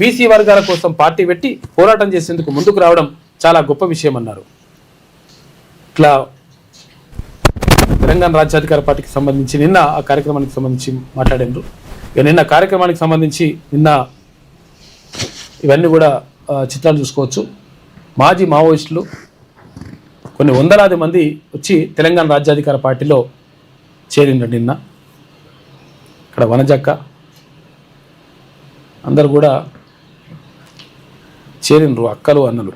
బీసీ వర్గాల కోసం పార్టీ పెట్టి పోరాటం చేసేందుకు ముందుకు రావడం చాలా గొప్ప విషయం అన్నారు. ఇట్లా తెలంగాణ రాజ్యాధికార పార్టీకి సంబంధించి నిన్న ఆ కార్యక్రమానికి సంబంధించి మాట్లాడారు. నిన్న కార్యక్రమానికి సంబంధించి ఇవన్నీ కూడా చిత్రాలు చూసుకోవచ్చు. మాజీ మావోయిస్టులు కొన్ని వందలాది మంది వచ్చి తెలంగాణ రాజ్యాధికార పార్టీలో చేరిండ్రు. నిన్న ఇక్కడ వనజక్క అందరు కూడా చేరిండ్రు, అక్కలు, అన్నలు.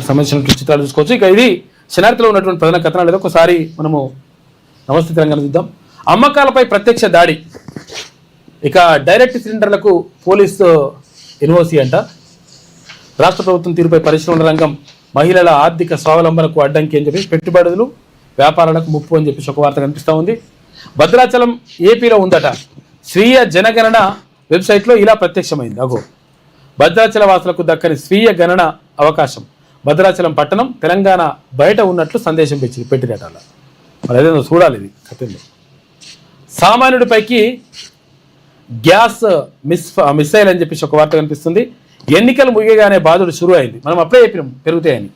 సంబంధించిన చిత్రాలు చూసుకోవచ్చు. ఇక ఇది శనార్థిలో ఉన్నటువంటి ప్రధాన కథనాలు ఏదో ఒకసారి మనము నమస్తే తెలంగాణ చూద్దాం. అమ్మకాలపై ప్రత్యక్ష దాడి. ఇక డైరెక్ట్ సిలిండర్లకు పోలీసు ఎన్ఓసి అంట. రాష్ట్ర ప్రభుత్వం తీరుపై పరిశ్రమల రంగం మహిళల ఆర్థిక స్వావలంబనకు అడ్డంకి అని చెప్పి పెట్టుబడులు, వ్యాపారాలకు ముప్పు అని చెప్పేసి ఒక వార్త కనిపిస్తూ ఉంది. భద్రాచలం ఏపీలో ఉందట. స్వీయ జనగణన వెబ్సైట్లో ఇలా ప్రత్యక్షమైంది. అగో భద్రాచల వాసులకు దక్కని స్వీయ గణన అవకాశం. భద్రాచలం పట్టణం తెలంగాణ బయట ఉన్నట్లు సందేశం పెట్టినట. మరి అదేదో చూడాలి. ఇది కథలో సామాన్యుడిపైకి గ్యాస్ మిస్సైల్ అని చెప్పేసి ఒక వార్త కనిపిస్తుంది. ఎన్నికలు ముగియగానే బాధుడు షురు అయింది. మనం అప్పుడే చెప్పినాం పెరుగుతాయని.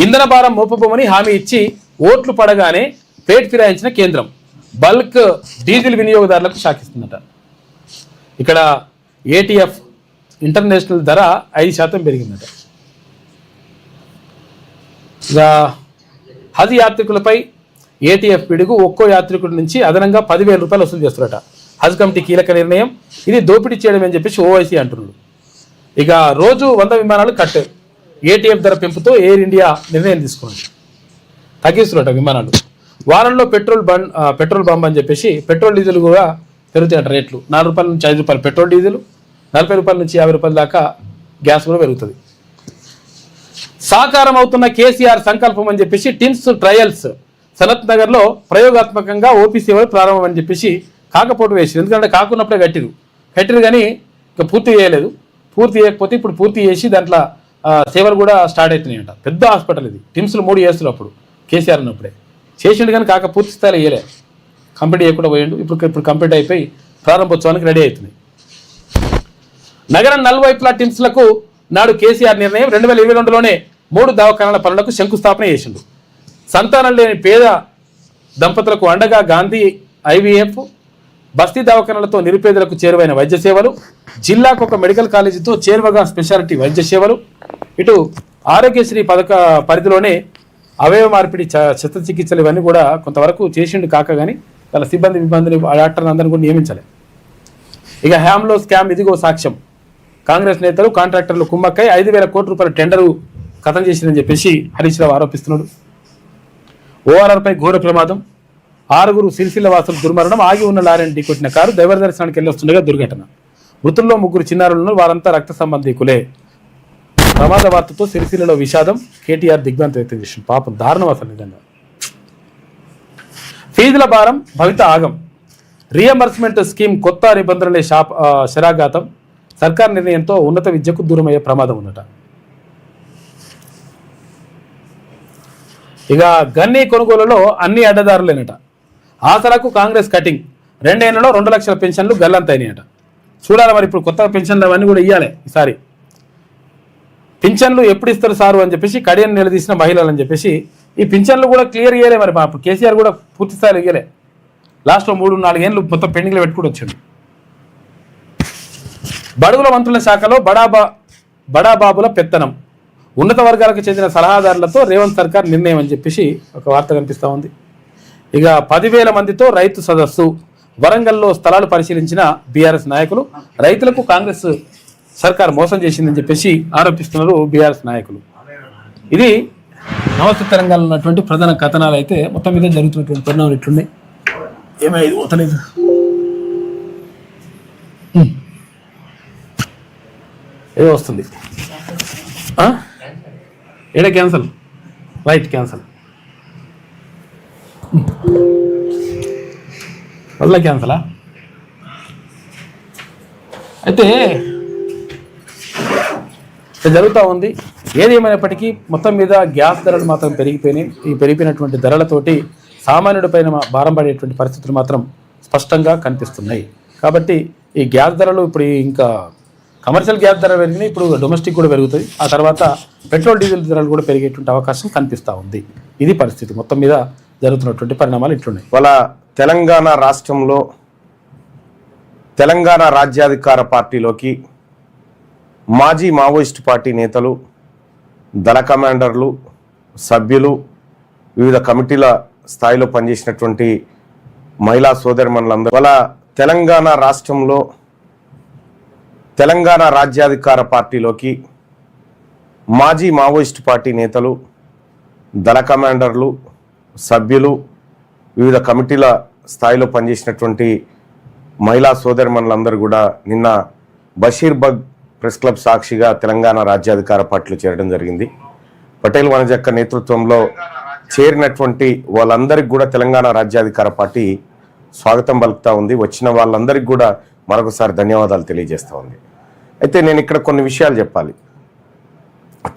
ఇంధన భారం మోపబోమని హామీ ఇచ్చి ఓట్లు పడగానే పేట్ ఫిరాయించిన కేంద్రం బల్క్ డీజిల్ వినియోగదారులకు షాకిస్తుందట. ఇక్కడ ఏటీఎఫ్ ఇంటర్నేషనల్ ధర 5% పెరిగిందట. ఇక హజ్ యాత్రికులపై ఏటీఎఫ్ పిడుగు. ఒక్కో యాత్రికుడి నుంచి అదనంగా 10,000 రూపాయలు వసూలు చేస్తారట. హజ్ కమిటీ కీలక నిర్ణయం. ఇది దోపిడీ చేయడం అని చెప్పేసి ఓవైసీ అంటున్నాడు. ఇక రోజు 100 విమానాలు కట్. ఏటీఎఫ్ ధర పెంపుతో ఎయిర్ ఇండియా నిర్ణయం తీసుకున్నది. తగ్గిస్తున్నట విమానాలు. వారంలో పెట్రోల్ బంబ్ అని చెప్పేసి పెట్రోల్ డీజిల్ కూడా పెరుగుతాయంట రేట్లు. 4 రూపాయల నుంచి 5 రూపాయలు పెట్రోల్ డీజిల్, 40 రూపాయల నుంచి 50 రూపాయల దాకా గ్యాస్ కూడా పెరుగుతుంది. సాకారం అవుతున్న కేసీఆర్ సంకల్పం అని చెప్పేసి టిమ్స్ ట్రయల్స్ సనత్ నగర్లో ప్రయోగాత్మకంగా ఓపీ సేవలు ప్రారంభం అని చెప్పేసి కాకపోటు వేసారు. ఎందుకంటే కాకున్నప్పుడే కట్టిరు కానీ ఇంకా పూర్తి చేయలేదు. పూర్తి చేయకపోతే ఇప్పుడు పూర్తి చేసి దాంట్లో సేవలు కూడా స్టార్ట్ అవుతున్నాయంట. పెద్ద హాస్పిటల్ ఇది. టిమ్స్లో 3 yearsలో అప్పుడు కేసీఆర్ ఉన్నప్పుడే చేసిండు కానీ కాక పూర్తి స్థాయిలో వేయలే. కంప్లీట్ చేయకుండా పోయిండు. ఇప్పుడు కంప్లీట్ అయిపోయి ప్రారంభోత్సవానికి రెడీ అవుతుంది. నగరం నలువైపులా టిమ్స్లకు నాడు కేసీఆర్ నిర్ణయం. 2022లోనే 3 దవాఖానాల పనులకు శంకుస్థాపన చేసిండు. సంతానం లేని పేద దంపతులకు అండగా గాంధీ ఐవీఎఫ్, బస్తీ దవాఖానాలతో నిరుపేదలకు చేరువైన వైద్య సేవలు, జిల్లాకు ఒక మెడికల్ కాలేజీతో చేరువగా స్పెషాలిటీ వైద్య సేవలు, ఇటు ఆరోగ్యశ్రీ పథక పరిధిలోనే అవయవ మార్పిడి శస్త్రచికిత్సలు ఇవన్నీ కూడా కొంతవరకు చేసిండు కాక కానీ వాళ్ళ సిబ్బందిని డాక్టర్ని అందరిని కూడా నియమించలే. ఇక హ్యామ్లో స్కామ్ ఇదిగో సాక్ష్యం. కాంగ్రెస్ నేతలు కాంట్రాక్టర్లు కుమ్మక్కై 5,000 కోట్ల రూపాయల టెండరు ఖతం చేసిందని చెప్పేసి హరీష్ రావు ఆరోపిస్తున్నాడు. ఓఆర్ఆర్పై ఘోర ప్రమాదం. 6 సిరిసిల్ల వాసులు దుర్మరణం. ఆగి ఉన్న లారీని ఢీకొట్టిన కారు దైవ దర్శనానికి వెళ్ళి వస్తుండగా దుర్ఘటన. మృతుల్లో 3 చిన్నారులను, వారంతా రక్త సంబంధికులే. ప్రమాద వార్తతో సిరిసిల్లలో విషాదం. కేటీఆర్ దిగ్భ్రాంతి వ్యక్తం చేసింది. పాపం దారుణం అసలు నిజంగా. ఫీజుల భారం భవిత ఆగం. రీఎంబర్స్మెంట్ స్కీమ్ కొత్త నిబంధనలే శరాఘాతం. సర్కార్ నిర్ణయంతో ఉన్నత విద్యకు దూరమయ్యే ప్రమాదం ఉందట. ఇక గన్నీ కొనుగోలులో అన్ని అడ్డదారులేనట. ఆసరాకు కాంగ్రెస్ కటింగ్. 2 ఏళ్లలో 2 లక్షల పెన్షన్లు గల్లంతైనాయట. చూడాలి మరి ఇప్పుడు కొత్త పెన్షన్లు అవన్నీ కూడా ఇవ్వాలి. ఈసారి పింఛన్లు ఎప్పుడు ఇస్తారు సారు అని చెప్పేసి కడియన్ నిలదీసిన మహిళలు అని చెప్పేసి ఈ పింఛన్లు కూడా క్లియర్ ఇయ్యలే మరి అప్పుడు కేసీఆర్ కూడా పూర్తి స్థాయిలో ఇయ్యలే. లాస్ట్లో 3-4 ఏళ్ళు మొత్తం పెండింగ్లో పెట్టుకుంటూ వచ్చాడు. బడుగుల మంత్రుల శాఖలో బడాబాబుల పెత్తనం, ఉన్నత వర్గాలకు చెందిన సలహాదారులతో రేవంత్ సర్కార్ నిర్ణయం అని చెప్పేసి ఒక వార్త కనిపిస్తూ ఉంది. ఇక 10,000 మందితో రైతు సదస్సు, వరంగల్లో స్థలాలు పరిశీలించిన బీఆర్ఎస్ నాయకులు, రైతులకు కాంగ్రెస్ సర్కార్ మోసం చేసిందని చెప్పేసి ఆరోపిస్తున్నారు బీఆర్ఎస్ నాయకులు. ఇది నమస్తే తెలంగాణలో ఉన్నటువంటి ప్రధాన కథనాలు. అయితే మొత్తం మీద జరుగుతున్నటువంటి పరిణామాలు ఇట్లున్నాయి. ఏమైంది పోతలేదు. ఏదో వస్తుంది. ఏడా క్యాన్సల్, రైట్ క్యాన్సల్, మళ్ళీ క్యాన్సలా? అయితే జరుగుతూ ఉంది. ఏది ఏమైనప్పటికీ మొత్తం మీద గ్యాస్ ధరలు మాత్రం పెరిగిపోయినాయి. ఈ పెరిగిపోయినటువంటి ధరలతోటి సామాన్యుడి పైన భారం పడేటువంటి పరిస్థితులు మాత్రం స్పష్టంగా కనిపిస్తున్నాయి. కాబట్టి ఈ గ్యాస్ ధరలు ఇప్పుడు ఇంకా కమర్షియల్ గ్యాస్ ధర పెరిగినాయి, ఇప్పుడు డొమెస్టిక్ కూడా పెరుగుతుంది. ఆ తర్వాత పెట్రోల్ డీజిల్ ధరలు కూడా పెరిగేటువంటి అవకాశం కనిపిస్తూ ఉంది. ఇది పరిస్థితి. మొత్తం మీద జరుగుతున్నటువంటి పరిణామాలు ఇట్లున్నాయి. వాళ్ళ తెలంగాణ రాష్ట్రంలో తెలంగాణ రాజ్యాధికార పార్టీలోకి మాజీ మావోయిస్టు పార్టీ నేతలు, దళ కమాండర్లు, సభ్యులు, వివిధ కమిటీల స్థాయిలో పనిచేసినటువంటి మహిళా సోదరిమణులందరూ వాళ్ళ తెలంగాణ రాష్ట్రంలో తెలంగాణ రాజ్యాధికార పార్టీలోకి మాజీ మావోయిస్టు పార్టీ నేతలు, దళ కమాండర్లు, సభ్యులు, వివిధ కమిటీల స్థాయిలో పనిచేసినటువంటి మహిళా సోదరిమణులందరూ కూడా నిన్న బషీర్బాగ్ ప్రెస్ క్లబ్ సాక్షిగా తెలంగాణ రాజ్యాధికార పార్టీలో చేరడం జరిగింది. పటేల్ వనజక్క నేతృత్వంలో చేరినటువంటి వాళ్ళందరికీ కూడా తెలంగాణ రాజ్యాధికార పార్టీ స్వాగతం పలుకుతూ ఉంది. వచ్చిన వాళ్ళందరికీ కూడా మరొకసారి ధన్యవాదాలు తెలియజేస్తూ ఉంది. అయితే నేను ఇక్కడ కొన్ని విషయాలు చెప్పాలి.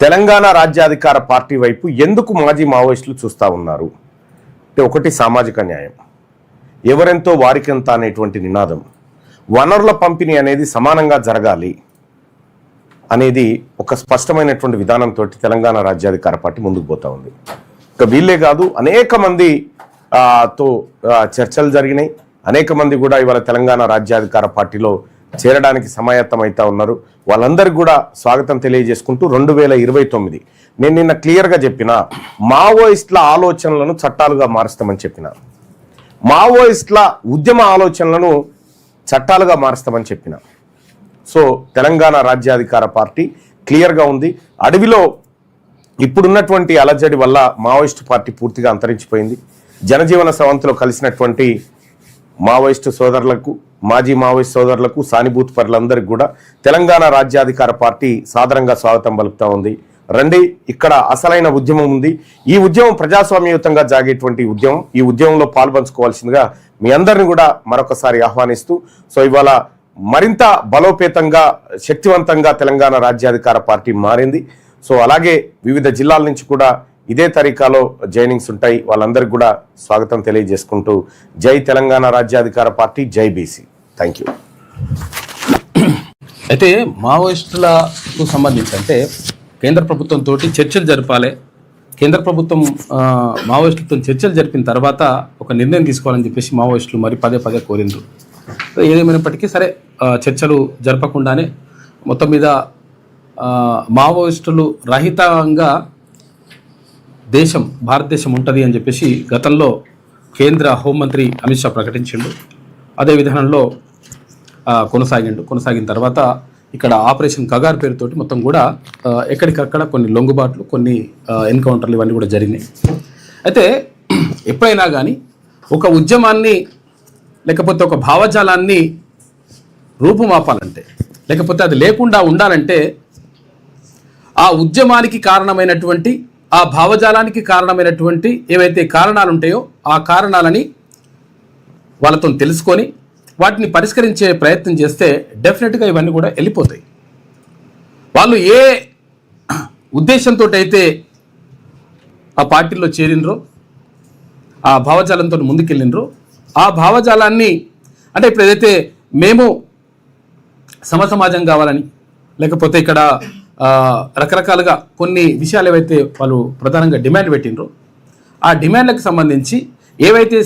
తెలంగాణ రాజ్యాధికార పార్టీ వైపు ఎందుకు మాజీ మావోయిస్టులు చూస్తూ ఉన్నారు అంటే, ఒకటి సామాజిక న్యాయం, ఎవరెంతో వారికెంత అనేటువంటి నినాదం, వనరుల పంపిణీ అనేది సమానంగా జరగాలి అనేది ఒక స్పష్టమైనటువంటి విధానంతో తెలంగాణ రాజ్యాధికార పార్టీ ముందుకు పోతా ఉంది. ఇక వీళ్ళే కాదు, అనేక మంది తో చర్చలు జరిగినాయి. అనేక మంది కూడా ఇవాళ తెలంగాణ రాజ్యాధికార పార్టీలో చేరడానికి సమాయత్తమవుతా ఉన్నారు. వాళ్ళందరికీ కూడా స్వాగతం తెలియజేసుకుంటూ 2029 నేను నిన్న క్లియర్గా చెప్పిన, మావోయిస్టుల ఆలోచనలను చట్టాలుగా మారుస్తామని చెప్పిన, మావోయిస్టుల ఉద్యమ ఆలోచనలను చట్టాలుగా మారుస్తామని చెప్పిన. సో తెలంగాణ రాజ్యాధికార పార్టీ క్లియర్గా ఉంది. అడవిలో ఇప్పుడున్నటువంటి అలజడి వల్ల మావోయిస్టు పార్టీ పూర్తిగా అంతరించిపోయింది. జనజీవన స్రవంతిలో కలిసినటువంటి మావోయిస్టు సోదరులకు, మాజీ మావోయిస్టు సోదరులకు, సానుభూతి పరులందరికీ కూడా తెలంగాణ రాజ్యాధికార పార్టీ సాదరంగా స్వాగతం పలుకుతూ ఉంది. రండి, ఇక్కడ అసలైన ఉద్యమం ఉంది. ఈ ఉద్యమం ప్రజాస్వామ్యయుతంగా జాగేటువంటి ఉద్యమం. ఈ ఉద్యమంలో పాల్పంచుకోవాల్సిందిగా మీ అందరిని కూడా మరొకసారి ఆహ్వానిస్తూ, సో ఇవాళ మరింత బలోపేతంగా, శక్తివంతంగా తెలంగాణ రాజ్యాధికార పార్టీ మారింది. సో అలాగే వివిధ జిల్లాల నుంచి కూడా ఇదే తరీకాలో జాయినింగ్స్ ఉంటాయి. వాళ్ళందరికీ కూడా స్వాగతం తెలియజేసుకుంటూ, జై తెలంగాణ రాజ్యాధికార పార్టీ, జై బీసీ. Thank you. అయితే మావోయిస్టులకు సంబంధించి అంటే కేంద్ర ప్రభుత్వంతో చర్చలు జరపాలి. కేంద్ర ప్రభుత్వం మావోయిస్టులతో చర్చలు జరిపిన తర్వాత ఒక నిర్ణయం తీసుకోవాలని చెప్పేసి మావోయిస్టులు మరి పదే కోరిండ్రు. ఏదేమైనప్పటికీ సరే, చర్చలు జరపకుండానే మొత్తం మీద మావోయిస్టులు రహితంగా భారతదేశం ఉంటుంది అని చెప్పేసి గతంలో కేంద్ర హోంమంత్రి అమిత్ షా ప్రకటించిండు. అదే విధానంలో కొనసాగిన తర్వాత ఇక్కడ ఆపరేషన్ కగార్ పేరుతోటి మొత్తం కూడా ఎక్కడికక్కడ కొన్ని లొంగుబాట్లు, కొన్ని ఎన్కౌంటర్లు ఇవన్నీ కూడా జరిగినాయి. అయితే ఎప్పుడైనా కానీ ఒక ఉద్యమాన్ని లేకపోతే ఒక భావజాలాన్ని రూపుమాపాలంటే, లేకపోతే అది లేకుండా ఉండాలంటే, ఆ ఉద్యమానికి కారణమైనటువంటి, ఆ భావజాలానికి కారణమైనటువంటి ఏవైతే కారణాలు ఉంటాయో ఆ కారణాలని వాళ్ళతో తెలుసుకొని వాటిని పరిష్కరించే ప్రయత్నం చేస్తే డెఫినెట్గా ఇవన్నీ కూడా వెళ్ళిపోతాయి. వాళ్ళు ఏ ఉద్దేశంతో అయితే ఆ పార్టీలో చేరినరో, ఆ భావజాలంతో ముందుకెళ్ళినరో, ఆ భావజాలాన్ని అంటే ఇప్పుడు ఏదైతే మేము సమసమాజం కావాలని, లేకపోతే ఇక్కడ రకరకాలుగా కొన్ని విషయాలు ఏవైతే వాళ్ళు ప్రధానంగా డిమాండ్ పెట్టినరో ఆ డిమాండ్లకు సంబంధించి ఏవైతే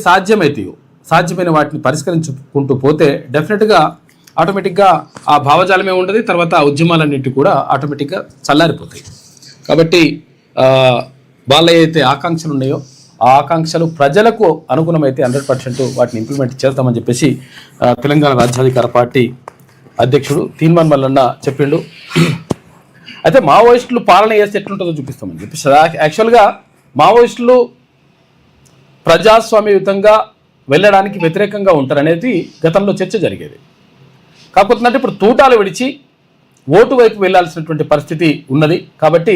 సాధ్యమైన వాటిని పరిష్కరించుకుంటూ పోతే డెఫినెట్గా ఆటోమేటిక్గా ఆ భావజాలమే ఉండదు, తర్వాత ఆ ఉద్యమాలన్నింటి కూడా ఆటోమేటిక్గా చల్లారిపోతాయి. కాబట్టి వాళ్ళ ఏదైతే ఆకాంక్షలు ఉన్నాయో ఆ ఆకాంక్షలు ప్రజలకు అనుగుణమైతే 100% వాటిని ఇంప్లిమెంట్ చేస్తామని చెప్పేసి తెలంగాణ రాజ్యాధికార పార్టీ అధ్యక్షుడు తీన్మార్ మల్లన్న చెప్పిండు. అయితే మావోయిస్టులు పాలన చేస్తే ఎట్లుంటుందో చూపిస్తామని చెప్పేసి యాక్చువల్గా మావోయిస్టులు ప్రజాస్వామ్యయుతంగా వెళ్ళడానికి వ్యతిరేకంగా ఉంటారనేది గతంలో చర్చ జరిగేది. కాకపోతే ఇప్పుడు తూటాలు విడిచి ఓటు వైపు వెళ్ళాల్సినటువంటి పరిస్థితి ఉన్నది. కాబట్టి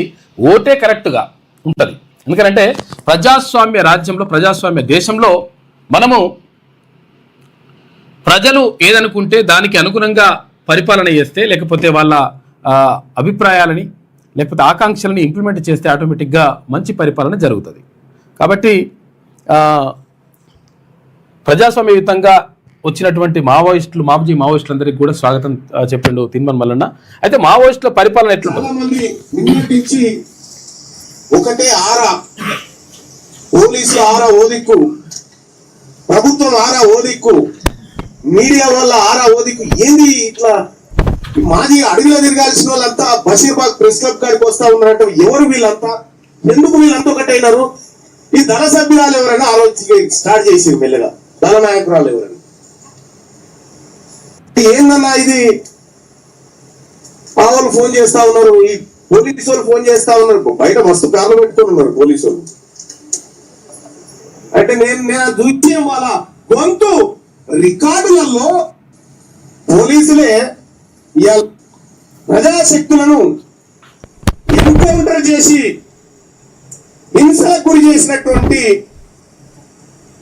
ఓటే కరెక్ట్గా ఉంటుంది. ఎందుకంటే ప్రజాస్వామ్య రాజ్యంలో, ప్రజాస్వామ్య దేశంలో మనము ప్రజలు ఏదనుకుంటే దానికి అనుగుణంగా పరిపాలన చేస్తే, లేకపోతే వాళ్ళ అభిప్రాయాలని లేకపోతే ఆకాంక్షలని ఇంప్లిమెంట్ చేస్తే ఆటోమేటిక్గా మంచి పరిపాలన జరుగుతుంది. కాబట్టి ప్రజాస్వామ్యయుతంగా వచ్చినటువంటి మాజీ మావోయిస్టులందరికీ కూడా స్వాగతం చెప్పిండు తీన్మార్ మల్లన్న. అయితే మావోయిస్టుల పరిపాలన ఎట్లుంటుంది? ఒకటే ఆరా, పోలీసులు ఆరా ఓదిక్కు, ప్రభుత్వం ఆరా ఓదిక్కు, మీడియా వల్ల ఆరా ఓదిక్కు. ఏంది ఇట్లా మాది అడవిలో తిరగాల్సిన వాళ్ళంతా బషీర్బాగ్ ప్రెస్ క్లబ్ కాడికి వస్తా ఉన్నారంటే ఎవరు వీళ్ళంతా? ఎందుకు వీళ్ళంతా ఒకటైనారు? ఈ దళ సభ్యురాలు ఎవరైనా ఆలోచించి స్టార్ట్ చేసి మెల్లగా దళ నాయకురాలు ఎవరైనా ఏందన్నా ఇది? ఆ వాళ్ళు ఫోన్ చేస్తా ఉన్నారు, ఈ పోలీసు వాళ్ళు ఫోన్ చేస్తా ఉన్నారు, బయట మస్తు కార్లు పెట్టుకుని ఉన్నారు పోలీసు వాళ్ళు. అంటే నేను చూసే వాళ్ళ గొంతు రికార్డులలో పోలీసులే ప్రజాశక్తులను ఎన్కౌంటర్ చేసి హింసలకు గురి చేసినటువంటి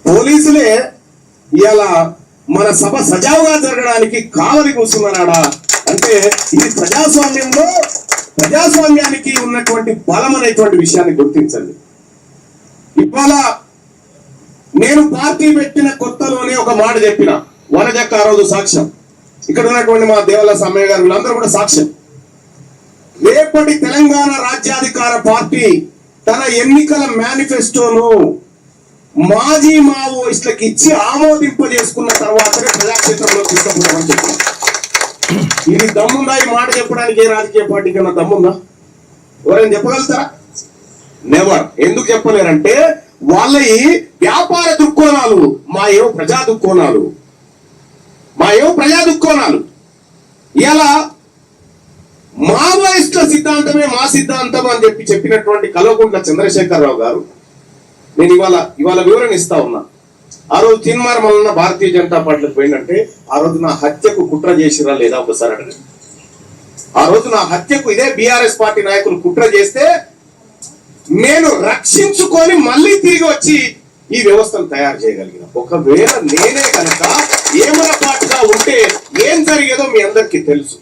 పోలీసులే ఇవాళ మన సభ సజావుగా జరగడానికి కావలి కూర్చున్నారా అంటే ఇది ప్రజాస్వామ్యానికి ఉన్నటువంటి బలం అనేటువంటి విషయాన్ని గుర్తించండి. ఇవాళ నేను పార్టీ పెట్టిన కొత్తలోనే ఒక మాట చెప్పిన, వనజక్క ఆ రోజు సాక్ష్యం, ఇక్కడ ఉన్నటువంటి మా దేవల సమ్మయ్య గారు వీళ్ళందరూ కూడా సాక్ష్యం. రేపటి తెలంగాణ రాజ్యాధికార పార్టీ తన ఎన్నికల మేనిఫెస్టోను మాజీ మావోయిస్టులకు ఇచ్చి ఆమోదింపజేసుకున్న తర్వాతనే ప్రజాక్షేత్రంలో తీసుకుపోవడం చెప్పారు. ఇది దమ్ముందా? ఈ మాట చెప్పడానికి ఏ రాజకీయ పార్టీ కన్నా దమ్ముందా? ఎవరైనా చెప్పగలుగుతారా? నెవర్. ఎందుకు చెప్పలేరంటే వాళ్ళ వ్యాపార దుక్కోణాలు, మా ఏవో ప్రజా దుక్కోణాలు. ఇలా మావోయిస్టుల సిద్ధాంతమే మా సిద్ధాంతం అని చెప్పినటువంటి కల్వకుంట్ల చంద్రశేఖరరావు గారు, నేను ఇవాళ వివరణ ఇస్తా ఉన్నా. ఆ రోజు తీన్మార్ మల్లన్న భారతీయ జనతా పార్టీకి పోయిందంటే ఆ రోజు నా హత్యకు కుట్ర చేసిరా లేదా ఒకసారి అడగండి. ఆ రోజు నా హత్యకు ఇదే బీఆర్ఎస్ పార్టీ నాయకులు కుట్ర చేస్తే నేను రక్షించుకొని మళ్ళీ తిరిగి వచ్చి ఈ వ్యవస్థను తయారు చేయగలిగిన. ఒకవేళ నేనే కనుక ఏమరపాటుగా ఉంటే ఏం జరిగేదో మీ అందరికీ తెలుసు.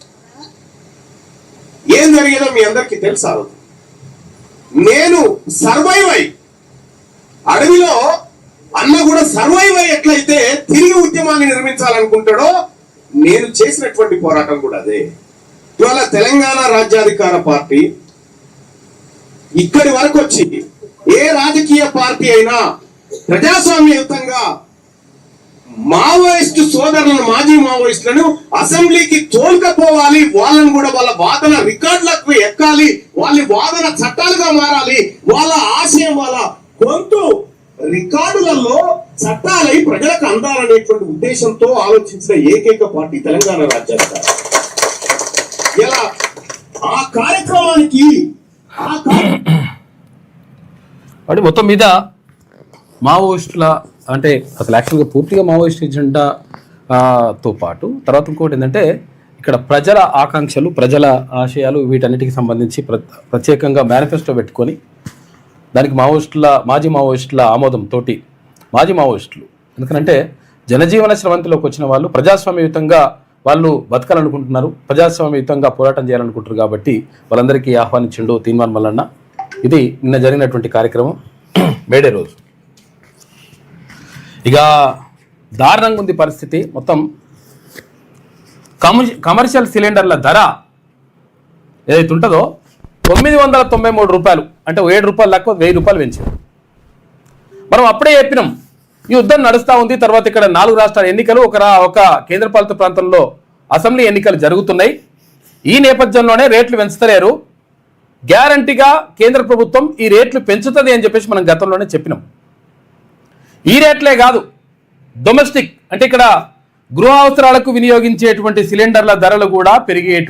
ఆ రోజు నేను సర్వైవ్ అయి అడవిలో అన్న కూడా సర్వైవ్ అయ్యి ఎట్లయితే తిరిగి ఉద్యమాన్ని నిర్మించాలనుకుంటాడో నేను చేసినటువంటి పోరాటం కూడా అదే. ఇవాళ తెలంగాణ రాజ్యాధికార పార్టీ ఇక్కడి వరకు వచ్చి ఏ రాజకీయ పార్టీ అయినా ప్రజాస్వామ్యయుతంగా మావోయిస్టు సోదరులను, మాజీ మావోయిస్టులను అసెంబ్లీకి తోలుకపోవాలి, వాళ్ళని కూడా వాళ్ళ వాదన రికార్డులకు ఎక్కాలి, వాళ్ళ వాదన చట్టాలుగా మారాలి, వాళ్ళ ఆశయం, వాళ్ళ గొంతు రికార్డులలో చట్టాలై ప్రజలకు అందాలనేటువంటి ఉద్దేశంతో ఆలోచించిన ఏకైక పార్టీ తెలంగాణ రాజ్యాధికార. ఇలా ఆ కార్యక్రమానికి మొత్తం మీద మావోయిస్టుల అంటే అసలు యాక్చువల్గా పూర్తిగా మావోయిస్ట్ ఎజెండాతో పాటు తర్వాత ఇంకోటి ఏంటంటే ఇక్కడ ప్రజల ఆకాంక్షలు, ప్రజల ఆశయాలు, వీటన్నిటికి సంబంధించి ప్రత్యేకంగా మేనిఫెస్టో పెట్టుకొని దానికి మాజీ మావోయిస్టుల ఆమోదంతో మాజీ మావోయిస్టులు ఎందుకంటే జనజీవన స్రవంతిలోకి వచ్చిన వాళ్ళు ప్రజాస్వామ్యయుతంగా వాళ్ళు బతకాలనుకుంటున్నారు, ప్రజాస్వామ్యయుతంగా పోరాటం చేయాలనుకుంటారు. కాబట్టి వాళ్ళందరికీ ఆహ్వానించిండు తీన్మార్ మల్లన్న. ఇది నిన్న జరిగినటువంటి కార్యక్రమం, మేడే రోజు. ఇక దారుణంగా ఉంది పరిస్థితి. మొత్తం కమర్షియల్ సిలిండర్ల ధర ఏదైతే ఉంటుందో 993 రూపాయలు, అంటే 7 రూపాయలు తక్కువ 1000 రూపాయలు పెంచారు. మనం అప్పుడే చెప్పినాం ఈ యుద్ధం నడుస్తూ ఉంది. తర్వాత ఇక్కడ 4 రాష్ట్రాల ఎన్నికలు, ఒక కేంద్రపాలిత ప్రాంతంలో అసెంబ్లీ ఎన్నికలు జరుగుతున్నాయి. ఈ నేపథ్యంలోనే రేట్లు పెంచుతలేరు. గ్యారంటీగా కేంద్ర ప్రభుత్వం ఈ రేట్లు పెంచుతుంది అని చెప్పేసి మనం గతంలోనే చెప్పినాం. ఈ రేట్లే కాదు, డొమెస్టిక్ అంటే ఇక్కడ గృహ అవసరాలకు వినియోగించేటువంటి సిలిండర్ల ధరలు కూడా పెరిగేటువంటి